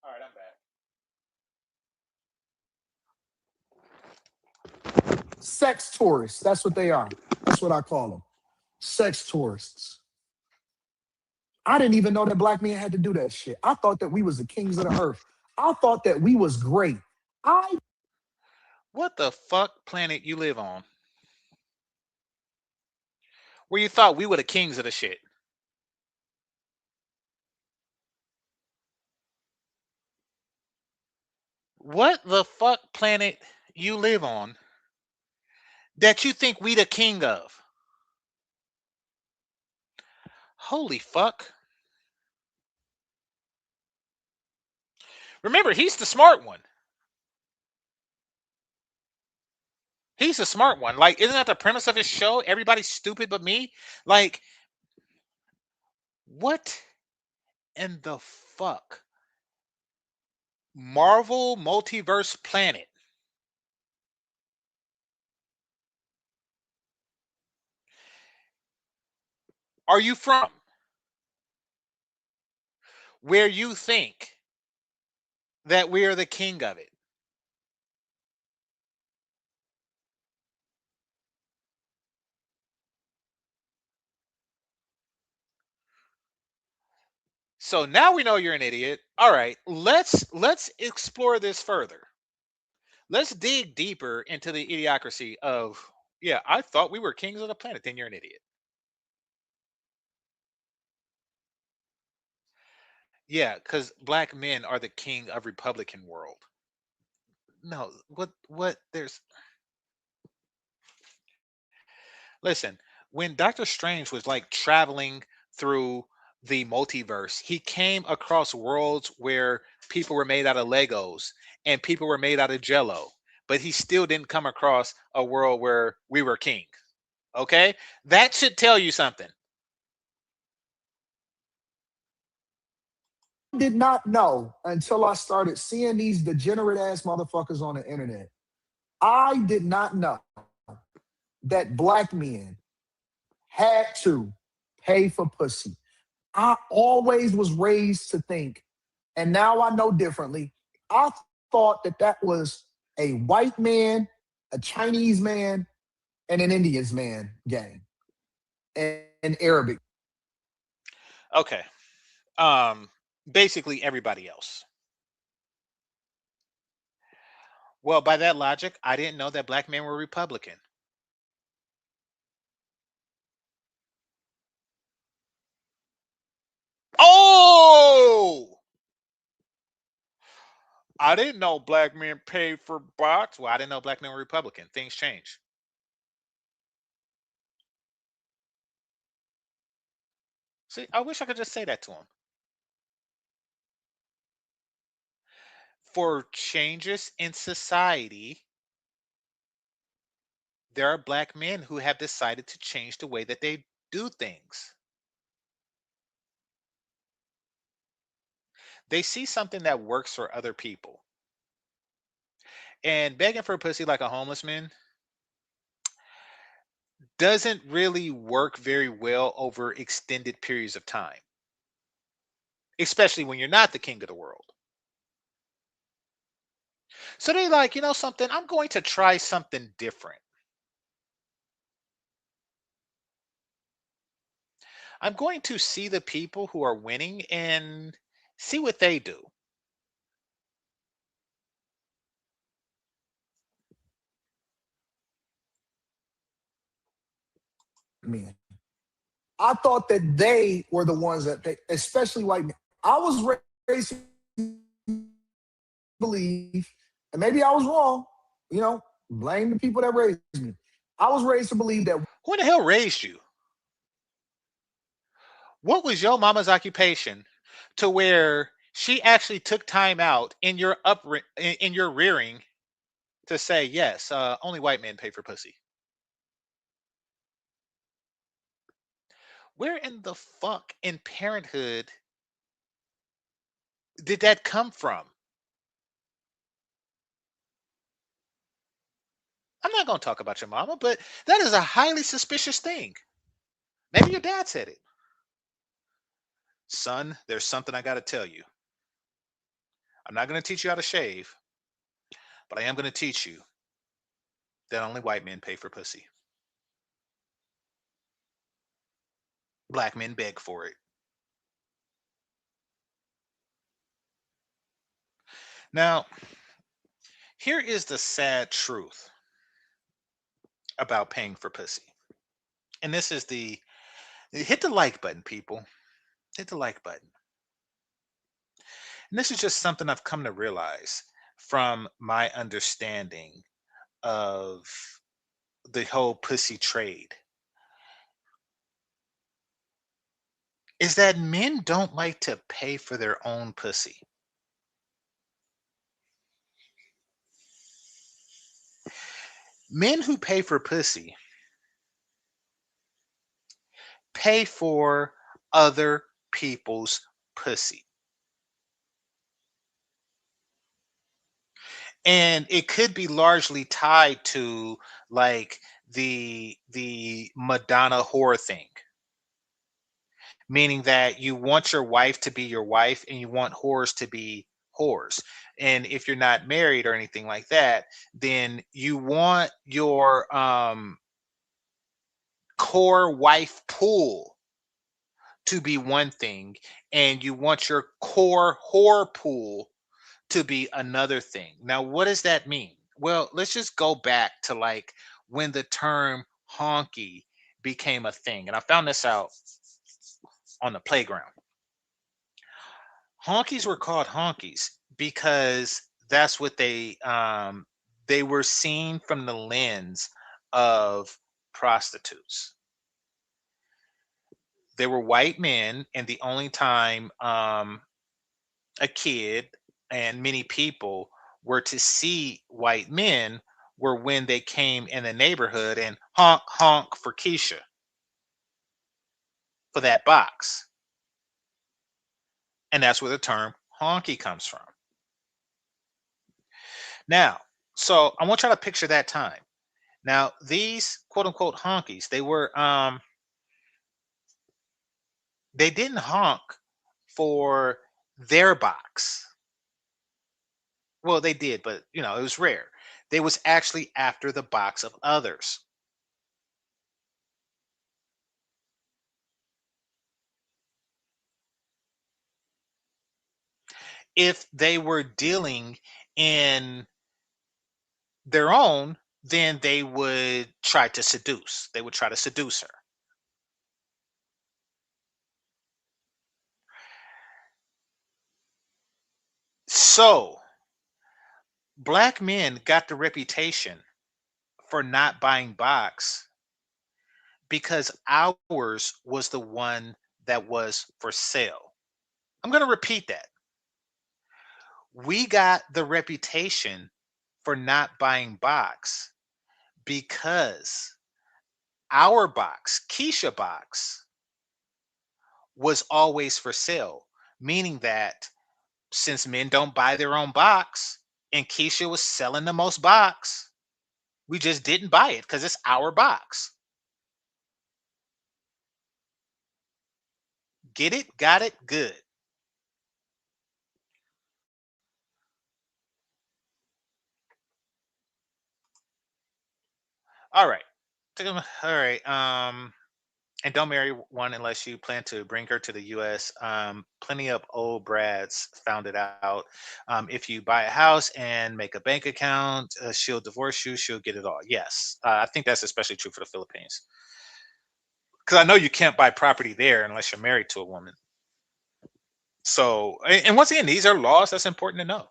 All right, I'm back. Sex tourists. That's what they are. That's what I call them. Sex tourists. I didn't even know that black men had to do that shit. I thought that we was the kings of the earth. I thought that we was great. I What the fuck planet you live on? Where you thought we were the kings of the shit? What the fuck planet you live on that you think we the king of? Holy fuck. Remember, he's the smart one. He's the smart one. Like, isn't that the premise of his show? Everybody's stupid but me? Like, what in the fuck? Marvel Multiverse Planet. Are you from where you think that we are the king of it? So now we know you're an idiot. All right, let's explore this further. Let's dig deeper into the idiocracy of, yeah, I thought we were kings of the planet. Then you're an idiot. Yeah, because black men are the king of Republican world. No, what there's listen, when Doctor Strange was like traveling through the multiverse, he came across worlds where people were made out of Legos and people were made out of Jello, but he still didn't come across a world where we were king. Okay? That should tell you something. did not know until I started seeing these degenerate ass motherfuckers on the internet. I did not know that black men had to pay for pussy. I always was raised to think, and now I know differently. I thought that that was a white man, a Chinese man, and an Indian's man game, and Arabic. Okay. Um Basically everybody else. Well, by that logic, I didn't know that black men were Republican. Oh, I didn't know black men paid for bots. Well, I didn't know black men were Republican. Things change. See, I wish I could just say that to him. For changes in society, there are black men who have decided to change the way that they do things. They see something that works for other people. And begging for a pussy like a homeless man doesn't really work very well over extended periods of time, especially when you're not the king of the world. So they like, you know something, I'm going to try something different. I'm going to see the people who are winning and see what they do. Men. I thought that they were the ones that, especially white men. I was raised to believe, and maybe I was wrong, you know, blame the people that raised me. I was raised to believe that Who in the hell raised you? What was your mama's occupation to where she actually took time out in your in your rearing to say yes, only white men pay for pussy? Where in the fuck in parenthood did that come from? I'm not going to talk about your mama, but that is a highly suspicious thing. Maybe your dad said it. Son, there's something I got to tell you. I'm not going to teach you how to shave, but I am going to teach you that only white men pay for pussy. Black men beg for it. Now, here is the sad truth about paying for pussy. And this is the hit the like button, people. Hit the like button. And this is just something I've come to realize from my understanding of the whole pussy trade is that men don't like to pay for their own pussy. Men who pay for pussy pay for other people's pussy. And it could be largely tied to like the Madonna whore thing, meaning that you want your wife to be your wife and you want whores to be whores. And if you're not married or anything like that, then you want your core wife pool to be one thing, and you want your core whore pool to be another thing. Now, what does that mean? Well, let's just go back to like when the term honky became a thing. And I found this out on the playground. Honkies were called honkies because that's what they were seen from the lens of prostitutes. They were white men, and the only time a kid and many people were to see white men were when they came in the neighborhood and honk honk for Keisha for that box. And that's where the term honky comes from. Now, so I want y'all to picture that time. Now, these quote unquote honkies, they didn't honk for their box. Well, they did, but you know, it was rare. They was actually after the box of others. If they were dealing in their own, then they would try to seduce. They would try to seduce her. So, black men got the reputation for not buying box because ours was the one that was for sale. I'm going to repeat that. We got the reputation for not buying box because our box, Keisha box, was always for sale, meaning that since men don't buy their own box and Keisha was selling the most box, we just didn't buy it because it's our box. Get it? Got it? Good. All right. All right. And don't marry one unless you plan to bring her to the US. Plenty of old brads found it out. If you buy a house and make a bank account, she'll divorce you, she'll get it all. Yes. I think that's especially true for the Philippines. Because I know you can't buy property there unless you're married to a woman. So, and once again, these are laws that's important to know.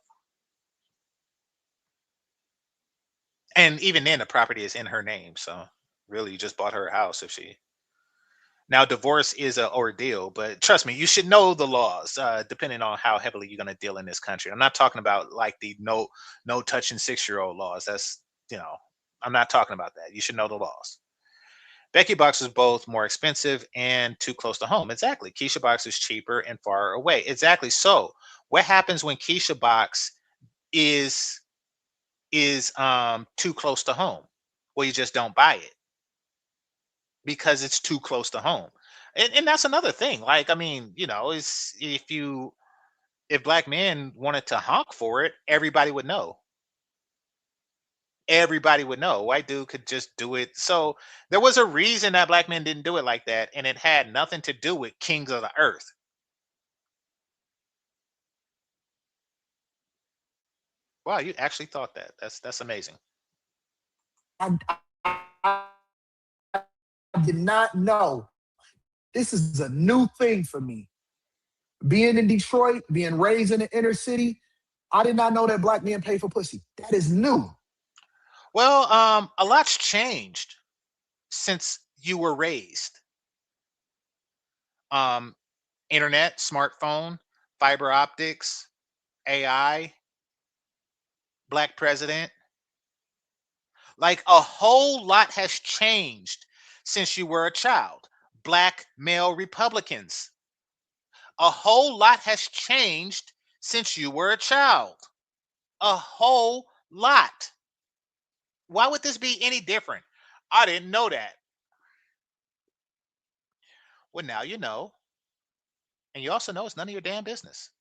And even then, the property is in her name. So, really, you just bought her a house if she. Now, divorce is an ordeal, but trust me, you should know the laws, depending on how heavily you're going to deal in this country. I'm not talking about like the no touching 6-year-old laws. That's you know, I'm not talking about that. You should know the laws. Becky Box is both more expensive and too close to home. Exactly. Keisha Box is cheaper and far away. Exactly. So, what happens when Keisha Box is too close to home? Well, you just don't buy it because it's too close to home. And that's another thing. Like, I mean, is if black men wanted to honk for it, everybody would know. Everybody would know. White dude could just do it. So there was a reason that black men didn't do it like that, and it had nothing to do with kings of the earth. Wow, you actually thought that. That's amazing. I did not know. This is a new thing for me. Being in Detroit, being raised in the inner city, I did not know that black men pay for pussy. That is new. Well, a lot's changed since you were raised. Um, Internet, smartphone, fiber optics, AI, black president. Like a whole lot has changed since you were a child. Black male Republicans. A whole lot has changed since you were a child. A whole lot. Why would this be any different? I didn't know that. Well, now you know. And you also know it's none of your damn business.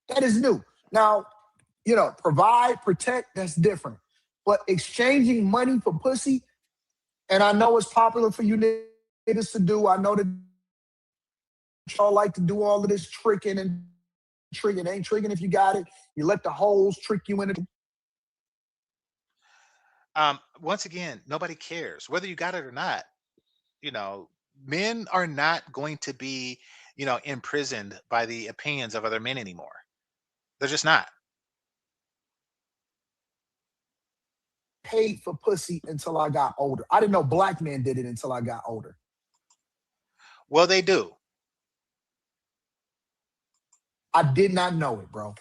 That is new. Now, provide, protect, that's different. But exchanging money for pussy, and I know it's popular for you niggas to do. I know that y'all like to do all of this tricking and tricking. Ain't tricking if you got it. You let the hoes trick you into. Once again, nobody cares whether you got it or not. You know, Men are not going to be, imprisoned by the opinions of other men anymore. They're just not. Paid for pussy until I got older. I didn't know black men did it until I got older. Well, they do. I did not know it, bro.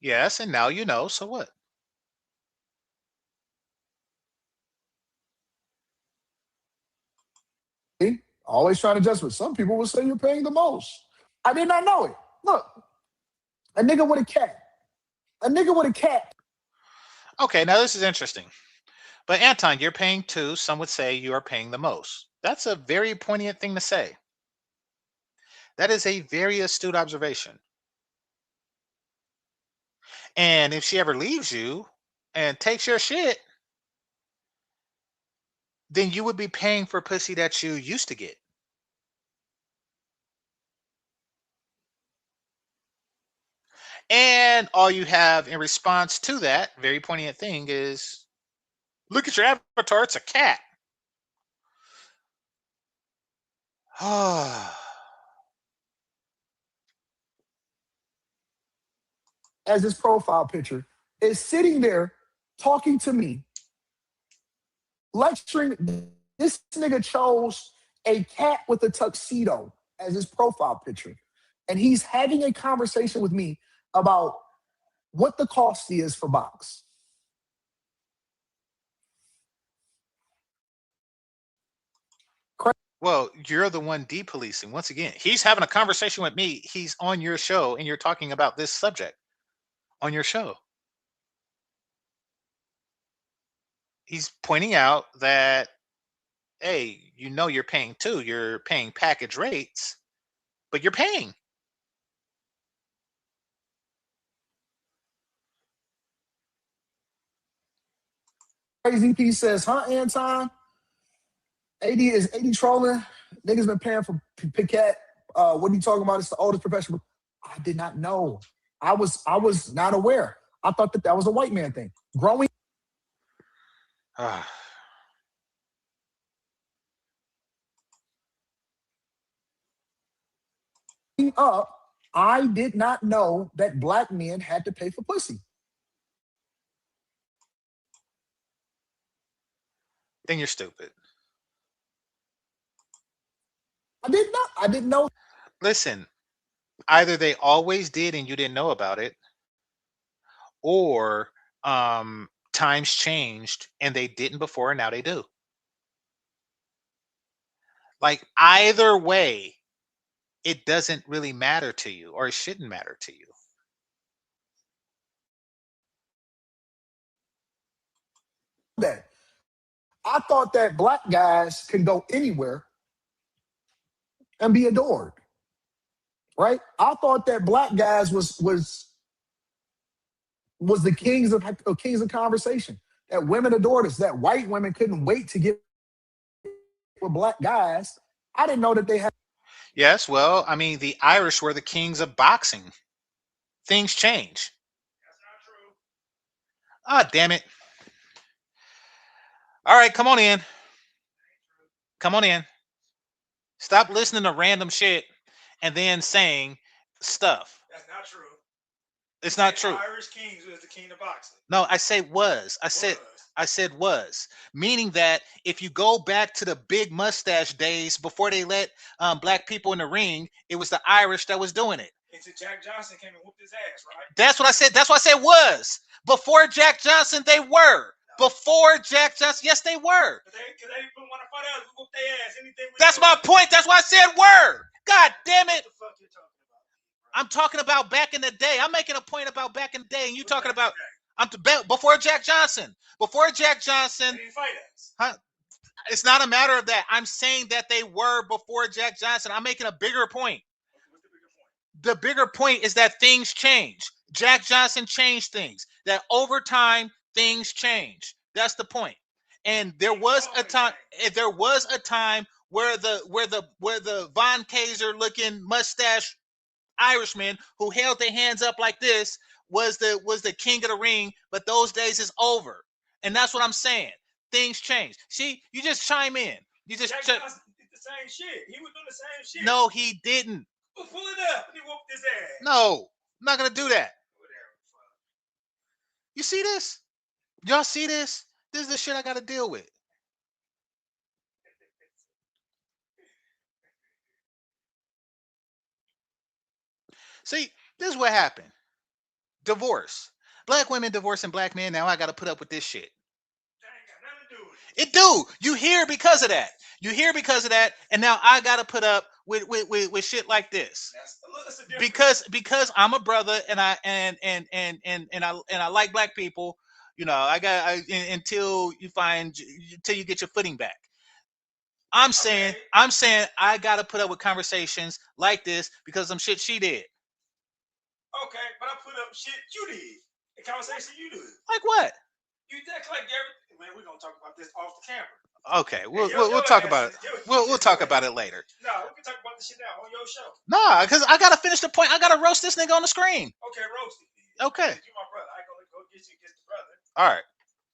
Yes, and now you know. So what? See? Always trying to justify. Some people will say you're paying the most. I did not know it. Look, a nigga with a cat. A nigga with a cat. Okay, now this is interesting. But Anton, you're paying too. Some would say you are paying the most. That's a very poignant thing to say. That is a very astute observation. And if she ever leaves you and takes your shit, then you would be paying for pussy that you used to get. And all you have in response to that very poignant thing is look at your avatar, it's a cat. as his profile picture, is sitting there talking to me, lecturing. This nigga chose a cat with a tuxedo as his profile picture. And he's having a conversation with me about what the cost is for box. Well, you're the one depolicing. Once again, he's having a conversation with me. He's on your show, and you're talking about this subject on your show. He's pointing out that, hey, you're paying too. You're paying package rates, but you're paying. Crazy P says, huh, Anton? 80 is 80 trolling. Niggas been paying for Piquet. What are you talking about? It's the oldest professional. I did not know. I was not aware. I thought that was a white man thing. Growing Ah, up, I did not know that black men had to pay for pussy. then you're stupid. I did not. I didn't know Listen, either they always did and you didn't know about it, or times changed and they didn't before and now they do. Like either way, it doesn't really matter to you, or it shouldn't matter to you. that. I thought that black guys can go anywhere and be adored. Right? I thought that black guys was the kings of conversation. That women adored us. That white women couldn't wait to get with black guys. I didn't know that they had. Yes, well, I mean, the Irish were the kings of boxing. Things change. Ah, damn it. All right, come on in. Come on in. Stop listening to random shit and then saying stuff. That's not true. It's not true. Irish Kings was the king of boxing. No, I say was. I said was, meaning that if you go back to the big mustache days before they let black people in the ring, it was the Irish that was doing it. Until Jack Johnson came and whooped his ass, right? That's what I said. That's why I said was. Before Jack Johnson, they were. Before Jack Johnson, yes, they were. Because they didn't want to fight out, whoop their ass. Anything. That's my point. That's why I said were. God damn it. What the fuck you talking about? I'm talking about back in the day. I'm making a point about back in the day, and you talking about before Jack Johnson. Before Jack Johnson. They didn't fight us. Huh? It's not a matter of that. I'm saying that they were before Jack Johnson. I'm making a bigger point. What's the bigger point? The bigger point is that things change. Jack Johnson changed things. That over time, things change. That's the point. And there was a time. There was a time where the Von Kaiser looking mustache Irishman who held their hands up like this was the king of the ring. But those days is over. And that's what I'm saying. Things change. See, you just chime in. You just Jack Johnson did the same shit. He was doing the same shit. No, he didn't. Well, pull it up. He whooped his ass. No, I'm not gonna do that. Whatever. You see this? Y'all see this? This is the shit I gotta deal with. See, this is what happened. Divorce. Black women divorcing black men. Now I gotta put up with this shit. That ain't got nothing to do with it. It do. You hear because of that. You hear because of that, and now I gotta put up with shit like this. That's a difference. Because I'm a brother and I like black people. You know, until you get your footing back. I'm saying I gotta put up with conversations like this because of some shit she did. Okay, but I put up shit you did. The conversation you did. Like what? You act like everything. Man, we're gonna talk about this off the camera. Okay, we'll talk about it. We'll talk about it later. No, we can talk about this shit now on your show. Nah, because I gotta finish the point. I gotta roast this nigga on the screen. Okay, roast it. Okay. You my brother. I ain't gonna go get you against the brother. All right.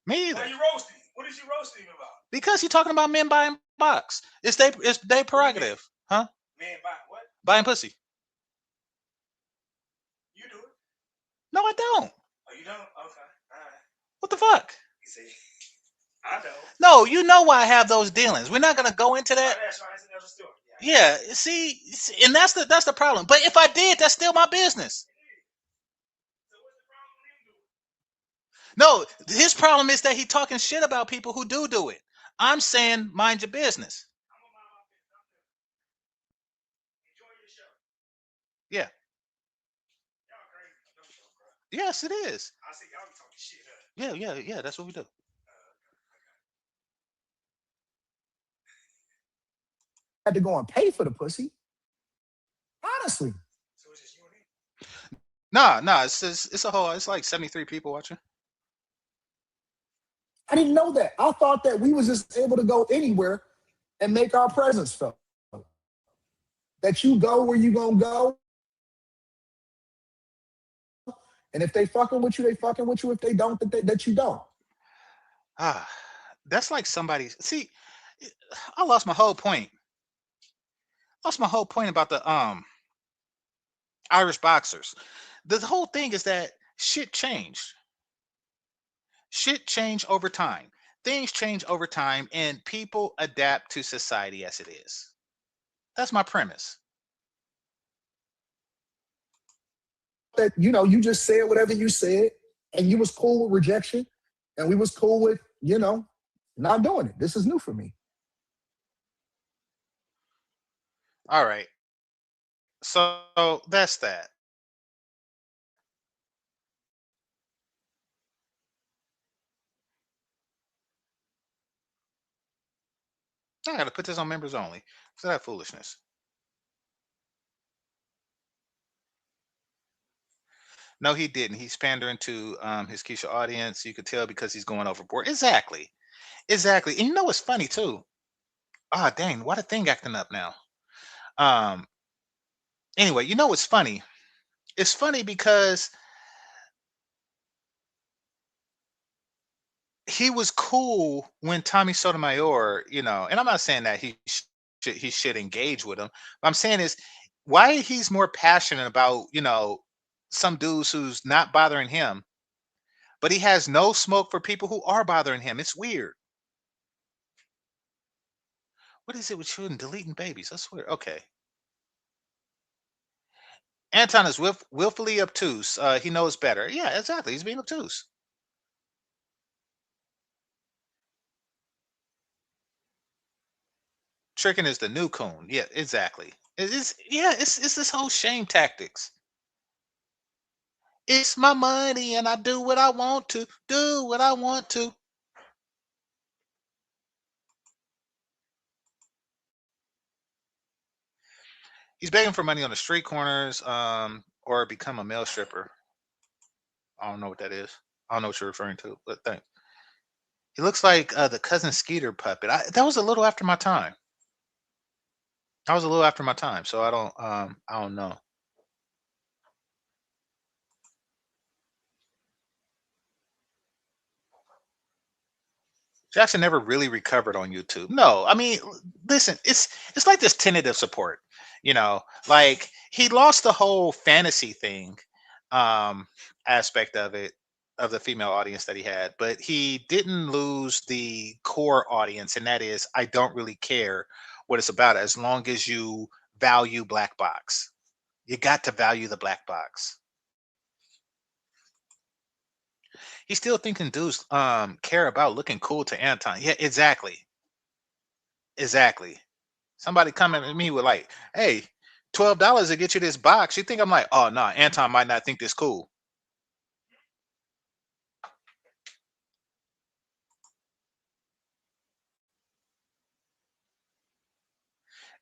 Me either. Why you roasting? What is you roasting him about? Because he's talking about men buying box. It's their prerogative. Huh? Man buying what? Buying pussy. You do it. No, I don't. Oh, you don't? Okay. All right. What the fuck? You see, I know. No, you know why I have those dealings. We're not gonna go into that. That's right. That's another story. Yeah, see, and that's the problem. But if I did, that's still my business. So what's the problem with him doing? No, his problem is that he talking shit about people who do it. I'm saying mind your business. I'm gonna mind my business. I'm good. Enjoy your show. Yeah. Y'all crazy on no show, bro. Yes, it is. I see y'all be talking shit. Huh? Yeah. That's what we do. Had to go and pay for the pussy. Honestly. So it's just you and him. Nah. It's a whole. It's like 73 people watching. I didn't know that. I thought that we was just able to go anywhere and make our presence felt. That you go where you gonna go. And if they fucking with you, they fucking with you. If they don't, that you don't. Ah, that's like somebody. See, I lost my whole point. Lost my whole point about the Irish boxers. The whole thing is that shit changed. Shit changed over time. Things change over time, and people adapt to society as it is. That's my premise. That you just said whatever you said, and you was cool with rejection, and we was cool with not doing it. This is new for me. All right. So that's that. I got to put this on members only. So that foolishness. No, he didn't. He's pandering to his Keisha audience. You could tell because he's going overboard. Exactly. Exactly. And you know what's funny too? Ah, dang, why the thing acting up now? Um, anyway, you know what's funny? It's funny because he was cool when Tommy Sotomayor, and I'm not saying that he should engage with him. What I'm saying is why he's more passionate about, some dudes who's not bothering him, but he has no smoke for people who are bothering him. It's weird. What is it with you and deleting babies? I swear. Okay. Anton is willfully obtuse. He knows better. Yeah, exactly. He's being obtuse. Tricking is the new coon. Yeah, exactly. It's this whole shame tactics. It's my money and I do what I want to. Do what I want to. He's begging for money on the street corners, or become a male stripper. I don't know what that is. I don't know what you're referring to, but thanks. He looks like the cousin Skeeter puppet. That was a little after my time. I was a little after my time, so I don't know. Jackson never really recovered on YouTube. No, I mean, listen, it's like this tentative support. Like he lost the whole fantasy thing, um, aspect of the female audience that he had, but he didn't lose the core audience, and that is, I don't really care what it's about as long as you value black box. You got to value the black box. He's still thinking dudes care about looking cool to Anton. Yeah, exactly. Exactly. Somebody coming at me with like, hey, $12 to get you this box. You think I'm like, oh no, Anton might not think this cool.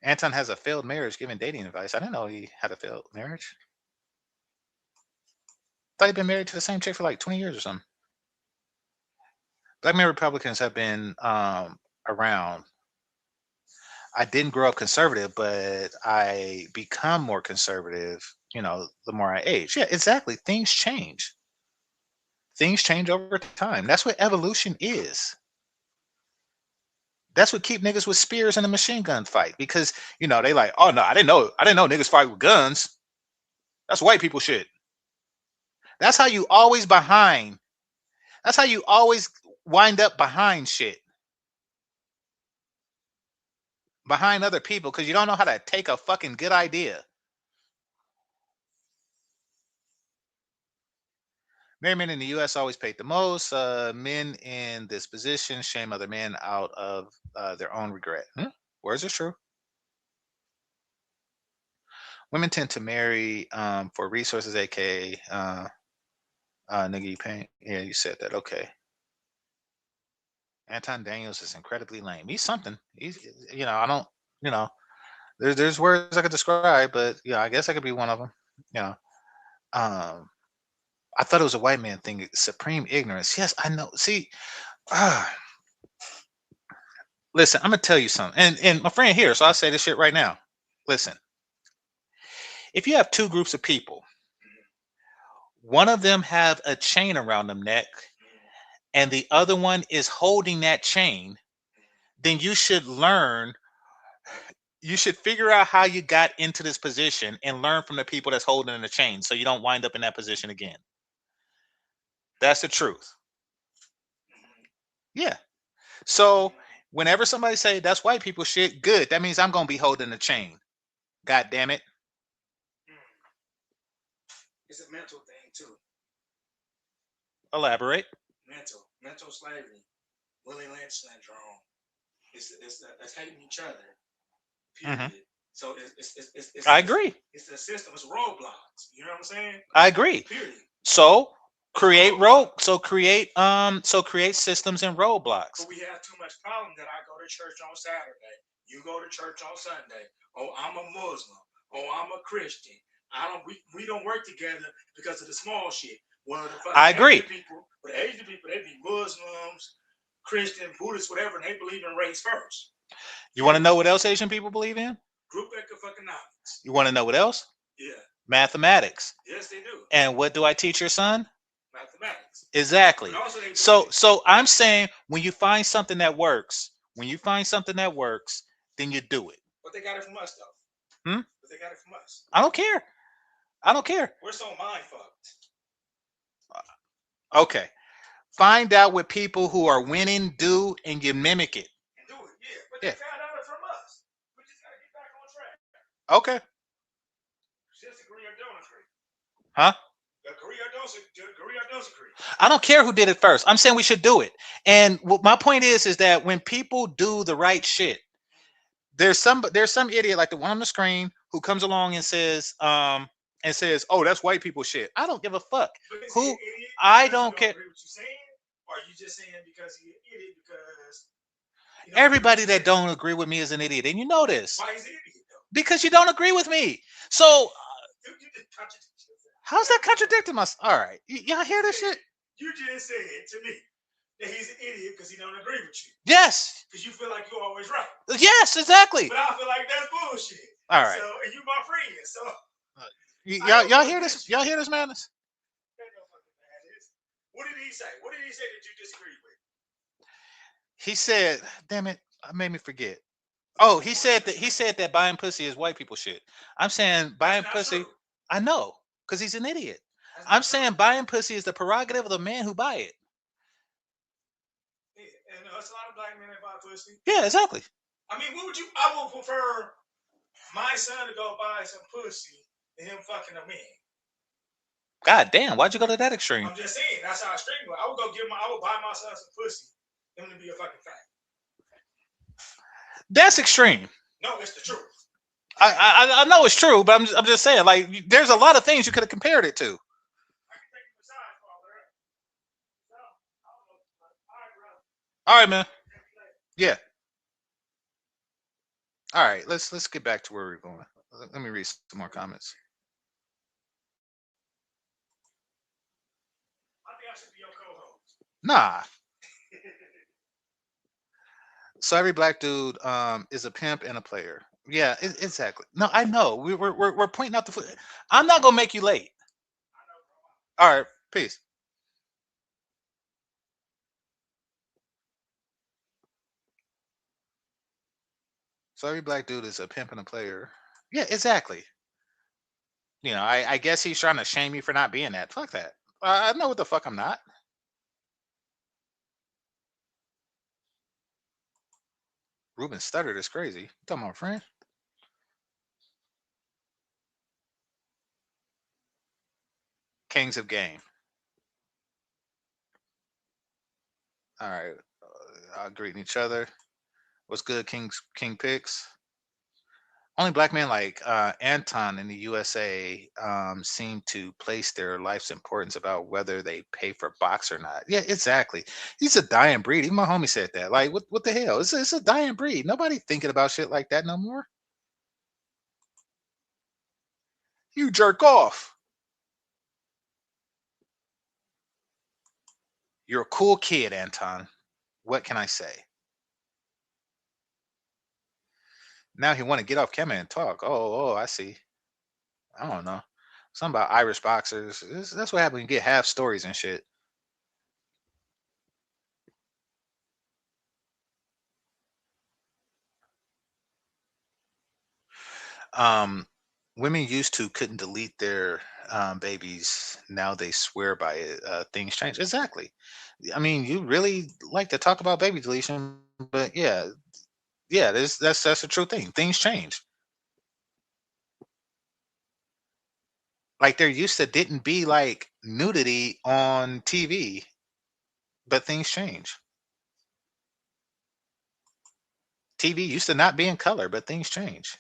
Anton has a failed marriage giving dating advice. I didn't know he had a failed marriage. Thought he'd been married to the same chick for like 20 years or something. Black male Republicans have been around. I didn't grow up conservative, but I become more conservative, the more I age. Yeah, exactly. Things change. Things change over time. That's what evolution is. That's what keep niggas with spears in a machine gun fight because they like, oh no, I didn't know niggas fight with guns. That's white people shit. That's how you always behind. That's how you always wind up behind shit, behind other people, because you don't know how to take a fucking good idea. Married men in the U.S. always paid the most. Men in this position shame other men out of their own regret. Hmm? Where is this true? Women tend to marry for resources, aka nigga, you paying. Yeah, you said that. Okay. Anton Daniels is incredibly lame. He's something. He's, I don't, you know, there's words I could describe, but I guess I could be one of them. You know, um, I thought it was a white man thing. Supreme ignorance. Yes, I know. See, ah, listen, I'm gonna tell you something, and my friend here, so I'll say this shit right now. Listen, if you have two groups of people, one of them have a chain around them neck, and the other one is holding that chain, then you should figure out how you got into this position and learn from the people that's holding the chain so you don't wind up in that position again. That's the truth. Yeah. So whenever somebody say that's white people shit, good. That means I'm gonna be holding the chain. God damn it. It's a mental thing too. Elaborate. Mental slavery, Willie Lynch syndrome. It's hating each other. Hmm. Period. So I agree. It's a system. It's roadblocks. You know what I'm saying? I agree. Period. So create systems and roadblocks. But we have too much problem that I go to church on Saturday. You go to church on Sunday. Oh, I'm a Muslim. Oh, I'm a Christian. We don't work together because of the small shit. Well, I agree. Asian people, they be Muslims, Christian, Buddhists, whatever, and they believe in race first. You want to know what else Asian people believe in? Group economics. You want to know what else? Yeah. Mathematics. Yes, they do. And what do I teach your son? Mathematics. Exactly. So I'm saying when you find something that works, then you do it. But they got it from us though. But they got it from us. I don't care. We're so mind fucked. Okay. Find out what people who are winning do and you mimic it. And do it, yeah. But they found out it from us. We just gotta get back on track. Okay. Just agree or don't agree. Huh? Agree or don't agree. I don't care who did it first. I'm saying we should do it. And my point is that when people do the right shit, there's some idiot like the one on the screen who comes along and says, oh, that's white people shit. I don't give a fuck. Who I don't care. Agree with you saying, or are you just saying because he's an idiot because everybody that don't agree with me is an idiot, and you know this. Why is he an idiot though? Because you don't agree with me. So how's that contradicting myself? All right, y'all hear this shit? You just said to me that he's an idiot because he don't agree with you. Yes. Because you feel like you're always right. Yes, exactly. But I feel like that's bullshit. All right. So, and you my friend, so. Y'all hear this? Y'all hear this madness? What did he say? What did he say that you disagreed with? He said, "Damn it, I made me forget." Oh, he said that buying pussy is white people shit. I'm saying buying pussy. True. I know, because he's an idiot. I'm saying buying pussy is the prerogative of the man who buy it. Yeah, and there's a lot of black men that buy pussy. Yeah, exactly. I mean, I would prefer my son to go buy some pussy than him fucking a man. God damn, why'd you go to that extreme? I'm just saying, that's how extreme. I would buy my son some pussy, him to be a fucking fag. That's extreme. No, it's the truth. I know it's true, but I'm just saying, like, there's a lot of things you could have compared it to. All right, man. Yeah. All right, let's get back to where we're going. Let me read some more comments. I think I should be your co-host. Nah. So every black dude is a pimp and a player. Yeah, exactly. No, I know. We're pointing out the foot. I'm not gonna make you late. All right, peace. So every black dude is a pimp and a player. Yeah, exactly. I guess he's trying to shame you for not being that. Fuck that. I know what the fuck I'm not. Ruben stuttered is crazy. You talking about friend? Kings of game. All right. Greeting each other. What's good, King Picks? Only black men like Anton in the USA seem to place their life's importance about whether they pay for box or not. Yeah, exactly. He's a dying breed. Even my homie said that. Like, what the hell? It's a dying breed. Nobody thinking about shit like that no more. You jerk off. You're a cool kid, Anton. What can I say? Now he want to get off camera and talk. Oh, I see. I don't know. Something about Irish boxers. That's what happens when you get half stories and shit. Um, Women used to couldn't delete their babies. Now they swear by it. Things change. Exactly. I mean, you really like to talk about baby deletion, but yeah, yeah, that's a true thing. Things change. Like there used to didn't be like nudity on TV, but things change. TV used to not be in color, but things change.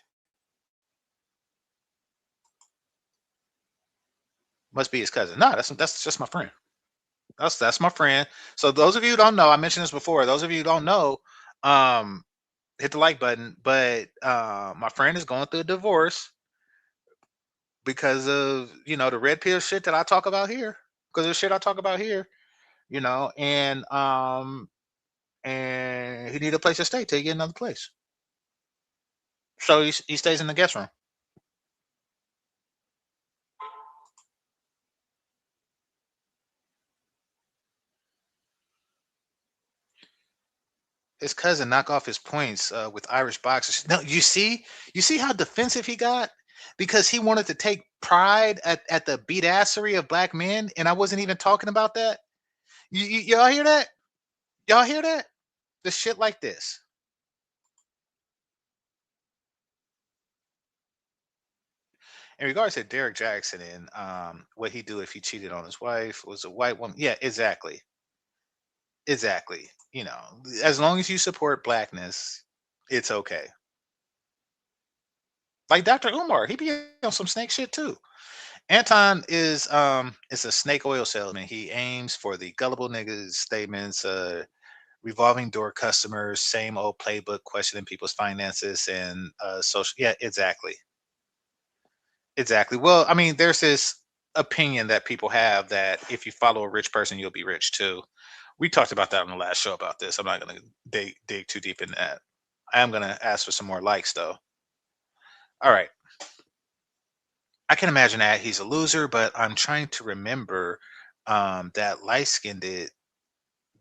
Must be his cousin. No, that's just my friend. That's my friend. So those of you who don't know, I mentioned this before. Those of you who don't know, um, hit the like button. But my friend is going through a divorce because of the red pill shit that I talk about here. Because of the shit I talk about here, and he need a place to stay till he get another place. So he stays in the guest room. His cousin knock off his points with Irish boxers. No, you see how defensive he got because he wanted to take pride at the beat assery of black men, and I wasn't even talking about that. Y'all hear that? Y'all hear that? The shit like this. In regards to Derek Jackson and what he do if he cheated on his wife, was a white woman. Yeah, exactly, exactly. As long as you support blackness, it's okay. Like Dr. Umar, he be on some snake shit too. Anton is a snake oil salesman. He aims for the gullible niggas statements, revolving door customers, same old playbook, questioning people's finances and social. Yeah, exactly, exactly. Well, I mean, there's this opinion that people have that if you follow a rich person, you'll be rich too. We talked about that on the last show about this. I'm not going to dig too deep in that. I am going to ask for some more likes though. All right. I can imagine that he's a loser, but I'm trying to remember that light skinned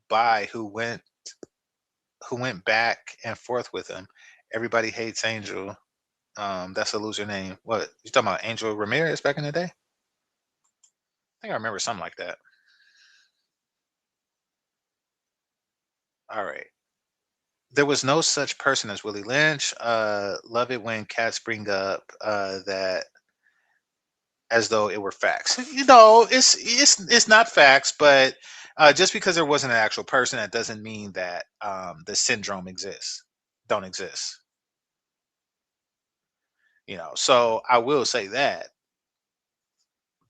by who went back and forth with him. Everybody hates Angel. That's a loser name. What you talking about? Angel Ramirez back in the day? I think I remember something like that. All right. There was no such person as Willie Lynch. Love it when cats bring up that as though it were facts. It's not facts, but just because there wasn't an actual person, that doesn't mean that the syndrome exists. Don't exist. So I will say that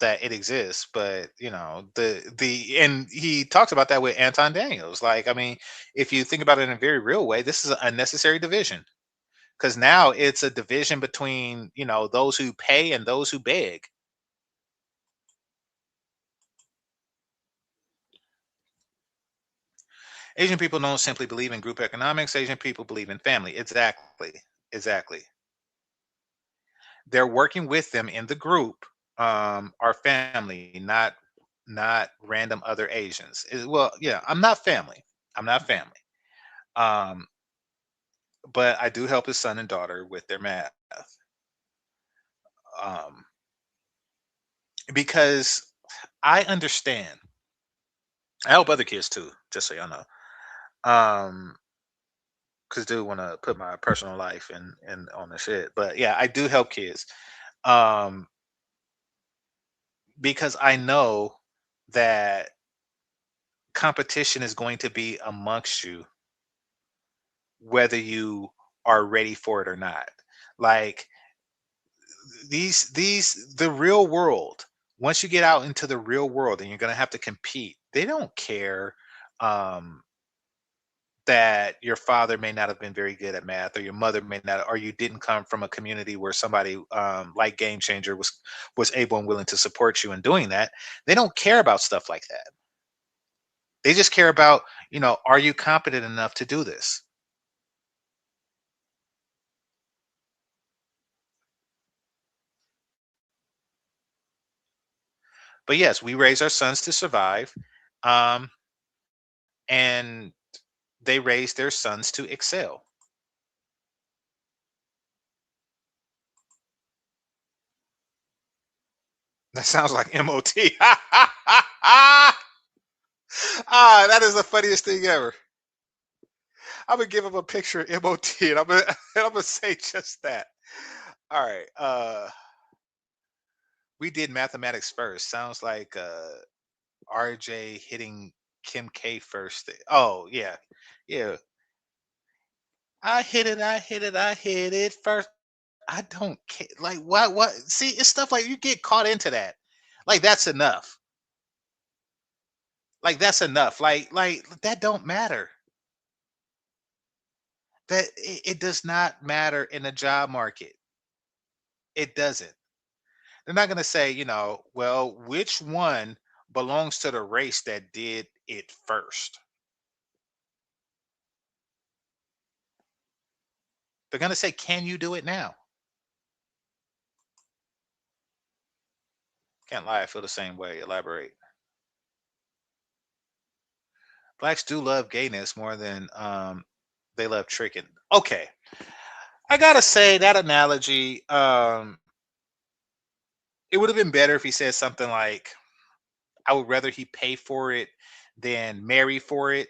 it exists, but the and he talks about that with Anton Daniels. Like, I mean, if you think about it in a very real way, this is a unnecessary division because now it's a division between those who pay and those who beg. Asian people don't simply believe in group economics. Asian people believe in family. Exactly. Exactly. They're working with them in the group, are family, not random other Asians. Well, yeah, I'm not family. I'm not family. Um, but I do help his son and daughter with their math. Um, because I understand. I help other kids too, just so y'all know. Because do want to put my personal life and on the shit. But yeah, I do help kids. Um, because I know that competition is going to be amongst you, whether you are ready for it or not. Like the real world, once you get out into the real world and you're going to have to compete, they don't care um that your father may not have been very good at math, or your mother may not, or you didn't come from a community where somebody like GameChanger was able and willing to support you in doing that. They don't care about stuff like that. They just care about, are you competent enough to do this? But yes, we raise our sons to survive, um, and they raise their sons to excel. That sounds like MOT. That is the funniest thing ever. I'm gonna give him a picture of MOT, and I'm gonna and I'm gonna say just that. All right. We did mathematics first. Sounds like RJ hitting Kim K first. Oh yeah, yeah. I hit it. I hit it. I hit it first. I don't care. Like what? What? See, it's stuff like you get caught into that. Like that's enough. Like that's enough. Like that don't matter. That it does not matter in the job market. It doesn't. They're not going to say, well, which one belongs to the race that did it first. They're going to say, can you do it now? Can't lie. I feel the same way. Elaborate. Blacks do love gayness more than they love tricking. Okay. I got to say that analogy, it would have been better if he said something like, I would rather he pay for it than marry for it.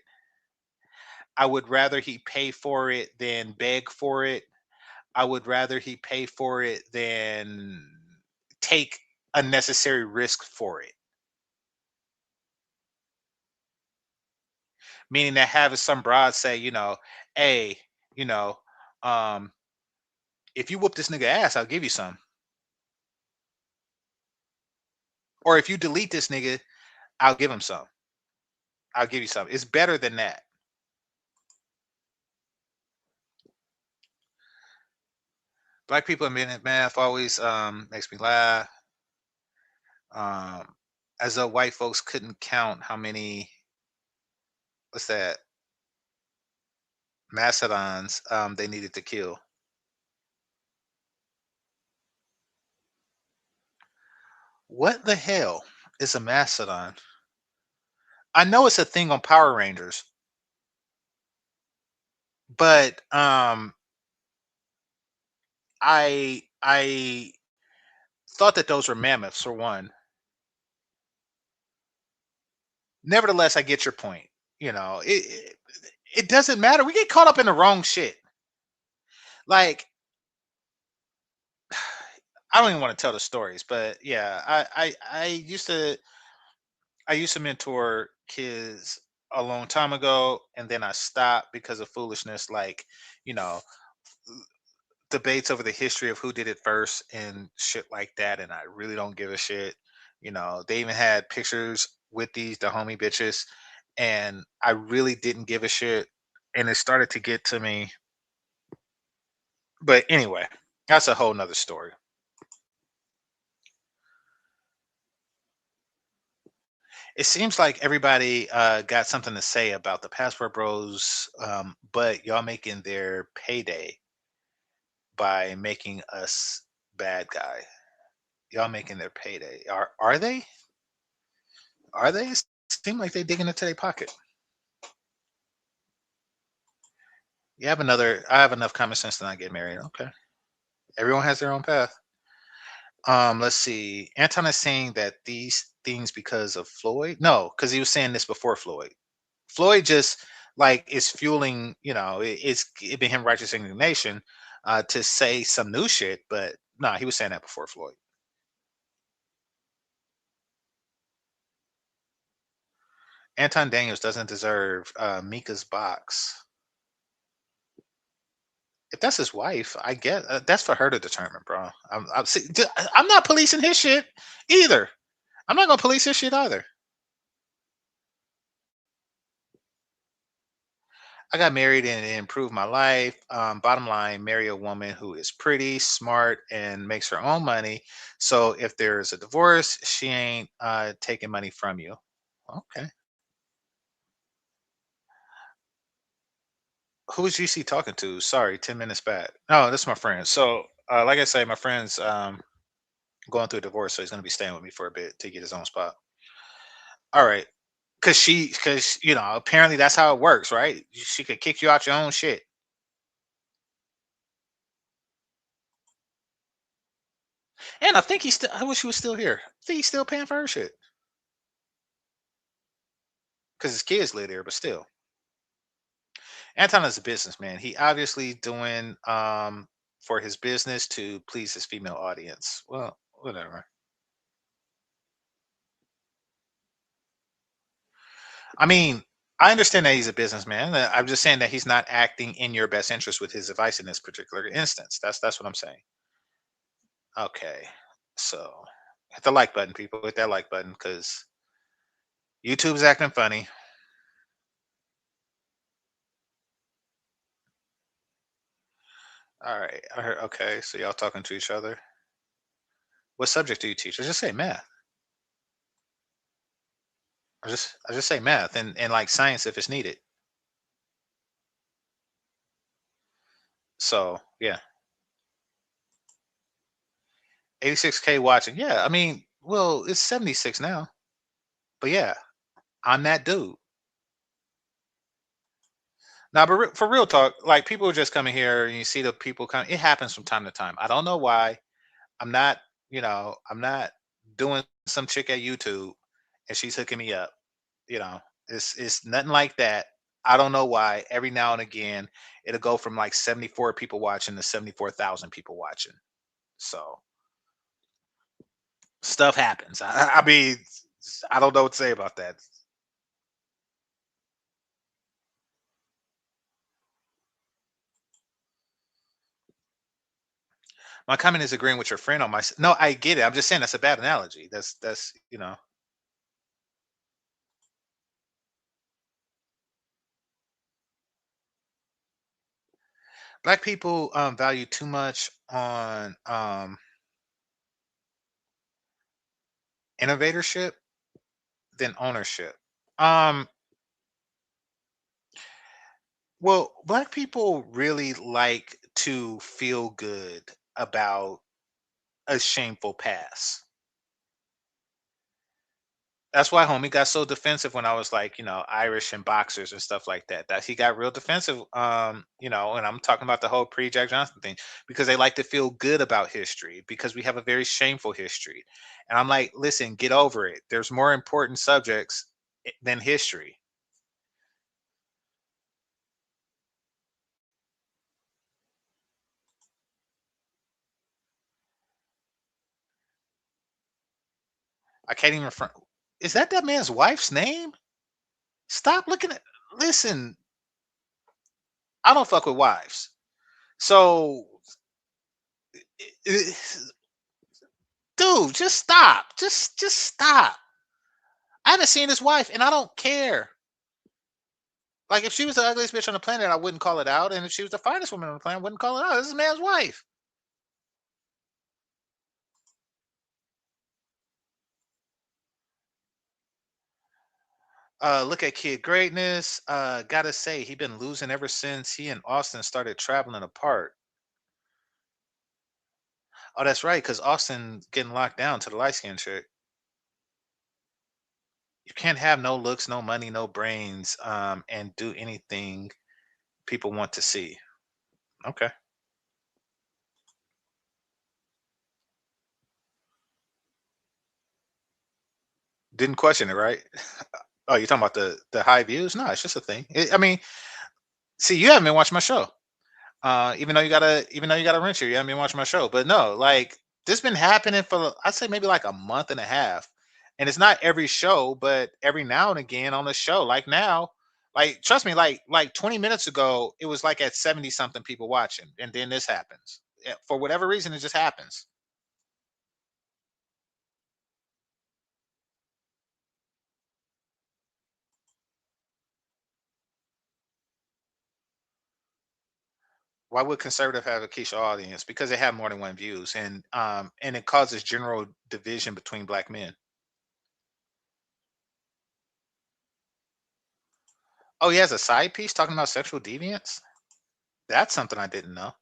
I would rather he pay for it than beg for it. I would rather he pay for it than take unnecessary risk for it. Meaning that having some broad say, hey, you know, um, if you whoop this nigga ass, I'll give you some. Or if you delete this nigga, I'll give him some. I'll give you some. It's better than that. Black people in minute math always makes me laugh. Um, as though white folks couldn't count how many, what's that, mastodons they needed to kill. What the hell is a mastodon? I know it's a thing on Power Rangers, but I thought that those were mammoths for one. Nevertheless, I get your point. It doesn't matter. We get caught up in the wrong shit. Like I don't even want to tell the stories, but yeah, I used to mentor kids a long time ago, and then I stopped because of foolishness, like you know debates over the history of who did it first and shit like that, and I really don't give a shit. They even had pictures with the homie bitches, and I really didn't give a shit, and it started to get to me. But anyway, that's a whole nother story. It seems like everybody got something to say about the Passport Bros, but y'all making their payday by making us bad guy. Y'all making their payday. Are they? Are they? Seem like they digging into their pocket. I have enough common sense to not get married. Okay. Everyone has their own path. Let's see. Anton is saying that these things because of Floyd. No, because he was saying this before Floyd. Floyd just like is fueling, it been him righteous indignation to say some new shit, but no, he was saying that before Floyd. Anton Daniels doesn't deserve Mika's box. If that's his wife, I get that's for her to determine, bro. I'm not policing his shit either. I'm not gonna police his shit either. I got married and it improved my life. Bottom line, marry a woman who is pretty, smart, and makes her own money. So if there's a divorce, she ain't taking money from you. Okay. Who is GC talking to? Sorry, 10 minutes back. No, that's my friend. So, like I say, my friend's going through a divorce, so he's going to be staying with me for a bit to get his own spot. All right. Because, apparently that's how it works, right? She could kick you out your own shit. And I think I wish he was still here. I think he's still paying for her shit. Because his kids live there, but still. Anton is a businessman. He obviously doing for his business to please his female audience. Well, whatever. I mean, I understand that he's a businessman. I'm just saying that he's not acting in your best interest with his advice in this particular instance. That's what I'm saying. Okay. So hit the like button, people. Hit that like button because YouTube's acting funny. All right. I heard okay, so y'all talking to each other. What subject do you teach? I just say math. I just say math and like science if it's needed. So yeah. 86K watching. Yeah, I mean, well, it's 76 now. But yeah, I'm that dude. Now, but for real talk, like people just coming here and you see the people come. It happens from time to time. I don't know why. I'm not, I'm not doing some chick at YouTube and she's hooking me up. You know, it's nothing like that. I don't know why. Every now and again, it'll go from like 74 people watching to 74,000 people watching. So stuff happens. I mean, I don't know what to say about that. My comment is agreeing with your friend on my. No, I get it. I'm just saying that's a bad analogy. That's. Black people value too much on innovatorship than ownership. Um, well, black people really like to feel good about a shameful past. That's why homie got so defensive when I was like, Irish and boxers and stuff like that. That he got real defensive, and I'm talking about the whole pre-Jack Johnson thing because they like to feel good about history because we have a very shameful history. And I'm like, listen, get over it. There's more important subjects than history. I can't even is that man's wife's name? Stop looking at listen, I don't fuck with wives. So dude, just stop. Just stop. I haven't seen his wife, and I don't care. Like, if she was the ugliest bitch on the planet, I wouldn't call it out, and if she was the finest woman on the planet, I wouldn't call it out. This is a man's wife. Look at Kid Greatness. Gotta say, he been losing ever since he and Austin started traveling apart. Oh, that's right, because Austin getting locked down to the light skinned chick. You can't have no looks, no money, no brains, and do anything people want to see. Okay. Didn't question it, right? Oh, you're talking about the high views? No, it's just a thing. I mean, see, you haven't been watching my show. Even though you got a rent here, you haven't been watching my show. But no, like this been happening for I'd say maybe like a month and a half. And it's not every show, but every now and again on the show. Like now, like trust me, like 20 minutes ago, it was like at 70 something people watching, and then this happens. For whatever reason, it just happens. Why would conservative have a quiche audience? Because they have more than one views, and it causes general division between black men. Oh, he has a side piece talking about sexual deviance. That's something I didn't know.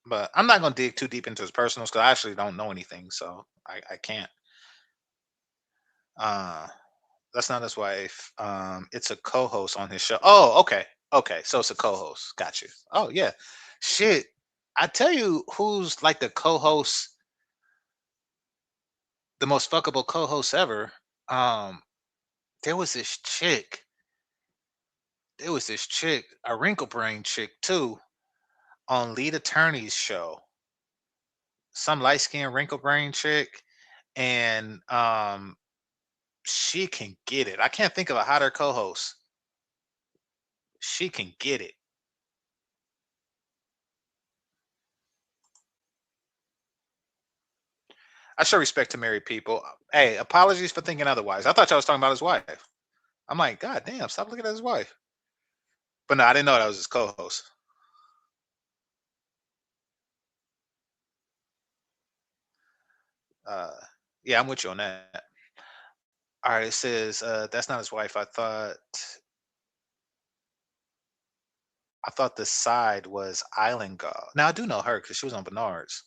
But I'm not gonna dig too deep into his personals because I actually don't know anything, so I can't. Uh, that's not his wife. It's a co-host on his show. Oh, okay, okay. So it's a co-host. Got you. Oh yeah, shit. I tell you, who's like the co-host, the most fuckable co-host ever. Um, there was this chick. There was this chick, a wrinkle brain chick too, on Lead Attorney's show. Some light skinned wrinkle brain chick, and she can get it. I can't think of a hotter co-host. She can get it. I show respect to married people. Hey, apologies for thinking otherwise. I thought y'all was talking about his wife. I'm like, God damn, stop looking at his wife. But no, I didn't know that was his co-host. Uh, yeah, I'm with you on that. All right, it says that's not his wife. I thought the side was Island Girl. Now I do know her because she was on Bernard's.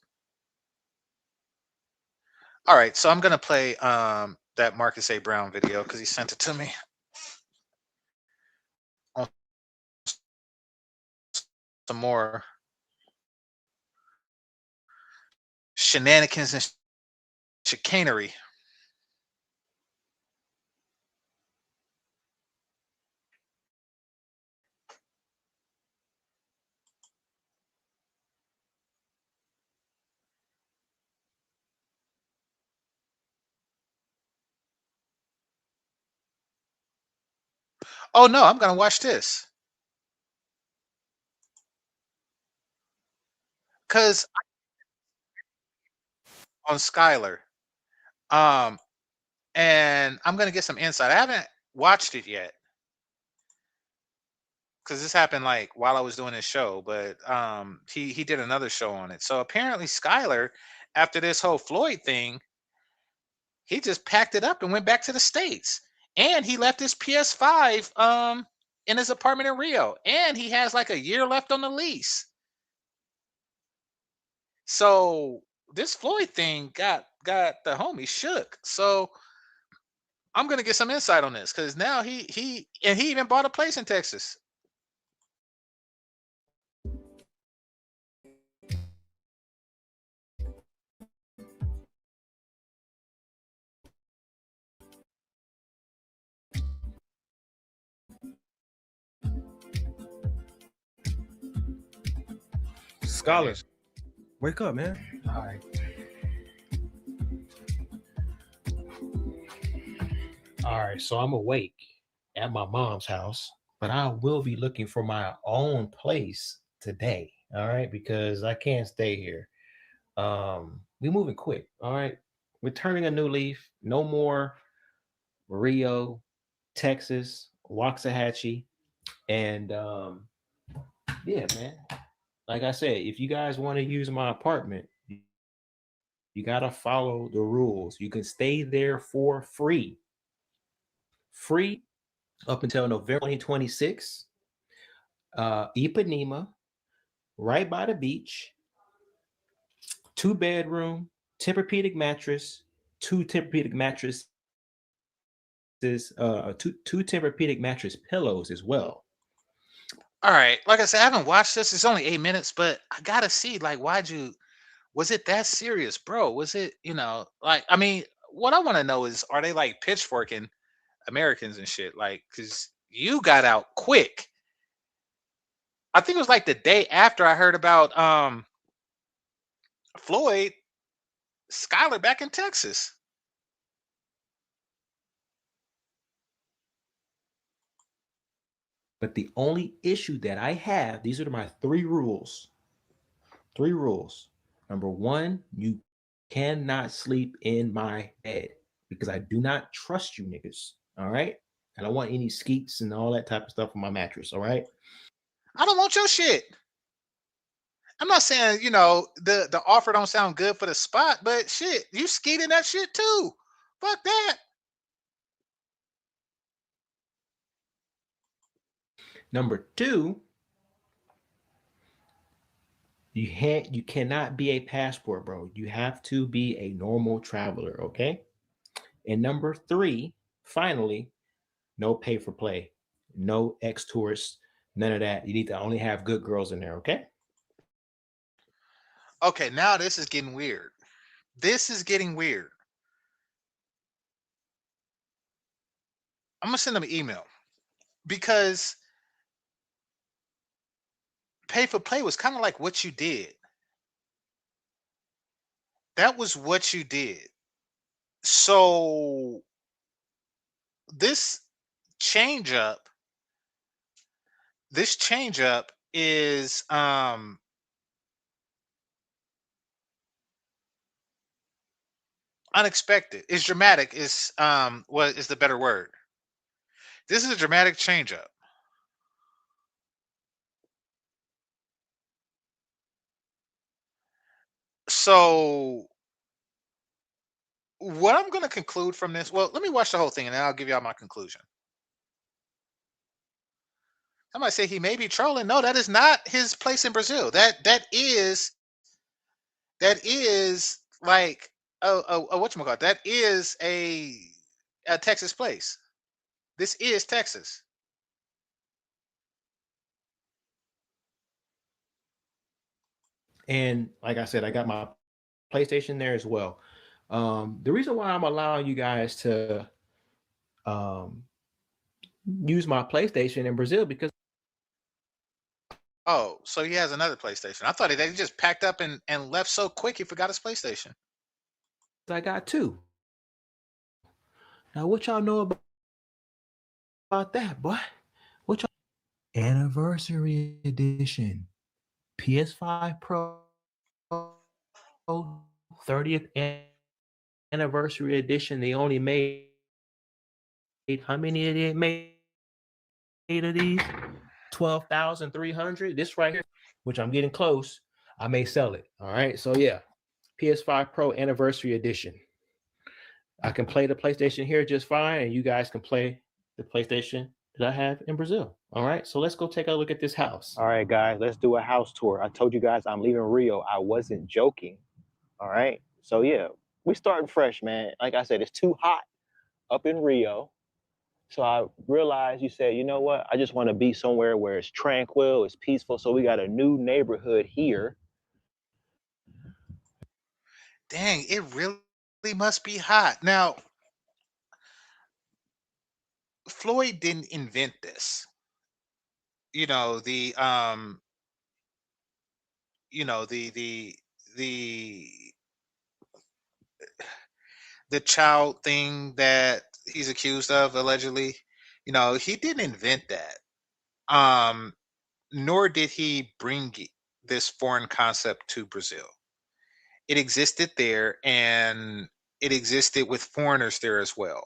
All right, so I'm gonna play that Marcus A. Brown video because he sent it to me on some more shenanigans and chicanery. Oh no, I'm gonna watch this because on Skylar, um, and I'm gonna get some insight. I haven't watched it yet because this happened like while I was doing this show, but he did another show on it. So apparently, Skylar, after this whole Floyd thing, he just packed it up and went back to the states, and he left his PS5 in his apartment in Rio, and he has like a year left on the lease. So this Floyd thing got the homie shook. So I'm gonna get some insight on this because now he even bought a place in Texas. Scholar, wake up, man. All right. All right. So I'm awake at my mom's house, but I will be looking for my own place today. All right, because I can't stay here. We moving quick. All right. We're turning a new leaf. No more Rio, Texas, Waxahachie. And yeah, man. Like I said, if you guys want to use my apartment, you gotta follow the rules. You can stay there for free. Free up until November 2026. Ipanema, right by the beach, 2 bedroom, Tempur-Pedic mattress, two Tempur-Pedic mattresses, two Tempur-Pedic mattress pillows as well. All right, like I said, I haven't watched this. It's only 8 minutes, but I gotta see like why'd you was it that serious, bro? Was it, like I mean, what I want to know is, are they like pitchforking Americans and shit? Like, cause you got out quick. I think it was like the day after I heard about Floyd, Skylar back in Texas. But the only issue that I have, these are my three rules. Three rules. Number one, you cannot sleep in my bed because I do not trust you niggas. All right. I don't want any skeets and all that type of stuff on my mattress. All right. I don't want your shit. I'm not saying, the offer don't sound good for the spot, but shit, you skeeting that shit too. Fuck that. Number two, you cannot be a passport, bro. You have to be a normal traveler, okay? And number three, finally, no pay for play, no ex tourists, none of that. You need to only have good girls in there, okay? Okay, now this is getting weird. This is getting weird. I'm gonna send them an email because pay for play was kind of like what you did. That was what you did. So this change up, this change up is unexpected. It's dramatic. Is what is the better word? This is a dramatic change up. So what I'm going to conclude from this, well, let me watch the whole thing and then I'll give y'all my conclusion. I might say he may be trolling. No, that is not his place in Brazil. That is like a whatchamacallit. That is a Texas place. This is Texas. And like I said, I got my PlayStation there as well. The reason why I'm allowing you guys to um, use my PlayStation in Brazil because Oh, so he has another PlayStation. I thought he just packed up and left so quick he forgot his PlayStation. I got two. Now, what y'all know about that, boy? What y'all? Anniversary edition, PS5 Pro, 30th anniversary edition. They only made how many of they made of these? 12,300. This right here, which I'm getting close. I may sell it. All right. So yeah, PS5 Pro Anniversary Edition. I can play the PlayStation here just fine, and you guys can play the PlayStation that I have in Brazil. All right, so let's go take a look at this house. All right, guys, let's do a house tour. I told you guys I'm leaving Rio. I wasn't joking. All right, so yeah, we starting fresh, man. Like I said, it's too hot up in Rio. So I realized, you said, you know what? I just want to be somewhere where it's tranquil, it's peaceful. So we got a new neighborhood here. Dang, it really must be hot. Now, Floyd didn't invent this. You know, you know, the the the the child thing that he's accused of allegedly. He didn't invent that. Um Nor did he bring this foreign concept to Brazil. It existed there and it existed with foreigners there as well.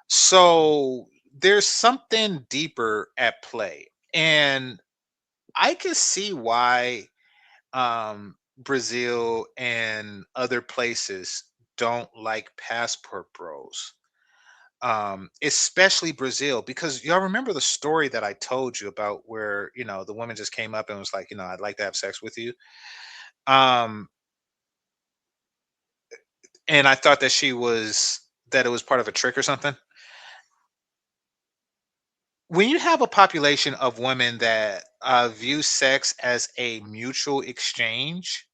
So there's something deeper at play. And I can see why Brazil and other places don't like passport bros. Especially Brazil, because y'all remember the story that I told you about where, the woman just came up and was like, I'd like to have sex with you. Um, and I thought that it was part of a trick or something. When you have a population of women that view sex as a mutual exchange,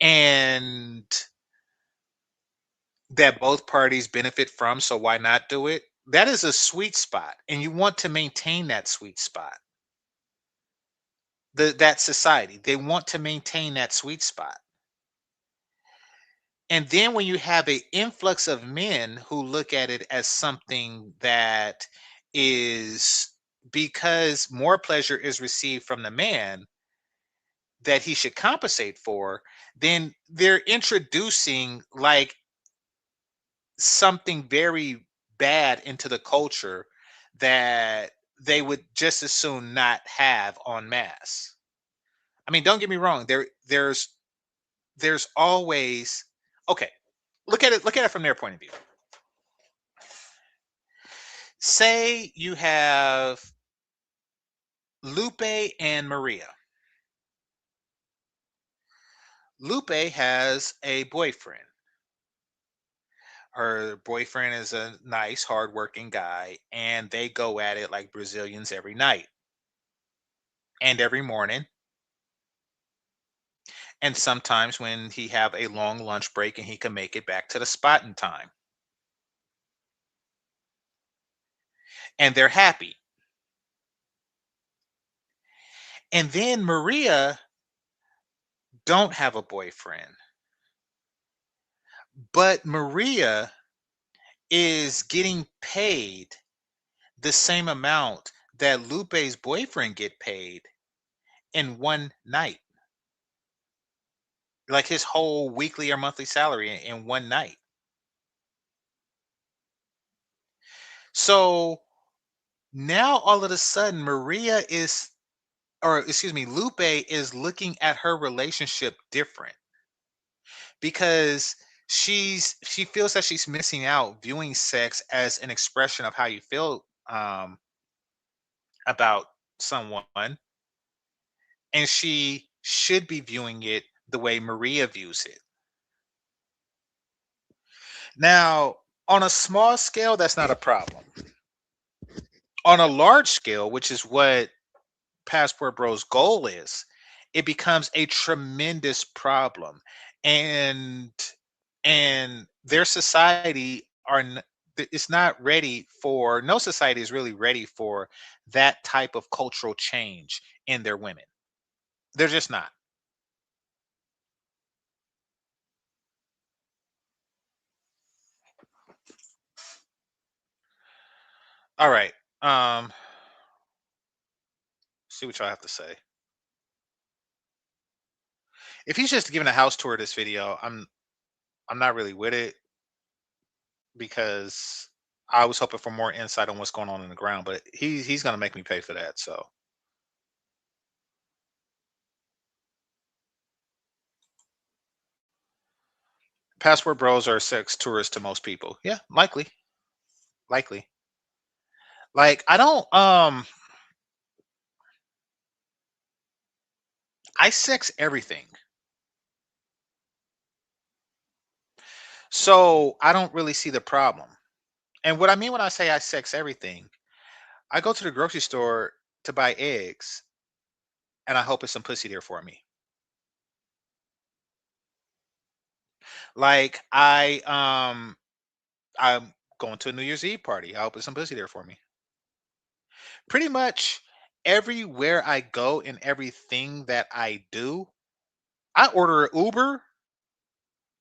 and that both parties benefit from, so why not do it? That is a sweet spot, and you want to maintain that sweet spot. That society, they want to maintain that sweet spot. And then when you have an influx of men who look at it as something that is, because more pleasure is received from the man, that he should compensate for, then they're introducing like something very bad into the culture that they would just as soon not have en masse. I mean, don't get me wrong. There's always, okay. Look at it from their point of view. Say you have Lupe and Maria. Lupe has a boyfriend. Her boyfriend is a nice, hardworking guy, and they go at it like Brazilians every night and every morning. And sometimes when he have a long lunch break and he can make it back to the spot in time. And they're happy. And then Maria don't have a boyfriend. But Maria is getting paid the same amount that Lupe's boyfriend get paid in one night. Like his whole weekly or monthly salary in one night. So now all of a sudden Maria is, or excuse me, Lupe is looking at her relationship different because she feels that she's missing out viewing sex as an expression of how you feel about someone, and she should be viewing it the way Maria views it. Now, on a small scale, that's not a problem. On a large scale, which is what Passport Bro's goal is, it becomes a tremendous problem. And their society it's not ready for, no society is really ready for that type of cultural change in their women. They're just not. All right. Um, see what y'all have to say. If he's just giving a house tour of this video, I'm not really with it because I was hoping for more insight on what's going on in the ground, but he's gonna make me pay for that. So passport bros are sex tourists to most people. Yeah, likely. Likely. Like I sex everything. So I don't really see the problem. And what I mean when I say I sex everything, I go to the grocery store to buy eggs and I hope it's some pussy there for me. Like I'm going to a New Year's Eve party. I hope there's some pussy there for me. Pretty much everywhere I go and everything that I do, I order an Uber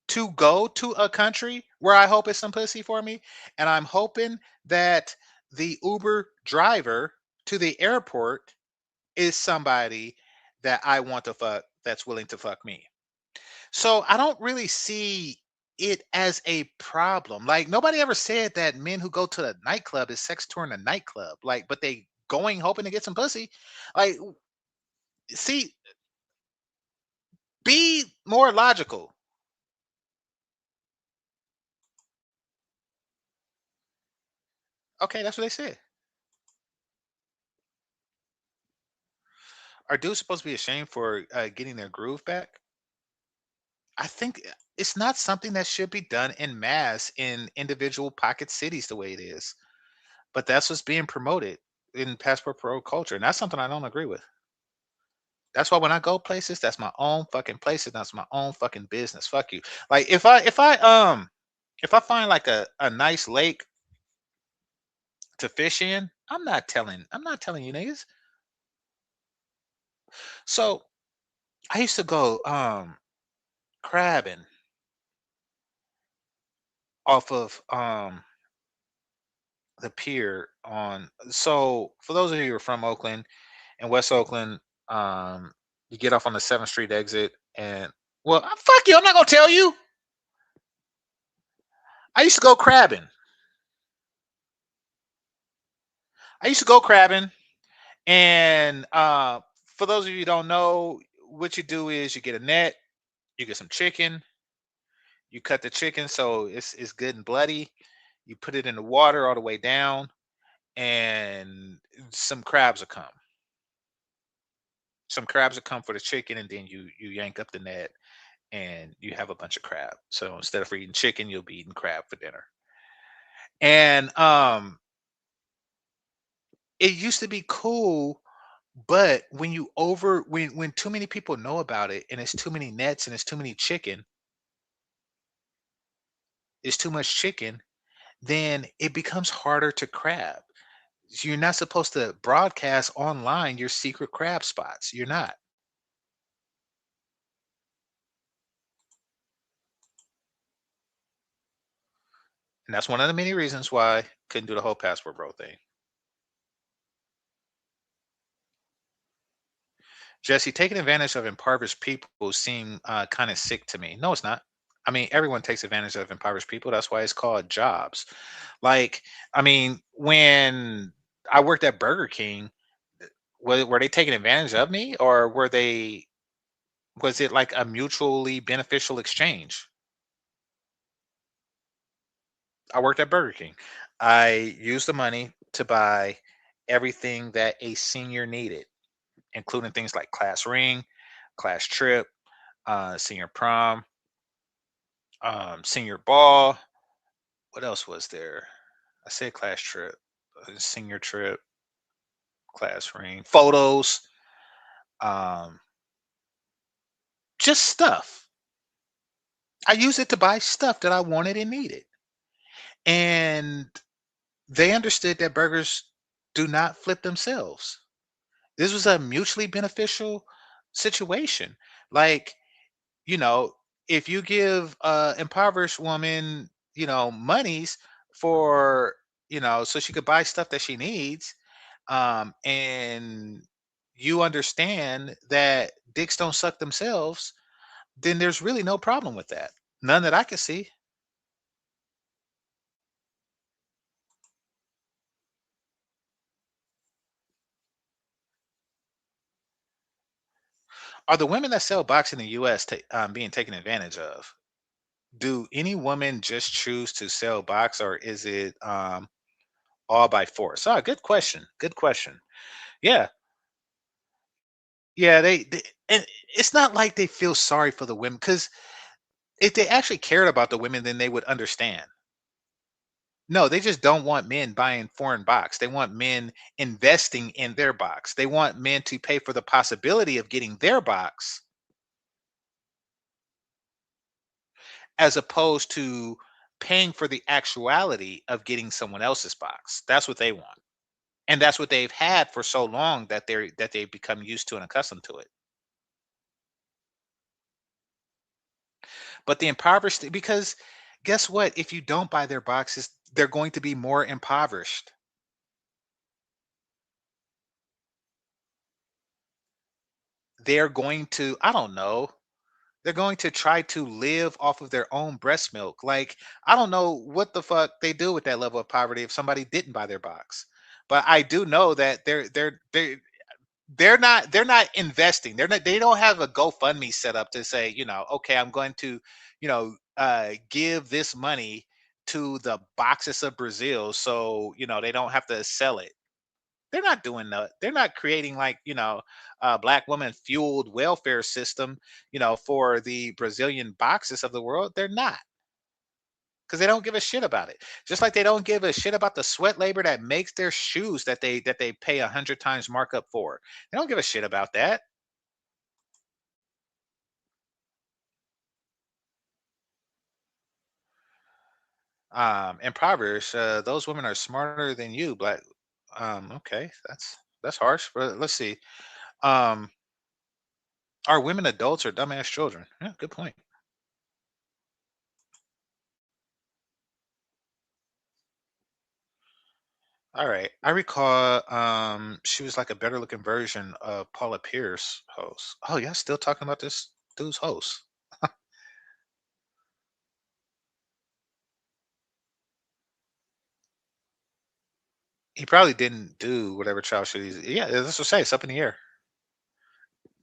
to go to a country where I hope it's some pussy for me. And I'm hoping that the Uber driver to the airport is somebody that I want to fuck that's willing to fuck me. So I don't really see it as a problem. Like nobody ever said that men who go to the nightclub is sex touring a nightclub. Like, but they going hoping to get some pussy. Like, see, be more logical. Okay, that's what they said. Are dudes supposed to be ashamed for getting their groove back? I think it's not something that should be done in mass in individual pocket cities the way it is. But that's what's being promoted in Passport Pro culture, and that's something I don't agree with. That's why when I go places, that's my own fucking places. That's my own fucking business. Fuck you. Like if I If I find like a nice lake to fish in, I'm not telling you niggas. So I used to go crabbing off of the pier on. So for those of you who are from Oakland and West Oakland, you get off on the 7th Street exit, and well, fuck you, I'm not gonna tell you. I used to go crabbing. I used to go crabbing, and for those of you who don't know, what you do is you get a net, you get some chicken, you cut the chicken so it's good and bloody. You put it in the water all the way down, and some crabs will come. Some crabs will come for the chicken, and then you yank up the net, and you have a bunch of crab. So instead of eating chicken, you'll be eating crab for dinner. And it used to be cool, but when too many people know about it, and it's too many nets, and it's too much chicken, then it becomes harder to crab. So you're not supposed to broadcast online your secret crab spots. You're not. And that's one of the many reasons why I couldn't do the whole passport bro thing. Jesse, taking advantage of impoverished people seem kind of sick to me. No, it's not. I mean, everyone takes advantage of impoverished people. That's why it's called jobs. Like, I mean, when I worked at Burger King, were they taking advantage of me, or was it like a mutually beneficial exchange? I worked at Burger King. I used the money to buy everything that a senior needed, including things like class ring, class trip, senior prom, senior ball. What else was there? I said class trip, senior trip, class ring, photos, um, just stuff. I used it to buy stuff that I wanted and needed. And they understood that burgers do not flip themselves. This was a mutually beneficial situation. Like, you know, if you give a impoverished woman, monies for, so she could buy stuff that she needs, and you understand that dicks don't suck themselves, then there's really no problem with that. None that I can see. Are the women that sell box in the U.S. Being taken advantage of? Do any woman just choose to sell box, or is it all by force? Ah, good question. Good question. Yeah, yeah. And it's not like they feel sorry for the women, because if they actually cared about the women, then they would understand. No, they just don't want men buying foreign box. They want men investing in their box. They want men to pay for the possibility of getting their box, as opposed to paying for the actuality of getting someone else's box. That's what they want. And that's what they've had for so long, that they've become used to and accustomed to it. But the impoverished, because guess what? If you don't buy their boxes, they're going to be more impoverished. They're going to, I don't know, they're going to try to live off of their own breast milk. Like, I don't know what the fuck they do with that level of poverty if somebody didn't buy their box. But I do know that they're not investing. They don't have a GoFundMe set up to say, okay, I'm going to, give this money to the boxes of Brazil, so they don't have to sell it. They're not doing that. They're not creating, like, a black woman fueled welfare system, for the Brazilian boxes of the world. They're not, because they don't give a shit about it. Just like they don't give a shit about the sweat labor that makes their shoes, that they pay 100 times markup for. They don't give a shit about that. Impoverished. Those women are smarter than you. Black. Okay, that's harsh. But let's see. Um, are women adults or dumbass children? Yeah, good point. All right. I recall she was like a better looking version of Paula Pierce host. Oh yeah, still talking about this dude's host. He probably didn't do whatever trial should he's yeah, that's what I say. It's up in the air.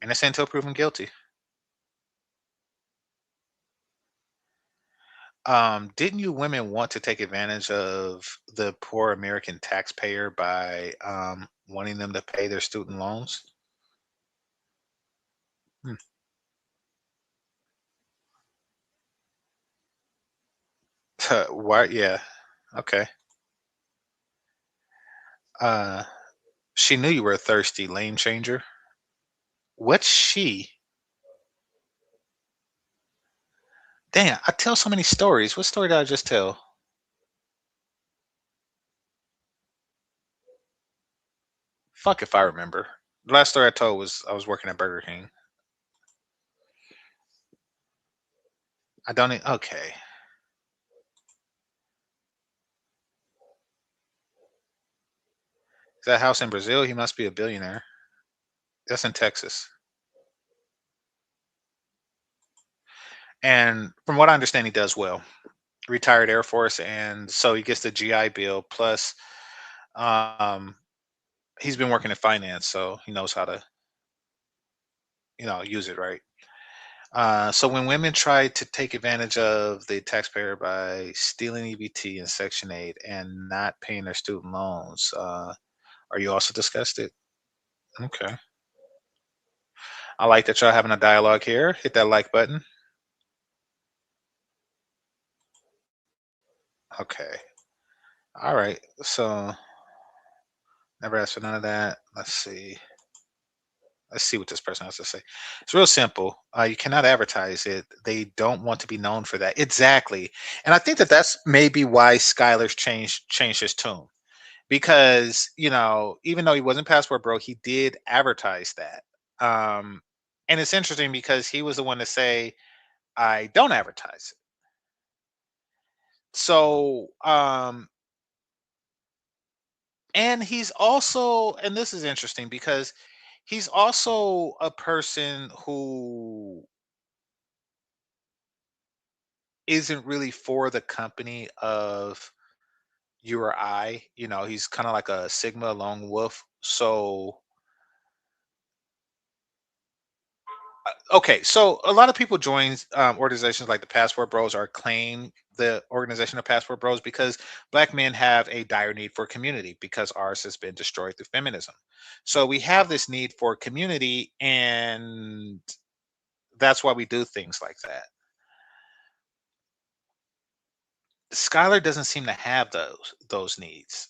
Innocent until proven guilty. Didn't you women want to take advantage of the poor American taxpayer by wanting them to pay their student loans? Hmm. Why? Yeah. Okay. Uh, she knew you were a thirsty lane changer. What's she? Damn, I tell so many stories. What story did I just tell? Fuck if I remember. The last story I told was I was working at Burger King. I don't. Okay. Is that house in Brazil? He must be a billionaire. That's in Texas. And from what I understand, he does well. Retired Air Force, and so he gets the GI Bill. Plus, um, he's been working in finance, so he knows how to, use it right. So when women try to take advantage of the taxpayer by stealing EBT and Section 8 and not paying their student loans, are you also disgusted? Okay. I like that y'all having a dialogue here. Hit that like button. Okay. All right. So never asked for none of that. Let's see. Let's see what this person has to say. It's real simple. You cannot advertise it. They don't want to be known for that. Exactly. And I think that that's maybe why Skylar's changed his tune because even though he wasn't passport bro, he did advertise that. Um, and it's interesting because he was the one to say I don't advertise it. So and he's also, and this is interesting because he's also a person who isn't really for the company of you or I. He's kind of like a Sigma lone wolf. So, okay, so a lot of people join organizations like the Passport Bros or claim the organization of Passport Bros because black men have a dire need for community because ours has been destroyed through feminism. So we have this need for community, and that's why we do things like that. Skylar doesn't seem to have those needs.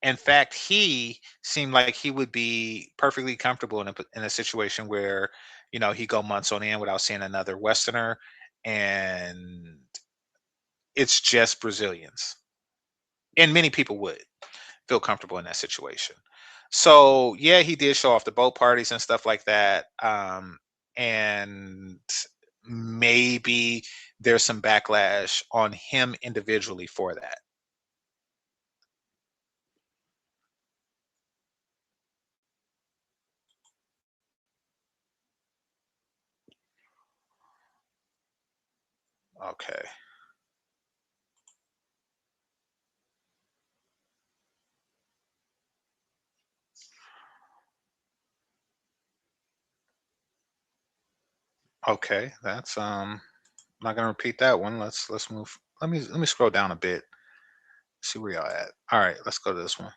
In fact, he seemed like he would be perfectly comfortable in a situation where, he go months on end without seeing another Westerner, and it's just Brazilians. And many people would feel comfortable in that situation. So yeah, he did show off the boat parties and stuff like that. And maybe there's some backlash on him individually for that. Okay. Okay. That's I'm not gonna repeat that one. Let's move. Let me scroll down a bit. See where y'all at. All right, let's go to this one.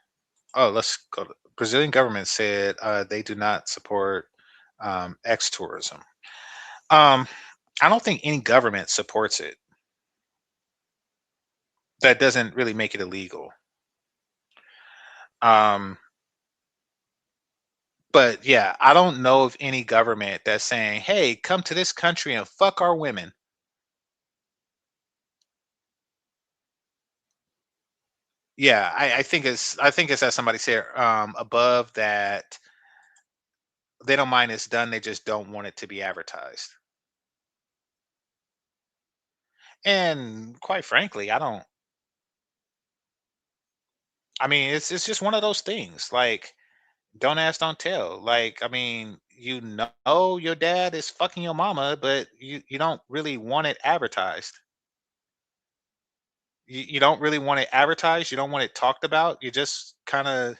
Oh, let's go to Brazilian government said they do not support X tourism. Um, I don't think any government supports it. That doesn't really make it illegal. Um, but yeah, I don't know of any government that's saying, "Hey, come to this country and fuck our women." Yeah, I think it's as somebody said above that they don't mind it's done, they just don't want it to be advertised. And quite frankly, I mean, it's just one of those things. Like, don't ask, don't tell. Like, I mean, your dad is fucking your mama, but you don't really want it advertised. You don't really want it advertised. You don't want it talked about. You just kind of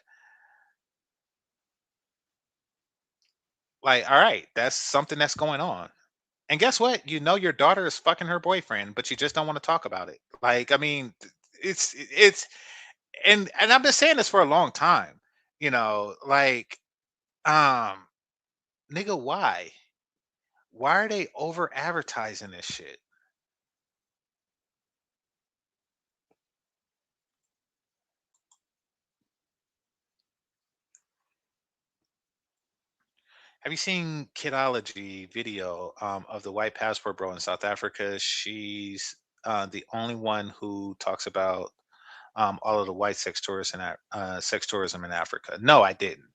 like, all right, that's something that's going on. And guess what? You know your daughter is fucking her boyfriend, but you just don't want to talk about it. Like, I mean, it's and I've been saying this for a long time. Like, um, nigga, why? Why are they over advertising this shit? Have you seen Kidology video of the white passport bro in South Africa? She's the only one who talks about all of the white sex tourism in Africa. No, I didn't,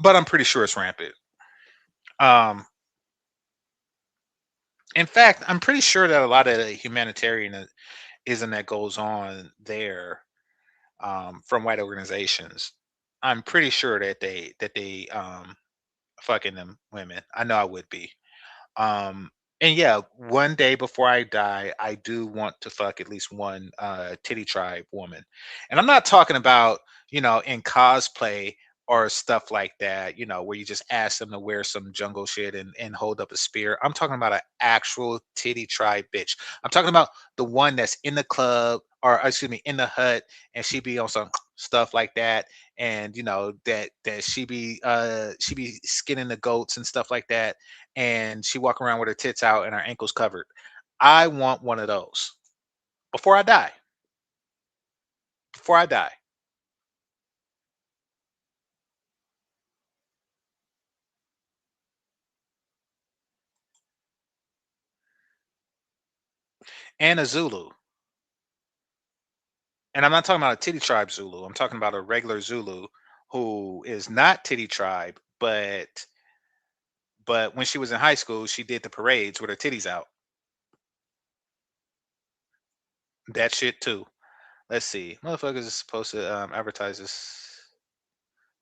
but I'm pretty sure it's rampant. Um, in fact, I'm pretty sure that a lot of the humanitarianism that goes on there from white organizations, I'm pretty sure that they fucking them women. I know I would be. Um, and yeah, one day before I die, I do want to fuck at least one titty tribe woman. And I'm not talking about, in cosplay or stuff like that, where you just ask them to wear some jungle shit and hold up a spear. I'm talking about an actual titty tribe bitch. I'm talking about the one that's in the club or excuse me, in the hut, and she be on some stuff like that. And that she be skinning the goats and stuff like that, and she walk around with her tits out and her ankles covered. I want one of those before I die. Before I die. And a Zulu. And I'm not talking about a titty tribe Zulu. I'm talking about a regular Zulu who is not titty tribe, but when she was in high school, she did the parades with her titties out. That shit too. Let's see. Motherfuckers is supposed to advertise this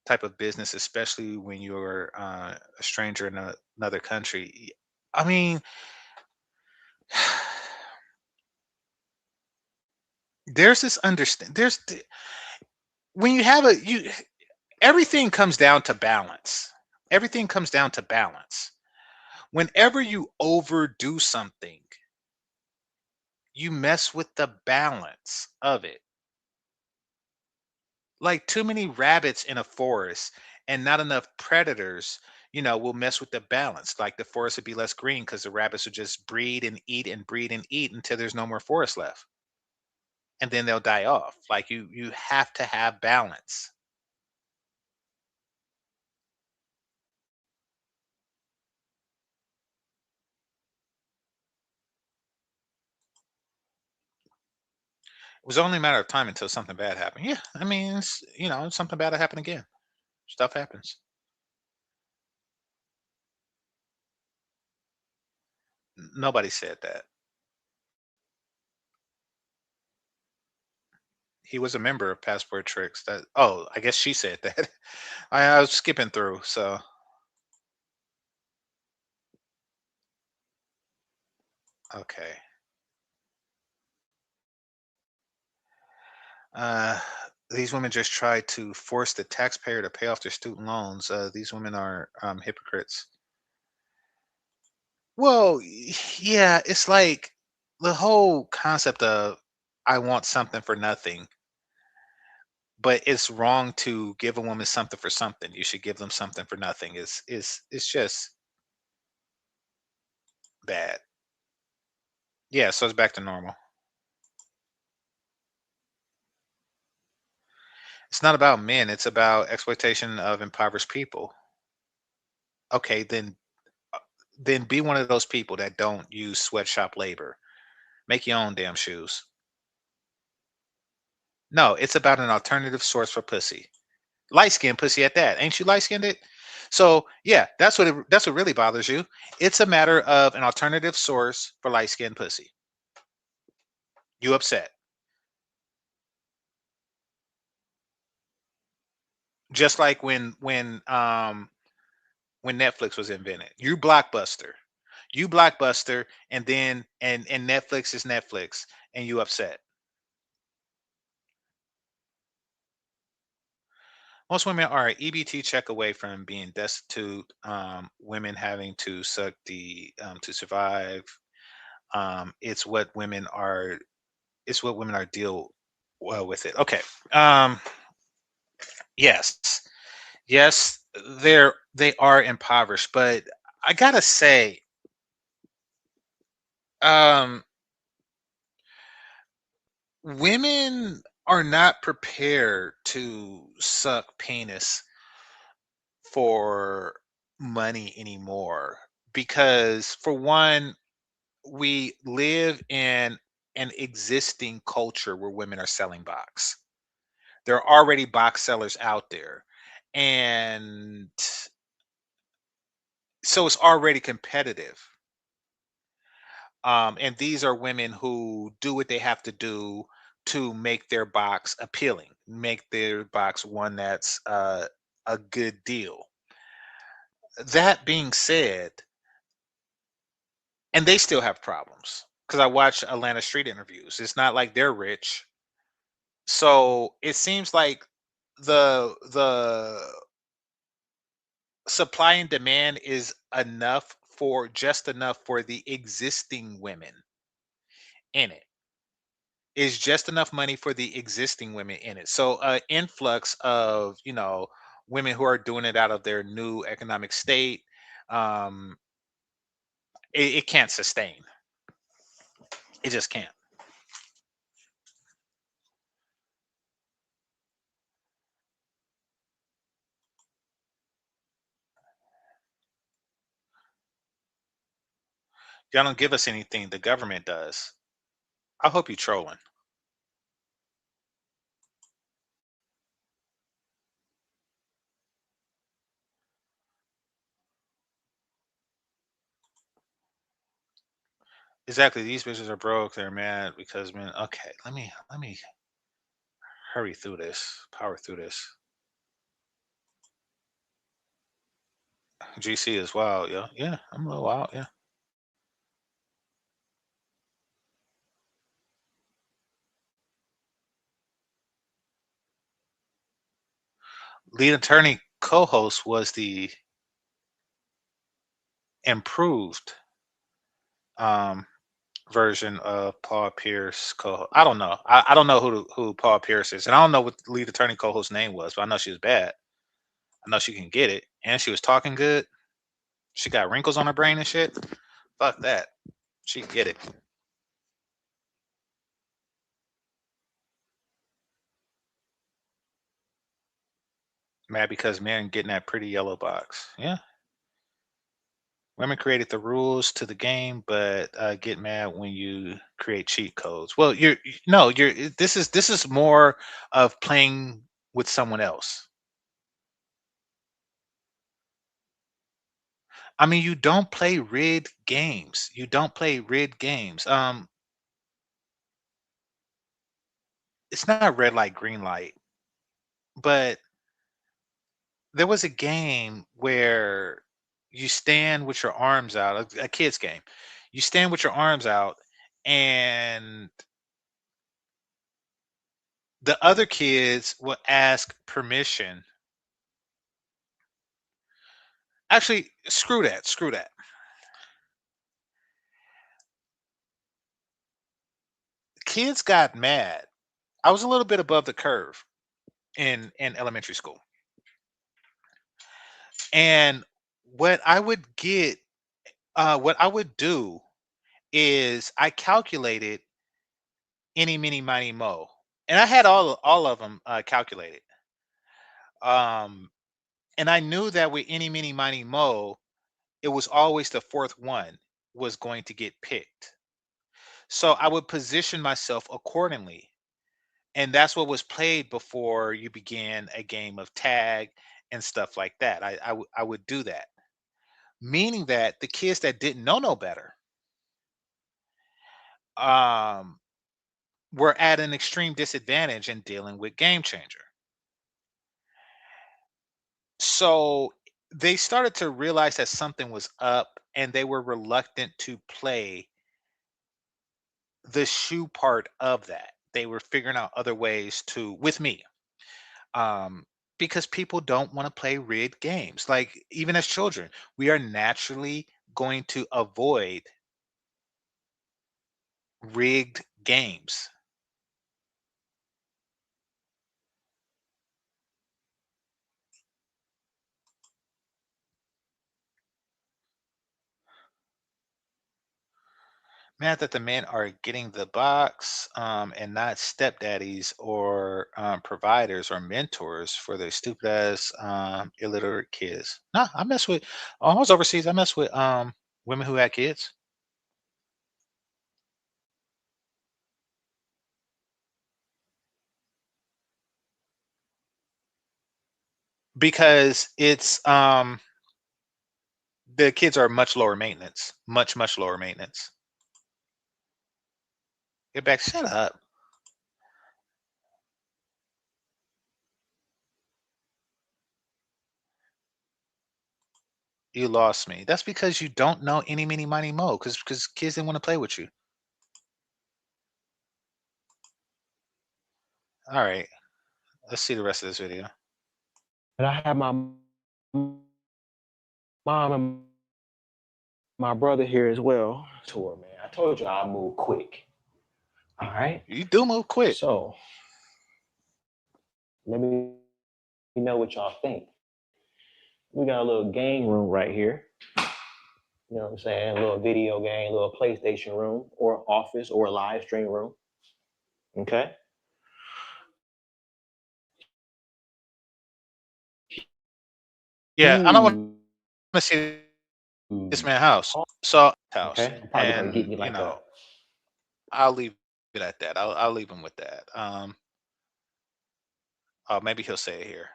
type of business, especially when you're a stranger in another country. I mean, there's this understand. When you have everything comes down to balance. Everything comes down to balance. Whenever you overdo something, you mess with the balance of it. Like too many rabbits in a forest and not enough predators, will mess with the balance. Like the forest would be less green because the rabbits would just breed and eat and breed and eat until there's no more forest left. And then they'll die off. Like you have to have balance. It was only a matter of time until something bad happened. Yeah, I mean, something bad will happen again. Stuff happens. Nobody said that. He was a member of Passport Tricks. That oh, I guess she said that. I was skipping through, so okay. Uh, these women just try to force the taxpayer to pay off their student loans. These women are hypocrites. Well, yeah, it's like the whole concept of I want something for nothing, but it's wrong to give a woman something for something. You should give them something for nothing. It's just bad. Yeah, so it's back to normal. It's not about men, it's about exploitation of impoverished people. Okay, then be one of those people that don't use sweatshop labor. Make your own damn shoes. No, it's about an alternative source for pussy. Light skinned pussy at that. Ain't you light skinned it? So yeah, that's what really bothers you. It's a matter of an alternative source for light skinned pussy. You upset. Just like when Netflix was invented. You blockbuster. You blockbuster and then and Netflix is Netflix and you upset. Most women are an EBT check away from being destitute. Women having to suck to survive. It's what women are. It's what women are deal well with it. Okay. Um, yes, yes, they are impoverished, but I gotta say, um, women are not prepared to suck penis for money anymore because for one we live in an existing culture where women are selling box. There are already box sellers out there. And so it's already competitive. And these are women who do what they have to do to make their box appealing, make their box one that's a good deal. That being said, and they still have problems because I watch Atlanta Street interviews. It's not like they're rich. So it seems like the supply and demand is enough for just enough for the existing women in it. Is just enough money for the existing women in it. So influx of women who are doing it out of their new economic state, um, it can't sustain. It just can't. Y'all don't give us anything. The government does. I hope you trolling. Exactly. These bitches are broke. They're mad because man. Okay, let me hurry through this. Power through this. GC is wild, yeah. Yeah, I'm a little wild. Yeah. Lead attorney co-host was the improved um version of Paul Pierce co. I don't know. I don't know who Paul Pierce is, and I don't know what the lead attorney co-host name was, but I know she was bad. I know she can get it, and she was talking good. She got wrinkles on her brain and shit. Fuck that. She can get it. Mad because men getting that pretty yellow box. Yeah, women created the rules to the game, but get mad when you create cheat codes. Well, no, this is more of playing with someone else. I mean, you don't play rigged games. You don't play rigged games. It's not red light, green light, but there was a game where you stand with your arms out, a kid's game. You stand with your arms out, and the other kids will ask permission. Actually, screw that. Screw that. Kids got mad. I was a little bit above the curve in elementary school. And what I would get what I would do is I calculated any, mini, miny, mo, and I had all of them calculated. Um, and I knew that with any, mini, miny, mo, it was always the fourth one was going to get picked. So I would position myself accordingly. And that's what was played before you began a game of tag and stuff like that. I would do that, meaning that the kids that didn't know no better um, were at an extreme disadvantage in dealing with Game Changer. So they started to realize that something was up, and they were reluctant to play the shoe part of that. They were figuring out other ways to, with me, um, because people don't want to play rigged games. Like, even as children, we are naturally going to avoid rigged games. Mad that the men are getting the box, and not stepdaddies or providers or mentors for their stupid ass illiterate kids. Nah, I mess with. Oh, I was overseas. I mess with women who had kids because it's the kids are much lower maintenance, much lower maintenance. Get back. Shut up. You lost me. That's because you don't know any, mini, miny, mo. Because kids didn't want to play with you. All right. Let's see the rest of this video. And I have my mom and my brother here as well. Tour, man. I told you I move quick. All right. You do move quick. So let me know what y'all think. We got a little game room right here. You know what I'm saying? A little video game, a little PlayStation room, or office, or a live stream room. Okay. Yeah, I don't want to see this man house. So house, Okay. I'm probably gonna and get me like a. I'll leave it at that. I'll leave him with that. Oh, maybe he'll say it here.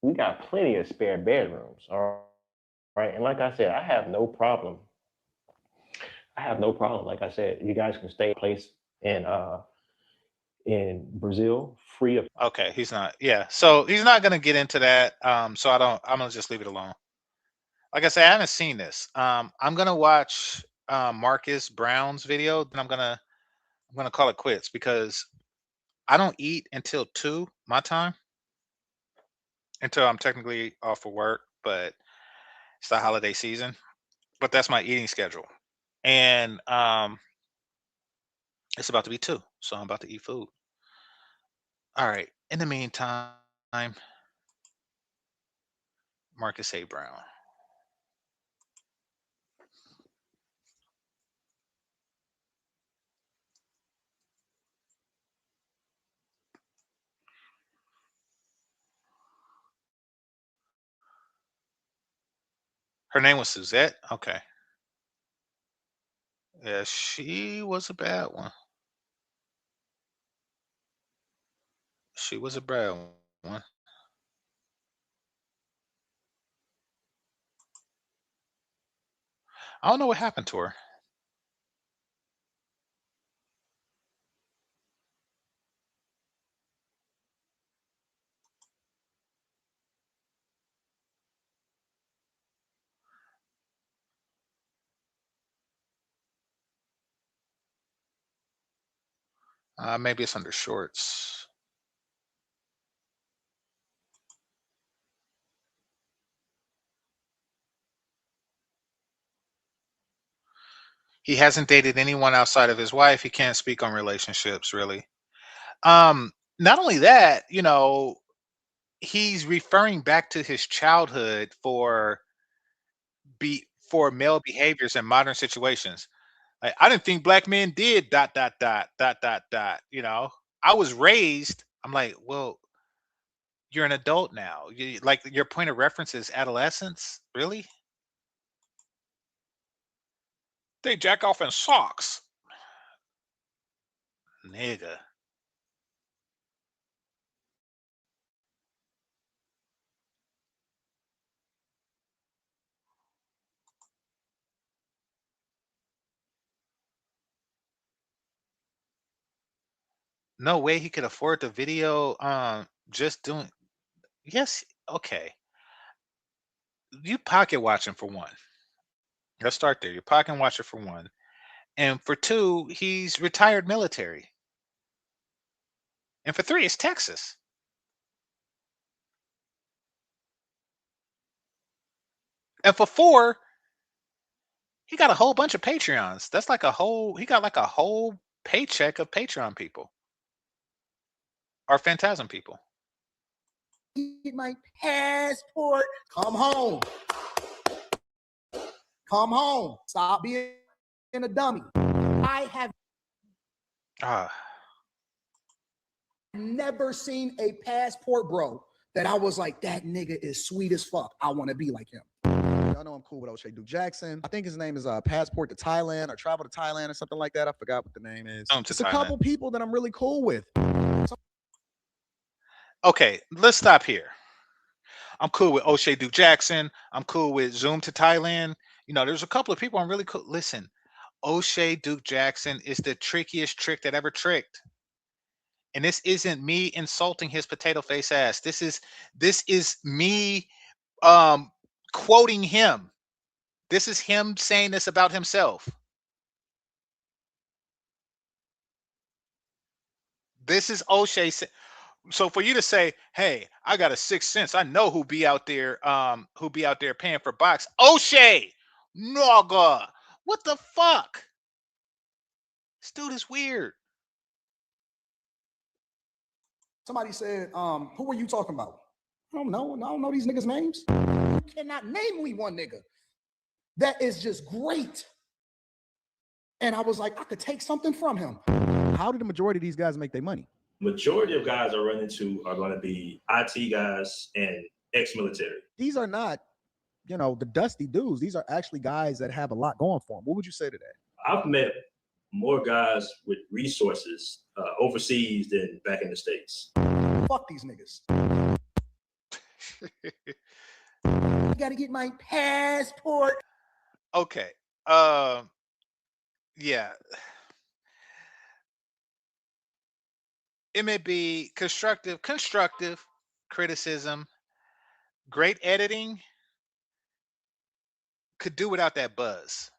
We got plenty of spare bedrooms. All right. And like I said, I have no problem. I have no problem. Like I said, you guys can stay in place in Brazil free of. Okay, he's not. Yeah, so he's not gonna get into that. So I don't. I'm gonna just leave it alone. Like I said, I haven't seen this. I'm gonna watch Marcus Brown's video, then I'm gonna call it quits because I don't eat until 2 my time, until I'm technically off of work, but it's the holiday season. But that's my eating schedule. And it's about to be 2, so I'm about to eat food. All right. In the meantime, Marcus A. Brown. Her name was Suzette. Okay. Yeah, she was a bad one. She was a bad one. I don't know what happened to her. Maybe it's under shorts. He hasn't dated anyone outside of his wife. He can't speak on relationships, really. Not only that, he's referring back to his childhood for male behaviors in modern situations. Like, I didn't think black men did dot dot dot dot dot dot. I was raised. I'm like, well, you're an adult now. Like, your point of reference is adolescence, really? They jack off in socks. Nigga. No way he could afford the video. Just doing. Yes. Okay. You pocket watching for one. Let's start there. You're pocket watching for one. And for two, he's retired military. And for three, it's Texas. And for four, he got a whole bunch of Patreons. That's like a whole, he got like a whole paycheck of Patreon people or Phantasm people. Get my passport. Come home. Come home. Stop being a dummy. I have Ah, never seen a passport, bro, that I was like, that nigga is sweet as fuck. I want to be like him. Y'all know I'm cool with O'Shea Duke Jackson. I think his name is Passport to Thailand or Travel to Thailand or something like that. I forgot what the name is. It's a couple people that I'm really cool with. okay, let's stop here. I'm cool with O'Shea Duke Jackson. I'm cool with Zoom to Thailand. You know, there's a couple of people I'm really cool. Listen, O'Shea Duke Jackson is the trickiest trick that ever tricked. And this isn't me insulting his potato face ass. This is me um quoting him. This is him saying this about himself. This is O'Shea. So for you to say, "Hey, I got a sixth sense. I know who be out there paying for box." O'Shea, Naga, what the fuck? This dude is weird. Somebody said, who were you talking about? I don't know. I don't know these niggas' names. You cannot name me one nigga that is just great. And I was like, I could take something from him. How did the majority of these guys make their money? Majority of guys I run into are going to be IT guys and ex-military. These are not, the dusty dudes. These are actually guys that have a lot going for them. What would you say to that? I've met more guys with resources overseas than back in the States. Fuck these niggas. I gotta get my passport. Okay. Yeah. It may be constructive criticism, great editing, could do without that buzz.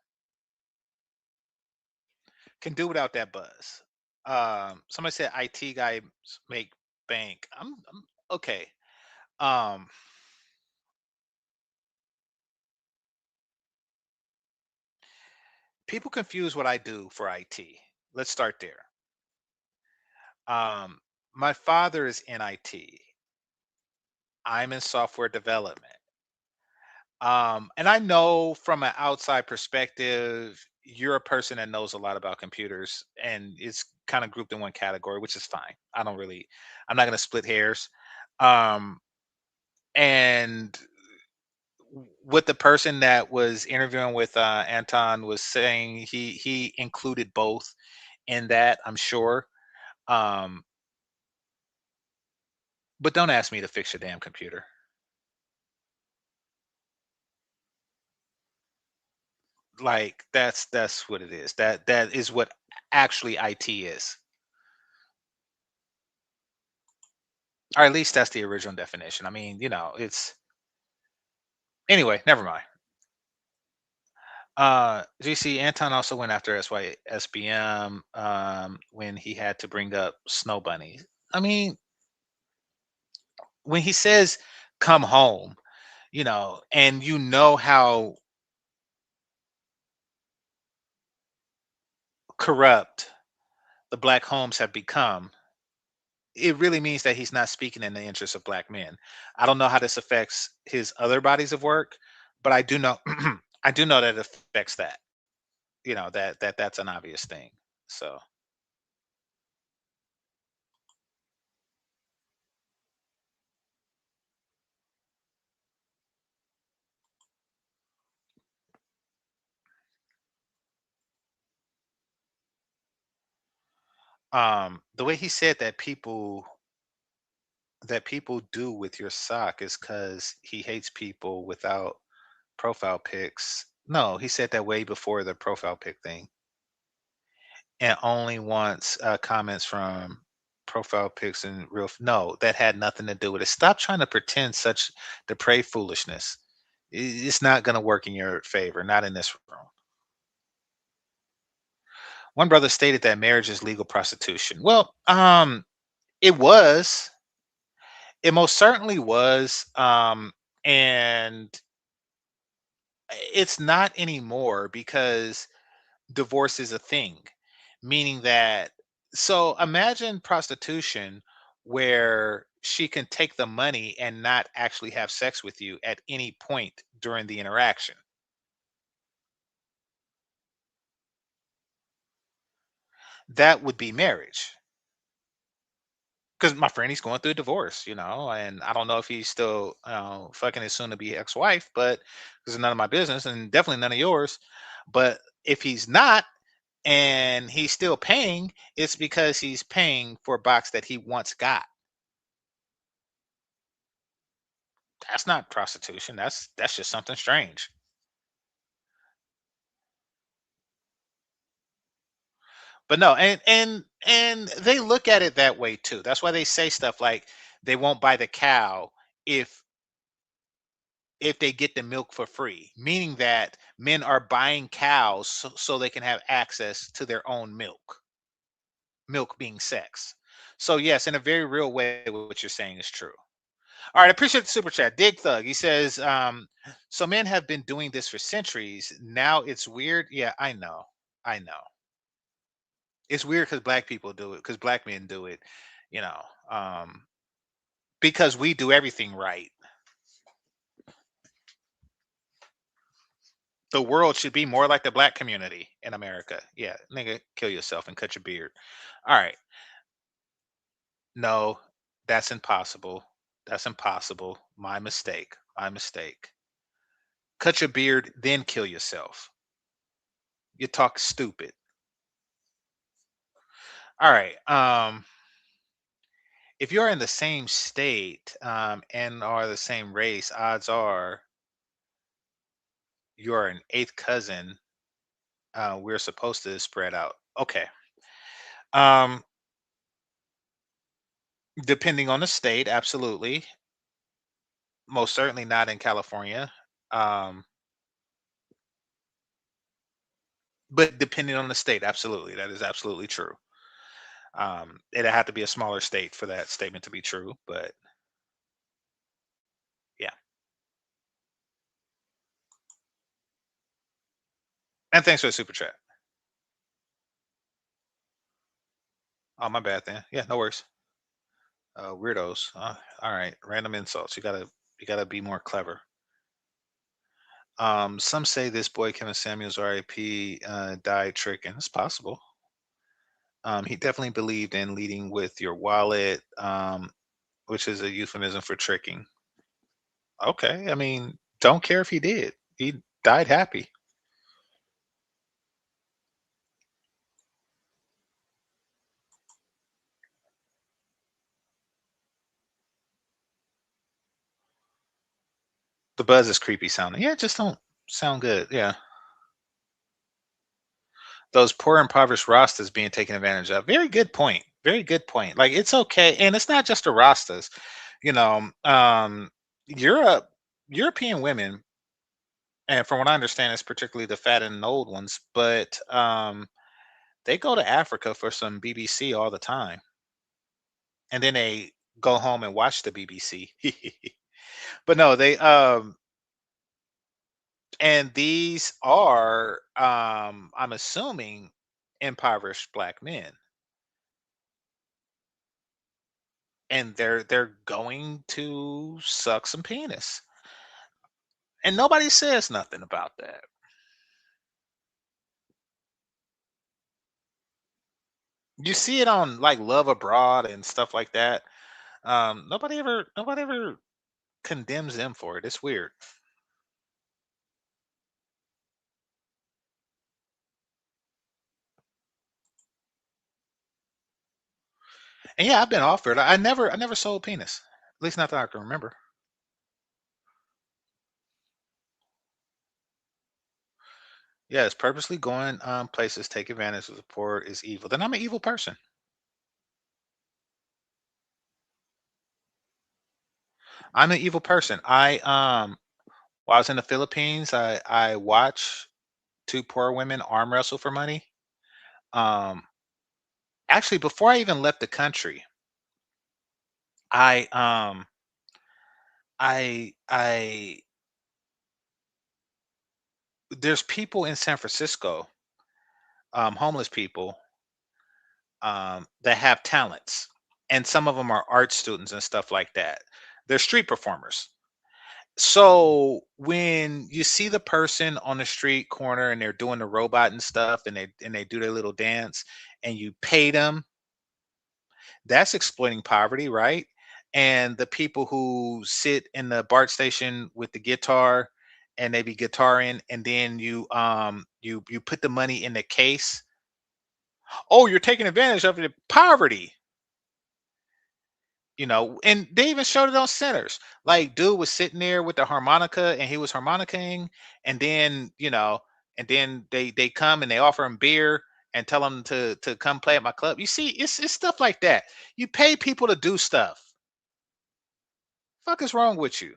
Can do without that buzz. Somebody said IT guys make bank. I'm okay. Um, People confuse what I do for IT. Let's start there. Um, my father is in IT. I'm in software development. And I know from an outside perspective, you're a person that knows a lot about computers, and it's kind of grouped in one category, which is fine. I'm not going to split hairs. Um, and what the person that was interviewing with Anton was saying, he included both in that, I'm sure. Um, but don't ask me to fix your damn computer. Like that's what it is. That is what actually IT is. Or at least that's the original definition. I mean, it's anyway, never mind. GC Anton also went after SYSBM when he had to bring up Snow Bunny. I mean, when he says come home, and you know how corrupt the black homes have become, it really means that he's not speaking in the interest of black men. I don't know how this affects his other bodies of work, but I do know I do know that it affects that. That's an obvious thing. So The way he said that people do with your sock is because he hates people without profile pics. No, he said that way before the profile pic thing, and only wants comments from profile pics and real. No, that had nothing to do with it. Stop trying to pretend such depraved foolishness. It's not going to work in your favor. Not in this room. One brother stated that marriage is legal prostitution. Well, it was. It most certainly was. And it's not anymore because divorce is a thing, meaning that, so imagine prostitution where she can take the money and not actually have sex with you at any point during the interaction. That would be marriage. Because my friend, he's going through a divorce, and I don't know if he's still fucking his soon to be ex-wife, but this is none of my business and definitely none of yours. But if he's not, and he's still paying, it's because he's paying for a box that he once got. That's not prostitution. That's just something strange. But no, and they look at it that way too. That's why they say stuff like they won't buy the cow if if they get the milk for free, meaning that men are buying cows so they can have access to their own milk being sex. So yes, in a very real way, what you're saying is true. All right, I appreciate the super chat. Dig Thug. He says, so men have been doing this for centuries. Now it's weird. Yeah, I know. I know. It's weird because black people do it, because black men do it, you know, um, because we do everything right. The world should be more like the black community in America. Yeah, nigga, kill yourself and cut your beard. All right. No, that's impossible. That's impossible. My mistake. My mistake. Cut your beard, then kill yourself. You talk stupid. All right. If you're in the same state and are the same race, odds are you're an eighth cousin. We're supposed to spread out. Okay. Um, Depending on the state, absolutely. Most certainly not in California. Um, but depending on the state, absolutely, that is absolutely true. It'd have to be a smaller state for that statement to be true, but yeah. And thanks for the super chat. Oh, my bad then. Yeah, no worries. Weirdos. All right, random insults. You gotta be more clever. Some say this boy Kevin Samuels, R.I.P., died tricking. It's possible. He definitely believed in leading with your wallet, which is a euphemism for tricking. Okay, I mean, don't care if he did. He died happy. The buzz is creepy sounding. Yeah, it just don't sound good. Yeah. Those poor impoverished Rastas being taken advantage of. Very good point. Very good point. Like it's okay, and it's not just the Rastas. You know, Europe, European women, and from what I understand, it's particularly the fat and old ones. But they go to Africa for some BBC all the time, and then they go home and watch the BBC. But no, they and these are I'm assuming impoverished black men, and they're going to suck some penis, and nobody says nothing about that. You see it on like Love Abroad and stuff like that. Nobody ever condemns them for it. It's weird. And yeah, I've been offered. I never sold penis. At least not that I can remember. Yes, purposely going places, take advantage of the poor is evil. Then I'm an evil person. I'm an evil person. While I was in the Philippines, I watched two poor women arm wrestle for money. Um, Actually, before I even left the country, I I there's people in San Francisco, homeless people, that have talents, and some of them are art students and stuff like that. They're street performers. So when you see the person on the street corner and they're doing the robot and stuff, and they do their little dance, and you pay them, that's exploiting poverty, right? And the people who sit in the BART station with the guitar and they be guitaring, and then you put the money in the case. Oh, you're taking advantage of the poverty. And they even showed it on centers. Like, dude was sitting there with the harmonica and he was harmonicaing, and then they come and they offer him beer and tell him to come play at my club. You see, it's stuff like that. You pay people to do stuff. Fuck is wrong with you?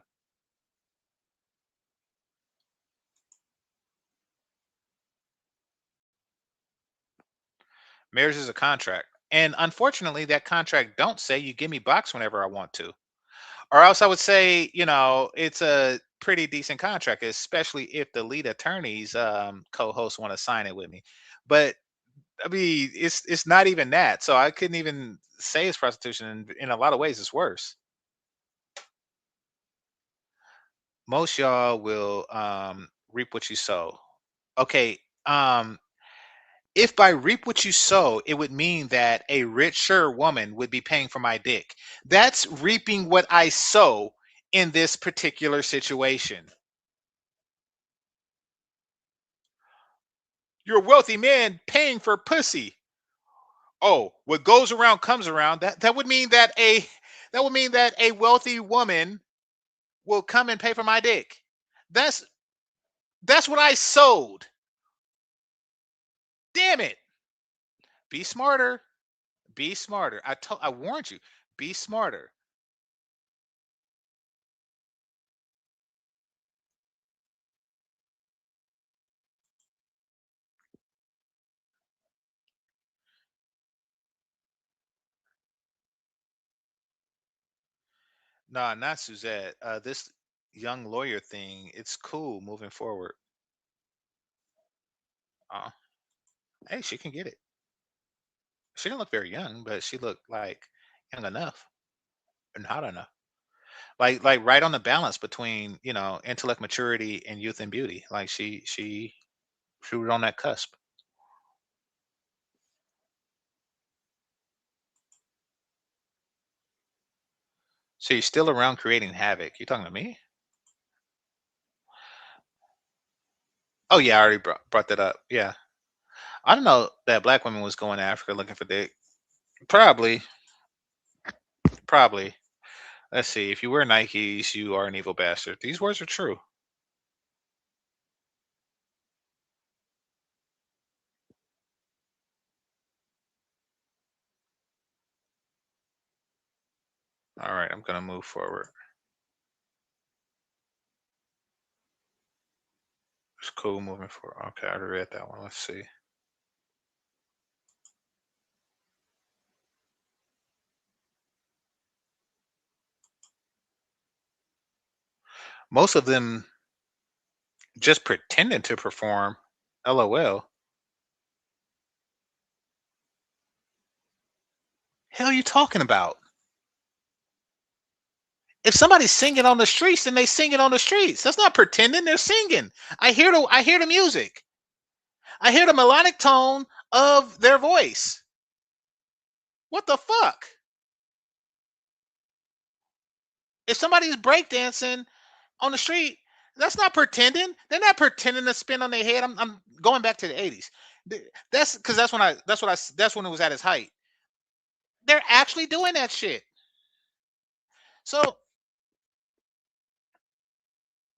Marriage is a contract, and unfortunately that contract don't say you give me box whenever I want to. Or else I would say, it's a pretty decent contract, especially if the lead attorney's co-host want to sign it with me. But I mean, it's not even that. So I couldn't even say it's prostitution. In a lot of ways, it's worse. Most y'all will reap what you sow. Okay. If by reap what you sow, it would mean that a richer woman would be paying for my dick. That's reaping what I sow in this particular situation. You're a wealthy man paying for pussy. Oh, what goes around comes around. That would mean that a wealthy woman will come and pay for my dick. That's that's what I sowed. Damn it. Be smarter. Be smarter. I warned you. Be smarter. Nah, not Suzette. This young lawyer thing, it's cool moving forward. Uh, hey, she can get it. She didn't look very young, but she looked like young enough and hot enough. Like right on the balance between, intellect maturity and youth and beauty. Like she was on that cusp. So you're still around creating havoc. You talking to me? Oh yeah, I already brought that up. Yeah. I don't know that black women was going to Africa looking for dick. Probably, probably. Let's see. If you wear Nikes, you are an evil bastard. These words are true. All right, I'm gonna move forward. It's cool moving forward. Okay, I already read that one. Let's see. Most of them just pretending to perform. LOL. Hell, you talking about? If somebody's singing on the streets, then they singing on the streets. That's not pretending. They're singing. I hear the music. I hear the melodic tone of their voice. What the fuck? If somebody's breakdancing on the street, that's not pretending. They're not pretending to spin on their head. I'm going back to the 80s. That's because that's when it was at its height. They're actually doing that shit. So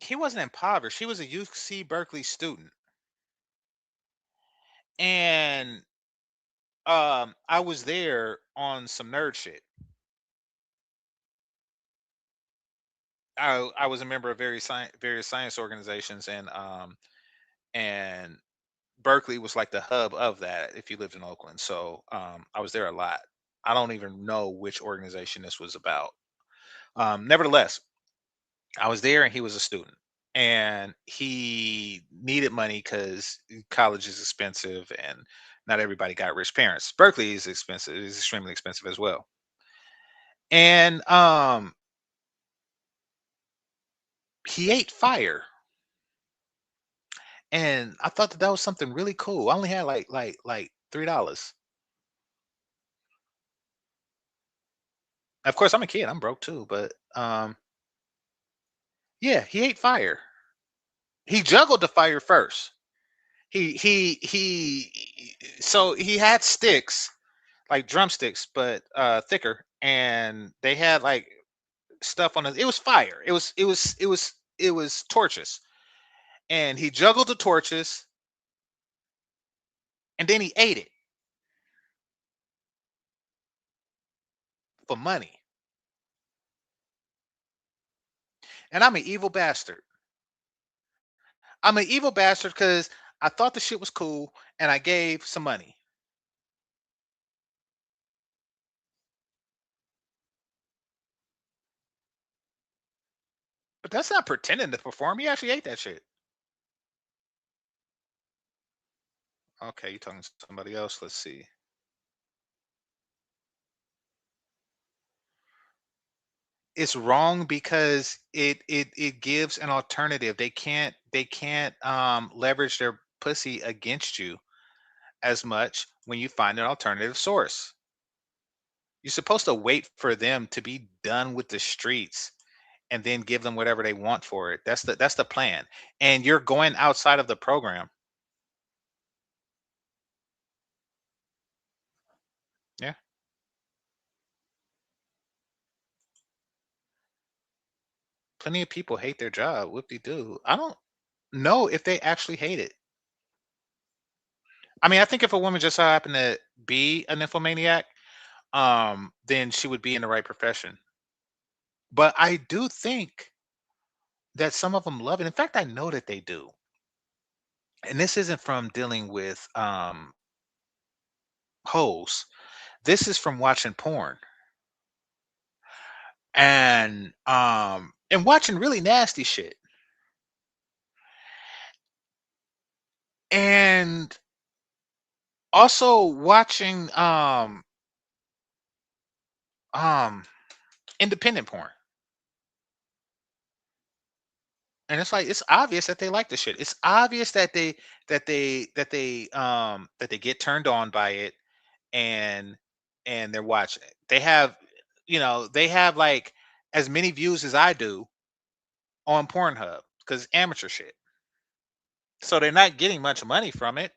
he wasn't impoverished. He was a UC Berkeley student, and I was there on some nerd shit. I was a member of various science organizations, and Berkeley was like the hub of that. If you lived in Oakland, so I was there a lot. I don't even know which organization this was about. Nevertheless, I was there, and he was a student, and he needed money because college is expensive, and not everybody got rich parents. Berkeley is expensive; it's extremely expensive as well. And he ate fire, and I thought that that was something really cool. I only had like $3. Of course, I'm a kid. I'm broke too, but yeah, he ate fire. He juggled the fire first. So he had sticks, like drumsticks, but thicker, and they had like stuff on it. It was fire. It was torches, and he juggled the torches, and then he ate it for money. And I'm an evil bastard. I'm an evil bastard because I thought the shit was cool, and I gave some money. But that's not pretending to perform. He actually ate that shit. Okay, you talking to somebody else? Let's see. It's wrong because it gives an alternative. They can't leverage their pussy against you as much when you find an alternative source. You're supposed to wait for them to be done with the streets and then give them whatever they want for it. That's the plan. And you're going outside of the program. Yeah. Plenty of people hate their job. Whoop de doo. I don't know if they actually hate it. I mean, I think if a woman just so happened to be a nymphomaniac, then she would be in the right profession. But I do think that some of them love it. In fact, I know that they do. And this isn't from dealing with hoes. This is from watching porn and watching really nasty shit. And also watching um independent porn. And it's like it's obvious that they like the shit. It's obvious that they get turned on by it, and they're watching it. They have like as many views as I do on Pornhub because it's amateur shit. So they're not getting much money from it.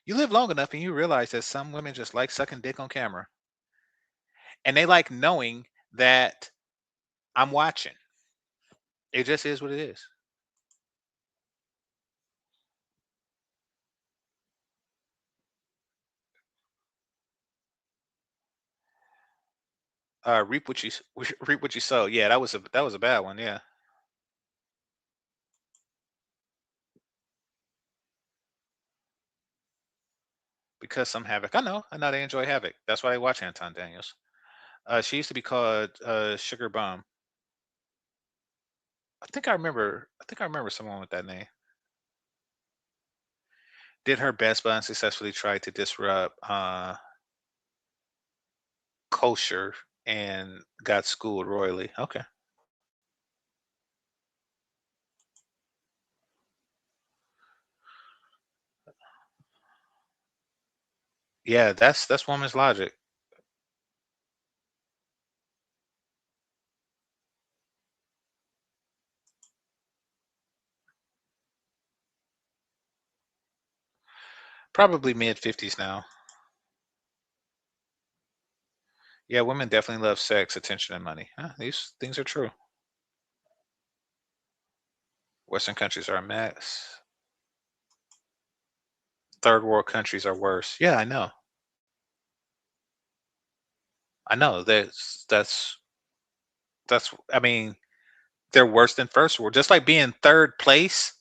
You live long enough and you realize that some women just like sucking dick on camera, and they like knowing that I'm watching. It just is what it is. Reap what you reap what you sow. Yeah, that was a bad one. Yeah, because some Havoc. I know they enjoy Havoc. That's why they watch Anton Daniels. She used to be called Sugar Bomb. I think I remember someone with that name. Did her best, but unsuccessfully tried to disrupt kosher and got schooled royally. Okay. Yeah, that's woman's logic. Probably mid-50s now. Yeah, women definitely love sex, attention, and money. These things are true. Western countries are a mess. Third world countries are worse. Yeah, I know. I know. That's. I mean, they're worse than first world. Just like being third place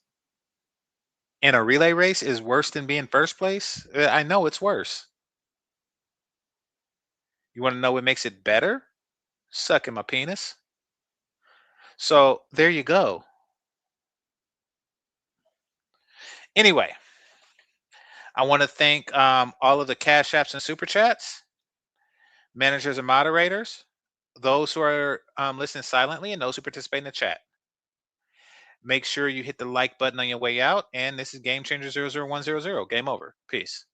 in a relay race is worse than being first place. I know it's worse. You want to know what makes it better? Sucking my penis. So there you go. Anyway, I want to thank all of the cash apps and super chats, managers and moderators, those who are listening silently, and those who participate in the chat. Make sure you hit the like button on your way out. And this is GameChanger 00100. Game over. Peace.